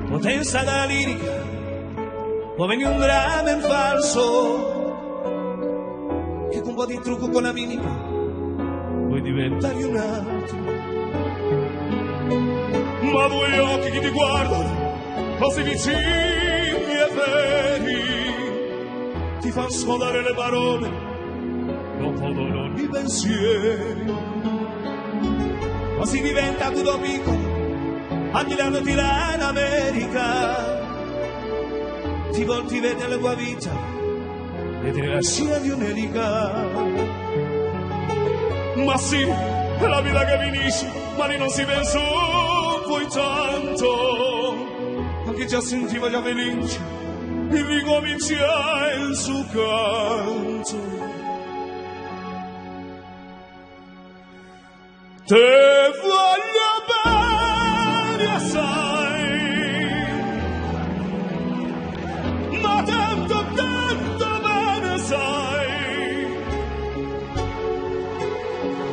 Speaker 7: Potenza della lirica, può venire un dramma in falso, che con un po' di trucco con la mimica puoi diventare un altro. Ma due occhi che ti guardano, così vicini e veri, ti fanno sfodare le parole, non fodono i pensieri. Ma si diventa tutto piccolo, a Milano ti là in America, ti volti vede la tua vita e te la scia di un'erica. Ma sì, è la vita che finisce, ma lì non si pensa poi tanto, anche già sentiva già felice e ricomincia il suo canto. Te voglio bene assai, ma tanto bene sai,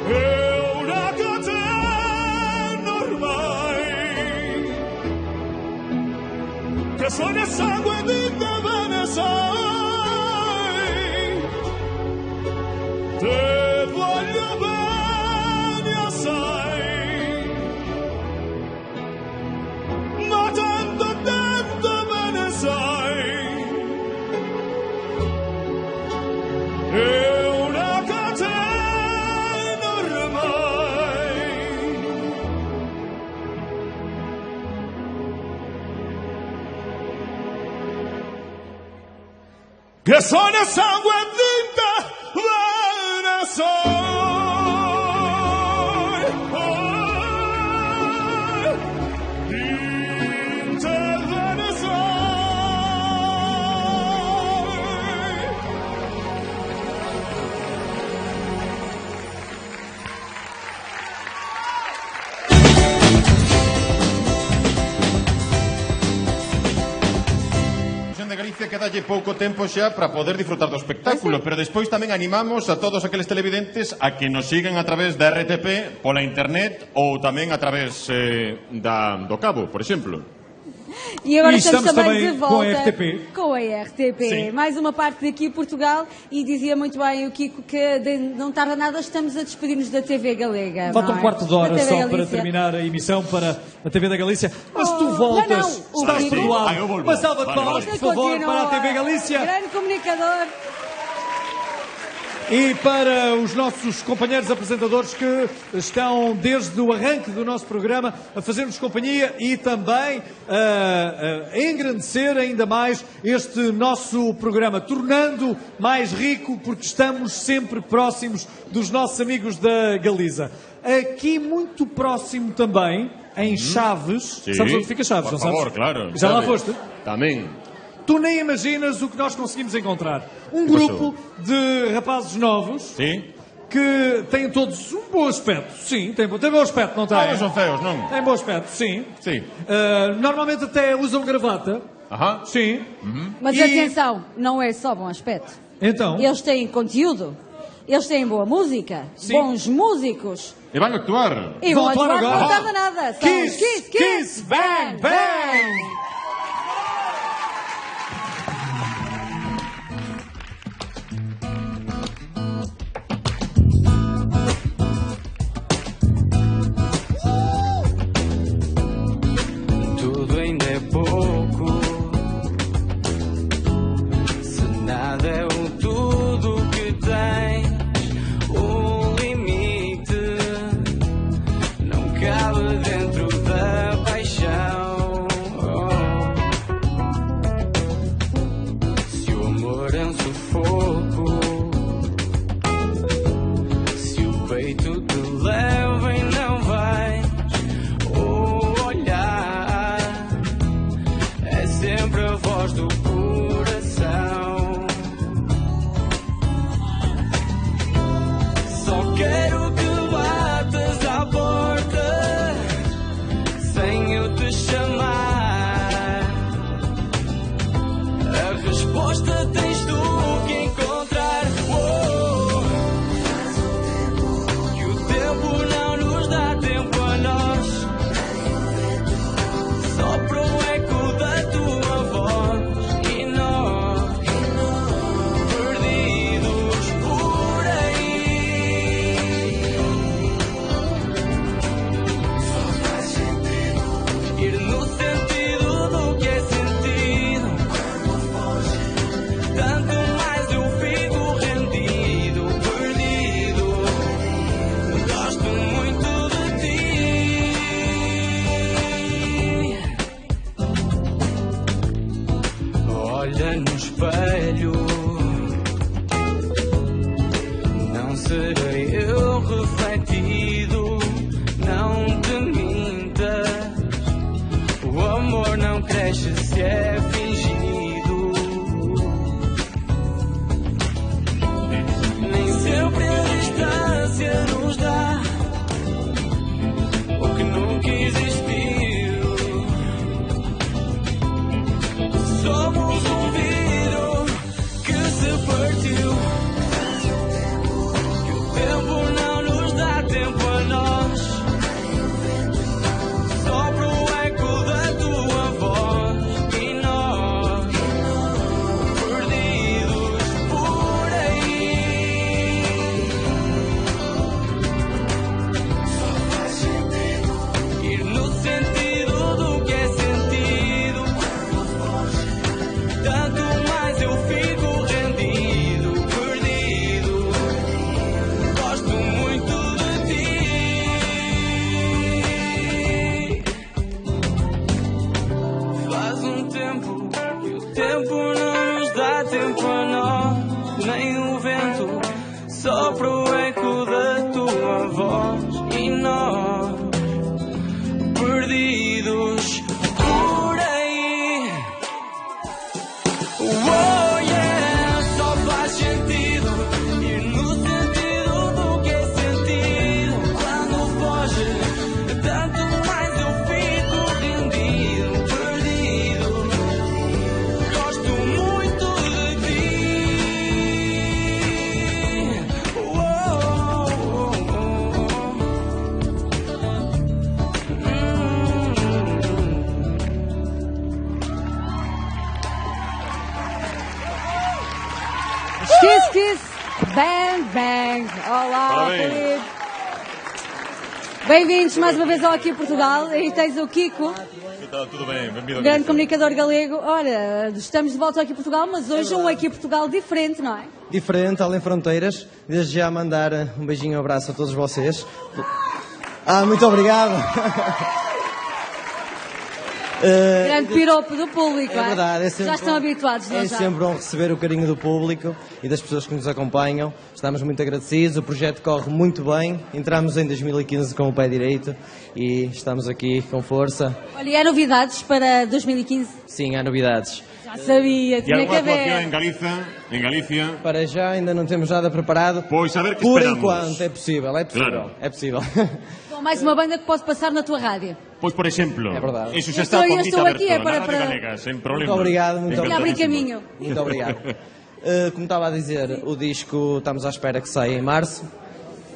Speaker 7: è una catena ormai, che sono il sangue di bene sai. Te voglio bene assai, ma tanto bene sai, è una catena ormai, che sono il sangue di bene sai. Intervene
Speaker 3: xente quedalle pouco tempo xa para poder disfrutar do espectáculo, pero despois tamén animamos a todos aqueles televidentes a que nos sigan a través da RTP, pola internet ou tamén a través do cabo, por exemplo.
Speaker 1: E agora
Speaker 2: E
Speaker 1: estamos
Speaker 2: estamos
Speaker 1: também de
Speaker 2: também com
Speaker 1: volta
Speaker 2: a RTP.
Speaker 1: com a RTP.
Speaker 2: Sim.
Speaker 1: Mais uma parte daqui Portugal, e dizia muito bem o Kiko que não tarda nada, estamos a despedir-nos da TV Galega.
Speaker 2: Falta
Speaker 1: não
Speaker 2: um
Speaker 1: é?
Speaker 2: quarto de hora
Speaker 1: Da TV
Speaker 2: só para
Speaker 1: Galícia.
Speaker 2: terminar a emissão para a TV da Galícia. Mas tu
Speaker 1: não,
Speaker 2: voltas,
Speaker 1: o
Speaker 2: estás
Speaker 1: Kiko-
Speaker 2: perdoado.
Speaker 3: eu volvo.
Speaker 2: Uma salva de
Speaker 3: Vale,
Speaker 2: palmas,
Speaker 3: vale.
Speaker 2: por favor,
Speaker 1: Continua.
Speaker 2: para a TV Galícia.
Speaker 1: Grande comunicador.
Speaker 2: E para os nossos companheiros apresentadores que estão desde o arranque do nosso programa a fazer-nos companhia e também a engrandecer ainda mais este nosso programa, tornando mais rico porque estamos sempre próximos dos nossos amigos da Galiza. Aqui muito próximo também, em Chaves,
Speaker 3: Sim.
Speaker 2: sabes onde fica Chaves,
Speaker 3: Por
Speaker 2: não
Speaker 3: favor,
Speaker 2: sabes?
Speaker 3: claro.
Speaker 2: Já lá
Speaker 3: sabe.
Speaker 2: foste?
Speaker 3: Tamén.
Speaker 2: Tu nem imaginas o que nós conseguimos encontrar. Um
Speaker 3: Passou.
Speaker 2: grupo de rapazes novos
Speaker 3: Sim.
Speaker 2: que têm todos um bom aspecto. Sim, tem bom aspecto, não tem?
Speaker 3: Non son feos, non?
Speaker 2: Tem bom aspecto, sim.
Speaker 3: Sí.
Speaker 2: Normalmente até usam gravata.
Speaker 3: Ajá.
Speaker 2: Sim.
Speaker 1: Mas
Speaker 2: E-
Speaker 1: atenção, não é só bom aspecto.
Speaker 2: Então,
Speaker 1: Eles têm conteúdo, eles têm boa música,
Speaker 2: Sim.
Speaker 1: bons músicos.
Speaker 3: E van a actuar.
Speaker 1: E vão
Speaker 2: atuar
Speaker 1: atuar,
Speaker 2: agora.
Speaker 1: não tarda nada. São
Speaker 2: Kiss,
Speaker 1: Kiss,
Speaker 2: Kiss, Bang, Bang.
Speaker 8: Tudo ainda é pouco. Se nada é o tudo que tens, o limite não cabe dentro da paixão. Se o amor é um sufoco, se o peito te leva e não vais, o olhar é sempre a voz do coração. Só quero que batas à porta sem eu te chamar. A resposta tens tu que encontrar. Que o tempo não nos dá tempo a nós. Sopra o eco da tua voz e nós perdidos por aí. Só faz sentido ir no sentido do que é sentido. Tanto mais eu fico rendido, perdido. Gosto muito de ti. Olha no espelho, não serei eu refletido. Não te mintas, o amor não cresce se é fingido. Nem sempre a distância nos dá o que nunca existiu. Somos um vidro que se partiu. Que o tempo não nos dá tempo a nós. Sopra o eco da tua voz e nós perdidos por aí. Só faz sentido ir no sentido do que é sentido. Tanto mais eu fico rendido, perdido. Gosto muito de ti. Faz um tempo que o tempo não nos dá tempo a nós. Nem o vento sopra o eco da tua voz e nós perdidos por aí. Oh yeah, só faz sentido ir no sentido do que é sentido. Quando foge, tanto mais eu fico rendido, perdido. Gosto muito
Speaker 1: Kiss, Bang Bang. Olá,
Speaker 3: Parabéns.
Speaker 1: Filipe. Bem-vindos mais uma vez ao Aqui Portugal. Aí tens o Kiko,
Speaker 3: Que tal? Tudo bem? Bem-vindo.
Speaker 1: grande comunicador galego. Ora, estamos de volta ao Aqui Portugal, mas hoje um Aqui Portugal diferente, não é?
Speaker 9: Diferente, além fronteiras. Desde já mandar um beijinho e um abraço a todos vocês. Muito obrigado.
Speaker 1: Grande piropo do público,
Speaker 9: É verdade, é sempre
Speaker 1: já estão
Speaker 9: bom.
Speaker 1: habituados, não
Speaker 9: É
Speaker 1: já?
Speaker 9: sempre bom receber o carinho do público e das pessoas que nos acompanham. Estamos muito agradecidos, o projeto corre muito bem. Entramos em 2015 com o pé direito e estamos aqui com força.
Speaker 1: Olha, e há novidades para 2015?
Speaker 9: Sim, há novidades.
Speaker 1: Já sabia,
Speaker 3: ¿Y
Speaker 1: tinha que
Speaker 3: alguna actuación
Speaker 1: haver.
Speaker 3: en Galicia? En Galicia.
Speaker 9: Para já ainda não temos nada preparado.
Speaker 3: Pois, a ver que
Speaker 9: Por
Speaker 3: esperamos.
Speaker 9: enquanto, é possível, é possível.
Speaker 3: Claro.
Speaker 9: É possível.
Speaker 1: Bom, mais uma banda que pode passar na tua rádio.
Speaker 3: Pois, por exemplo, eso
Speaker 1: Eu
Speaker 3: xa está
Speaker 1: estou- eu
Speaker 3: con dita
Speaker 1: estou aqui
Speaker 3: abertura.
Speaker 1: para-
Speaker 3: Na Radio
Speaker 1: para-
Speaker 3: Galega, sem problema.
Speaker 9: Muito obrigado, muito
Speaker 1: Já abri
Speaker 9: obrigado.
Speaker 1: caminho.
Speaker 9: Muito obrigado. Como estava a dizer, o disco estamos à espera que saia em março.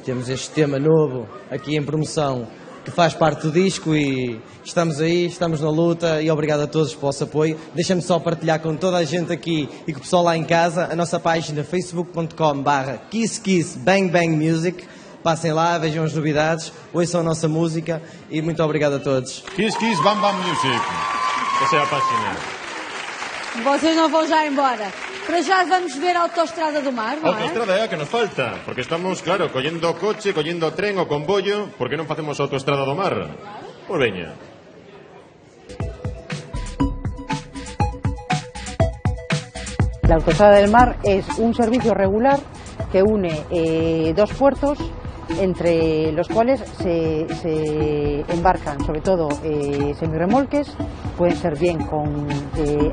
Speaker 9: Temos este tema novo aqui em promoção que faz parte do disco e estamos aí, estamos na luta e obrigado a todos pelo vosso apoio. Deixa-me só partilhar com toda a gente aqui e com o pessoal lá em casa a nossa página facebook.com/KissKissBangBangMusic. Passem lá, vejam as novidades, ouçam a nossa música e muito obrigado a todos.
Speaker 3: Kiss Kiss Bam Bam Music. Esa é a página.
Speaker 1: Vocês não vão já embora. Para já vamos ver a Autostrada do Mar,
Speaker 3: A
Speaker 1: não é?
Speaker 3: autoestrada é a que nos falta, porque estamos, claro, collendo o coche, collendo o tren, o comboio, por que non facemos a autoestrada do mar? Pois veña.
Speaker 11: La Autostrada del Mar es un servicio regular que une dos puertos entre los cuales se embarcan sobre todo semirremolques, pueden ser bien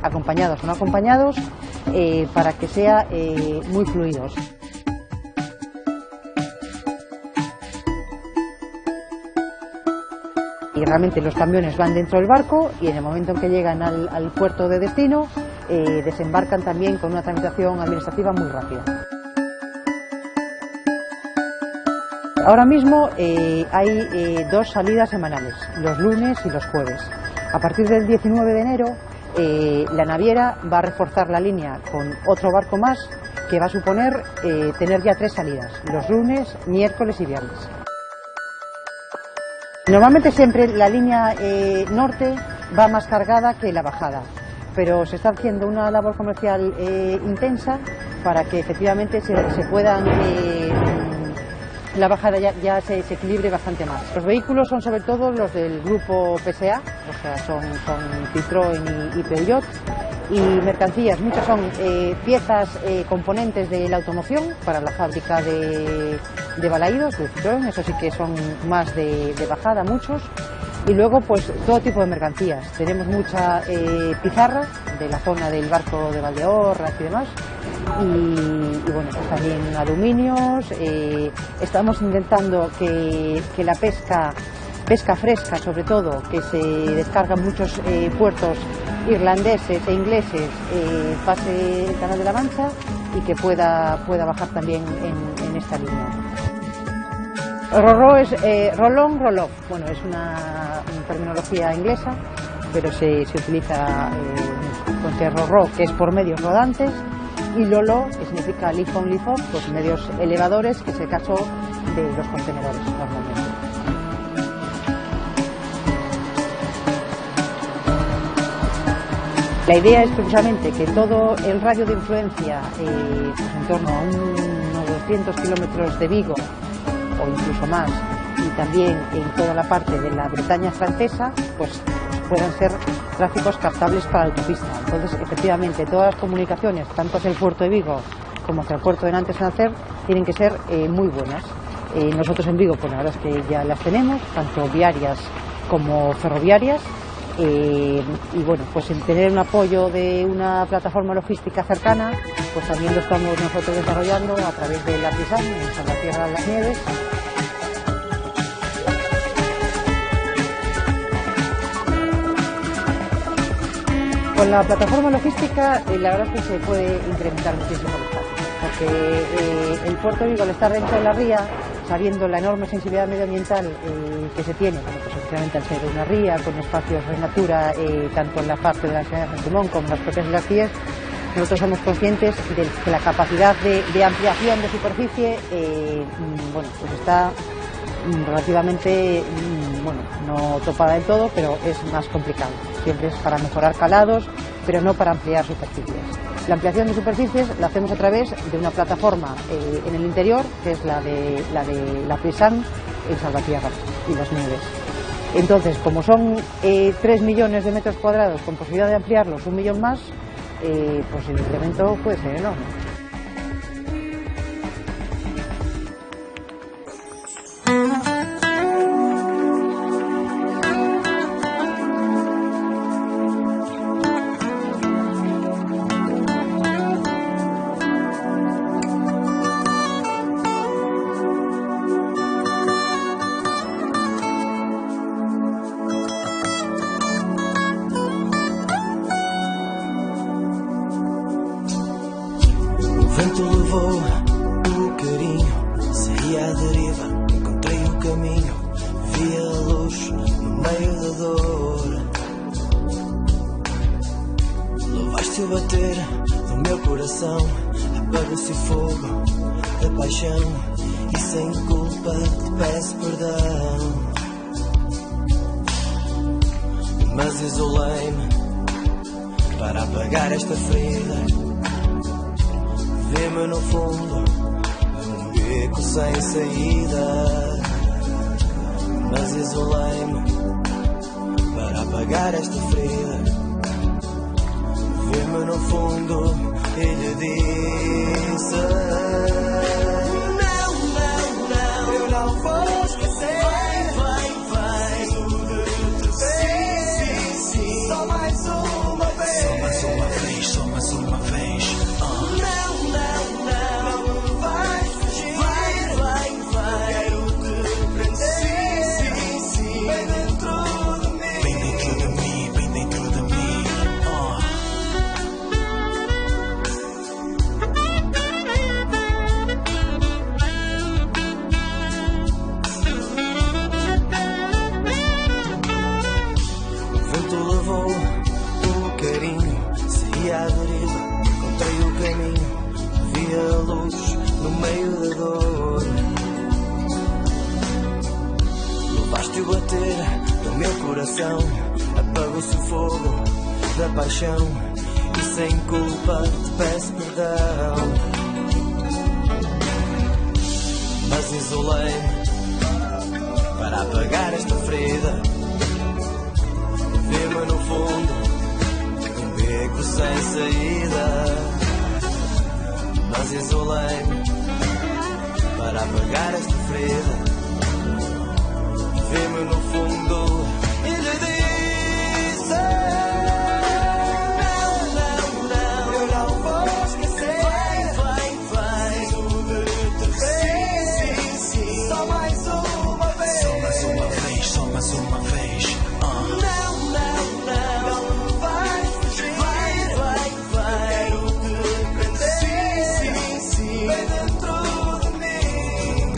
Speaker 11: acompañados o no acompañados, para que sea muy fluidos. Y realmente los camiones van dentro del barco y en el momento en que llegan al puerto de destino desembarcan también con una tramitación administrativa muy rápida. Ahora mismo hay dos salidas semanales, los lunes y los jueves. A partir del 19 de enero la naviera va a reforzar la línea con otro barco más que va a suponer tener ya 3 salidas, los lunes, miércoles y viernes. Normalmente siempre la línea norte va más cargada que la bajada, pero se está haciendo una labor comercial intensa para que efectivamente se puedan, la bajada ya se equilibre bastante más. Los vehículos son sobre todo los del grupo PSA, o sea, son Citroën y Peugeot, y mercancías, muchas son piezas, componentes de la automoción para la fábrica de balaídos, de Citroën, eso sí que son más de bajada, muchos. Y luego pues todo tipo de mercancías, tenemos mucha pizarra de la zona del barco de Valdeorras y demás, y bueno, pues también aluminios. Estamos intentando que la pesca fresca sobre todo, que se descarga en muchos puertos irlandeses e ingleses, pase el Canal de la Mancha y que pueda bajar también en esta línea. Ro-ro es roll-on, roll-off. Bueno, es una terminología inglesa, pero se utiliza con ro-ro, que es por medios rodantes, y lolo, que significa lift-on, lift-off, pues medios elevadores, que es el caso de los contenedores normalmente. La idea es precisamente que todo el radio de influencia, pues en torno a unos 200 kilómetros de Vigo, o incluso más, y también en toda la parte de la Bretaña francesa, pues puedan ser tráficos captables para la autopista. Entonces, efectivamente, todas las comunicaciones, tanto hacia el puerto de Vigo como hacia el puerto de Nantes-Nacer, tienen que ser muy buenas. Nosotros en Vigo, pues la verdad es que ya las tenemos, tanto viarias como ferroviarias. Y bueno, pues en tener un apoyo de una plataforma logística cercana, pues también lo estamos nosotros desarrollando a través del Artisán, en Salvatierra de las Nieves. Con la plataforma logística, la verdad es que se puede incrementar muchísimo los tráficos, porque el puerto de Vigo, al estar dentro de la ría, sabiendo la enorme sensibilidad medioambiental que se tiene, bueno, pues efectivamente al ser una ría con espacios de natura, tanto en la parte de la Sierra de San Simón como en las propias Islas Cíes, nosotros somos conscientes de que la capacidad de ampliación de superficie bueno, pues está relativamente no topada del todo, pero es más complicado. Siempre es para mejorar calados, pero no para ampliar superficies. La ampliación de superficies la hacemos a través de una plataforma en el interior, que es la de la Plissan en Salvatierra y Las Nieves. Entonces, como son 3 millones de metros cuadrados con posibilidad de ampliarlos 1 millón más, pues el incremento puede ser enorme.
Speaker 12: Mas isolei-me para apagar esta ferida. Vê-me no fundo de um beco sem saída. Mas isolei-me para apagar esta ferida. Vê-me no fundo e lhe disse: não, não, não, eu não vou esquecer. Só mais uma vez. Só mais uma vez, só mais uma vez. Não, não, não, não vais fugir. Vai, vai, vai. Quero te prender. Sim, sim, bem dentro de mim. Bem dentro de mim, bem dentro de mim. O vento levou o carinho, saí à deriva, encontrei o caminho, vi a luz no meio da dor. Levaste o bater do meu coração, apagou-se o fogo da paixão e sem culpa te peço perdão. Mas isolei-me para apagar esta ferida. Vê-me no fundo de um beco sem saída. Mas isolei-me para apagar esta ferida. Vê-me no fundo e lhe disse: não, não, não, eu não vou esquecer. Vai, vai, sim, sim, só mais uma vez. Só mais uma vez, só mais uma vez. Não, não, não, não vais fugir. Vai, vai, vai. Quero te prender. Sim, sim, bem dentro de mim.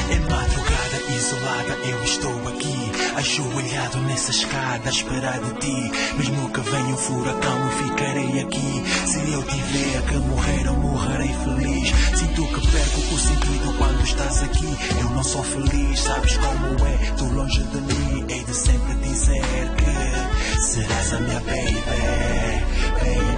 Speaker 12: É madrugada isolada, eu estou aqui, ajoelhado nessa escada a esperar de ti. Mesmo que venha um furacão, eu ficarei aqui. Se eu tiver que morrer, eu morrerei feliz. Sinto que perco o sentido quando estás aqui. Eu não sou feliz, sabes como é? Tu longe de mim, hei de sempre dizer que serás a minha baby, baby.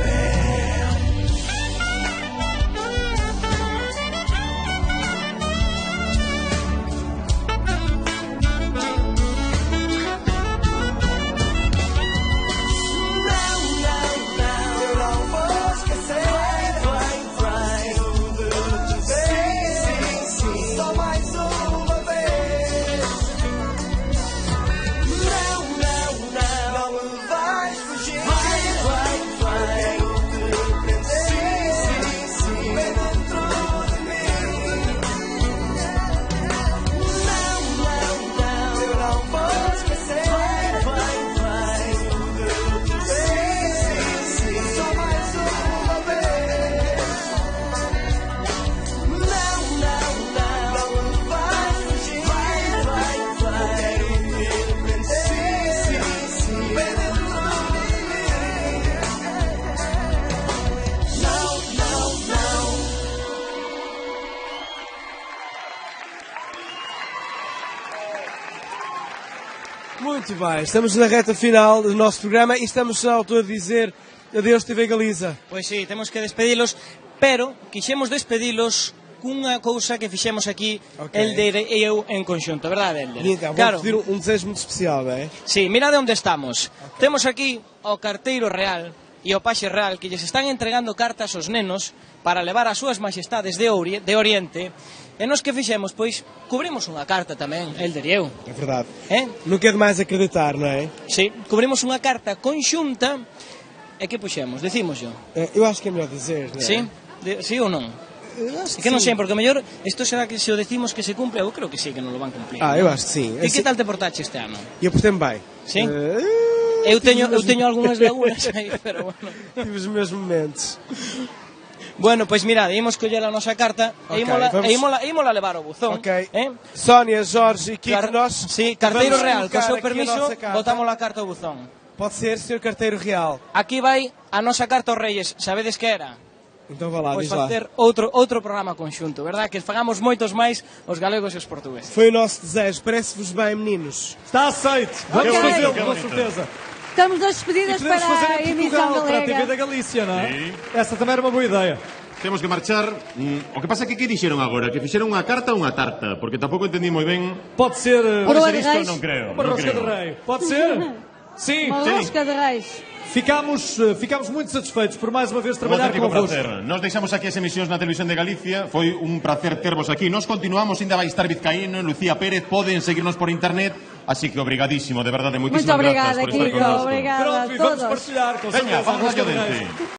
Speaker 12: Vai, vai, vai.
Speaker 6: Muito bem, estamos na reta final do nosso programa e estamos à altura de dizer adeus TV Galiza.
Speaker 4: Pois sí, temos que despedilos, pero quixemos despedilos cunha cousa que fixemos aquí Elder e eu en conxunto, verdade, Elder?
Speaker 6: E então, vamos pedir um desejo muito especial, não é?
Speaker 4: Sí, mirade onde estamos. Temos aquí o carteiro real e o paxe real que lles están entregando cartas aos nenos para levar as súas majestades de Oriente. E nos que fixemos, pois, cubrimos unha carta tamén, Elder e eu.
Speaker 6: É verdade. Non quero máis acreditar, non é?
Speaker 4: Sí, cubrimos unha carta conxunta e que puxemos, decímoslo.
Speaker 6: Eu acho que é melhor dizer, non é?
Speaker 4: Sí? Sí ou non? É que non sei, porque mellor isto será que se o decimos que se cumple, eu creo que sí, que non lo van cumplir.
Speaker 6: Eu acho que sí.
Speaker 4: E que tal te portache este ano?
Speaker 6: Eu portei-me bem.
Speaker 4: Sí? Eu teño algunhas lagunas aí, pero bueno.
Speaker 6: Tive os meus momentos.
Speaker 4: Bueno, pois mirade, imos coller a nosa carta e ímola levar ao buzón.
Speaker 6: Sonia, Jorge e Kiko, nós...
Speaker 4: Sí, carteiro real, co seu permiso, botamos a carta ao buzón.
Speaker 6: Pode ser, Sr. Carteiro Real.
Speaker 4: Aquí vai a nosa carta aos Reyes, sabedes que era?
Speaker 6: Então vá lá,
Speaker 4: pois
Speaker 6: diz lá.
Speaker 4: facer outro programa conxunto, verdad? Que fagamos moitos máis os galegos e os portugueses.
Speaker 6: Foi o nosso desejo, parece-vos bem, meninos.
Speaker 2: Está aceito, vamos fazê-lo, com certeza.
Speaker 1: Estamos nas despedidas para a emissão
Speaker 2: Para a TV da
Speaker 1: galega.
Speaker 2: Galícia, não é? Essa também era uma boa ideia.
Speaker 3: Temos que marchar. O que pasa é que dixeron agora? Que fixeron unha carta ou unha tarta? Porque tampouco entendí moi ben.
Speaker 2: Pode ser...
Speaker 3: Pode ser isto, non creo.
Speaker 2: Uma rosca de rei. Pode ser? Sim.
Speaker 1: Uma rosca de reis.
Speaker 2: Ficamos muito satisfeitos por mais uma vez trabalhar convosco.
Speaker 3: Nos deixamos aquí as emisións na Televisión de Galicia. Foi un placer tervos aquí. Nos continuamos, ainda vai estar Vizcaíno, Lucía Pérez. Poden seguirnos por internet. Así que obrigadísimo, de verdade, moitísimas
Speaker 1: Muito obrigada,
Speaker 3: grazas por estar
Speaker 1: Kiko.
Speaker 3: connosco.
Speaker 1: Obrigada a
Speaker 2: Pronto, e vamos
Speaker 1: todos.
Speaker 2: partilhar com
Speaker 3: Veña,
Speaker 2: certeza a
Speaker 3: vamos
Speaker 2: rosca
Speaker 3: allá
Speaker 2: de reis.
Speaker 3: dentro.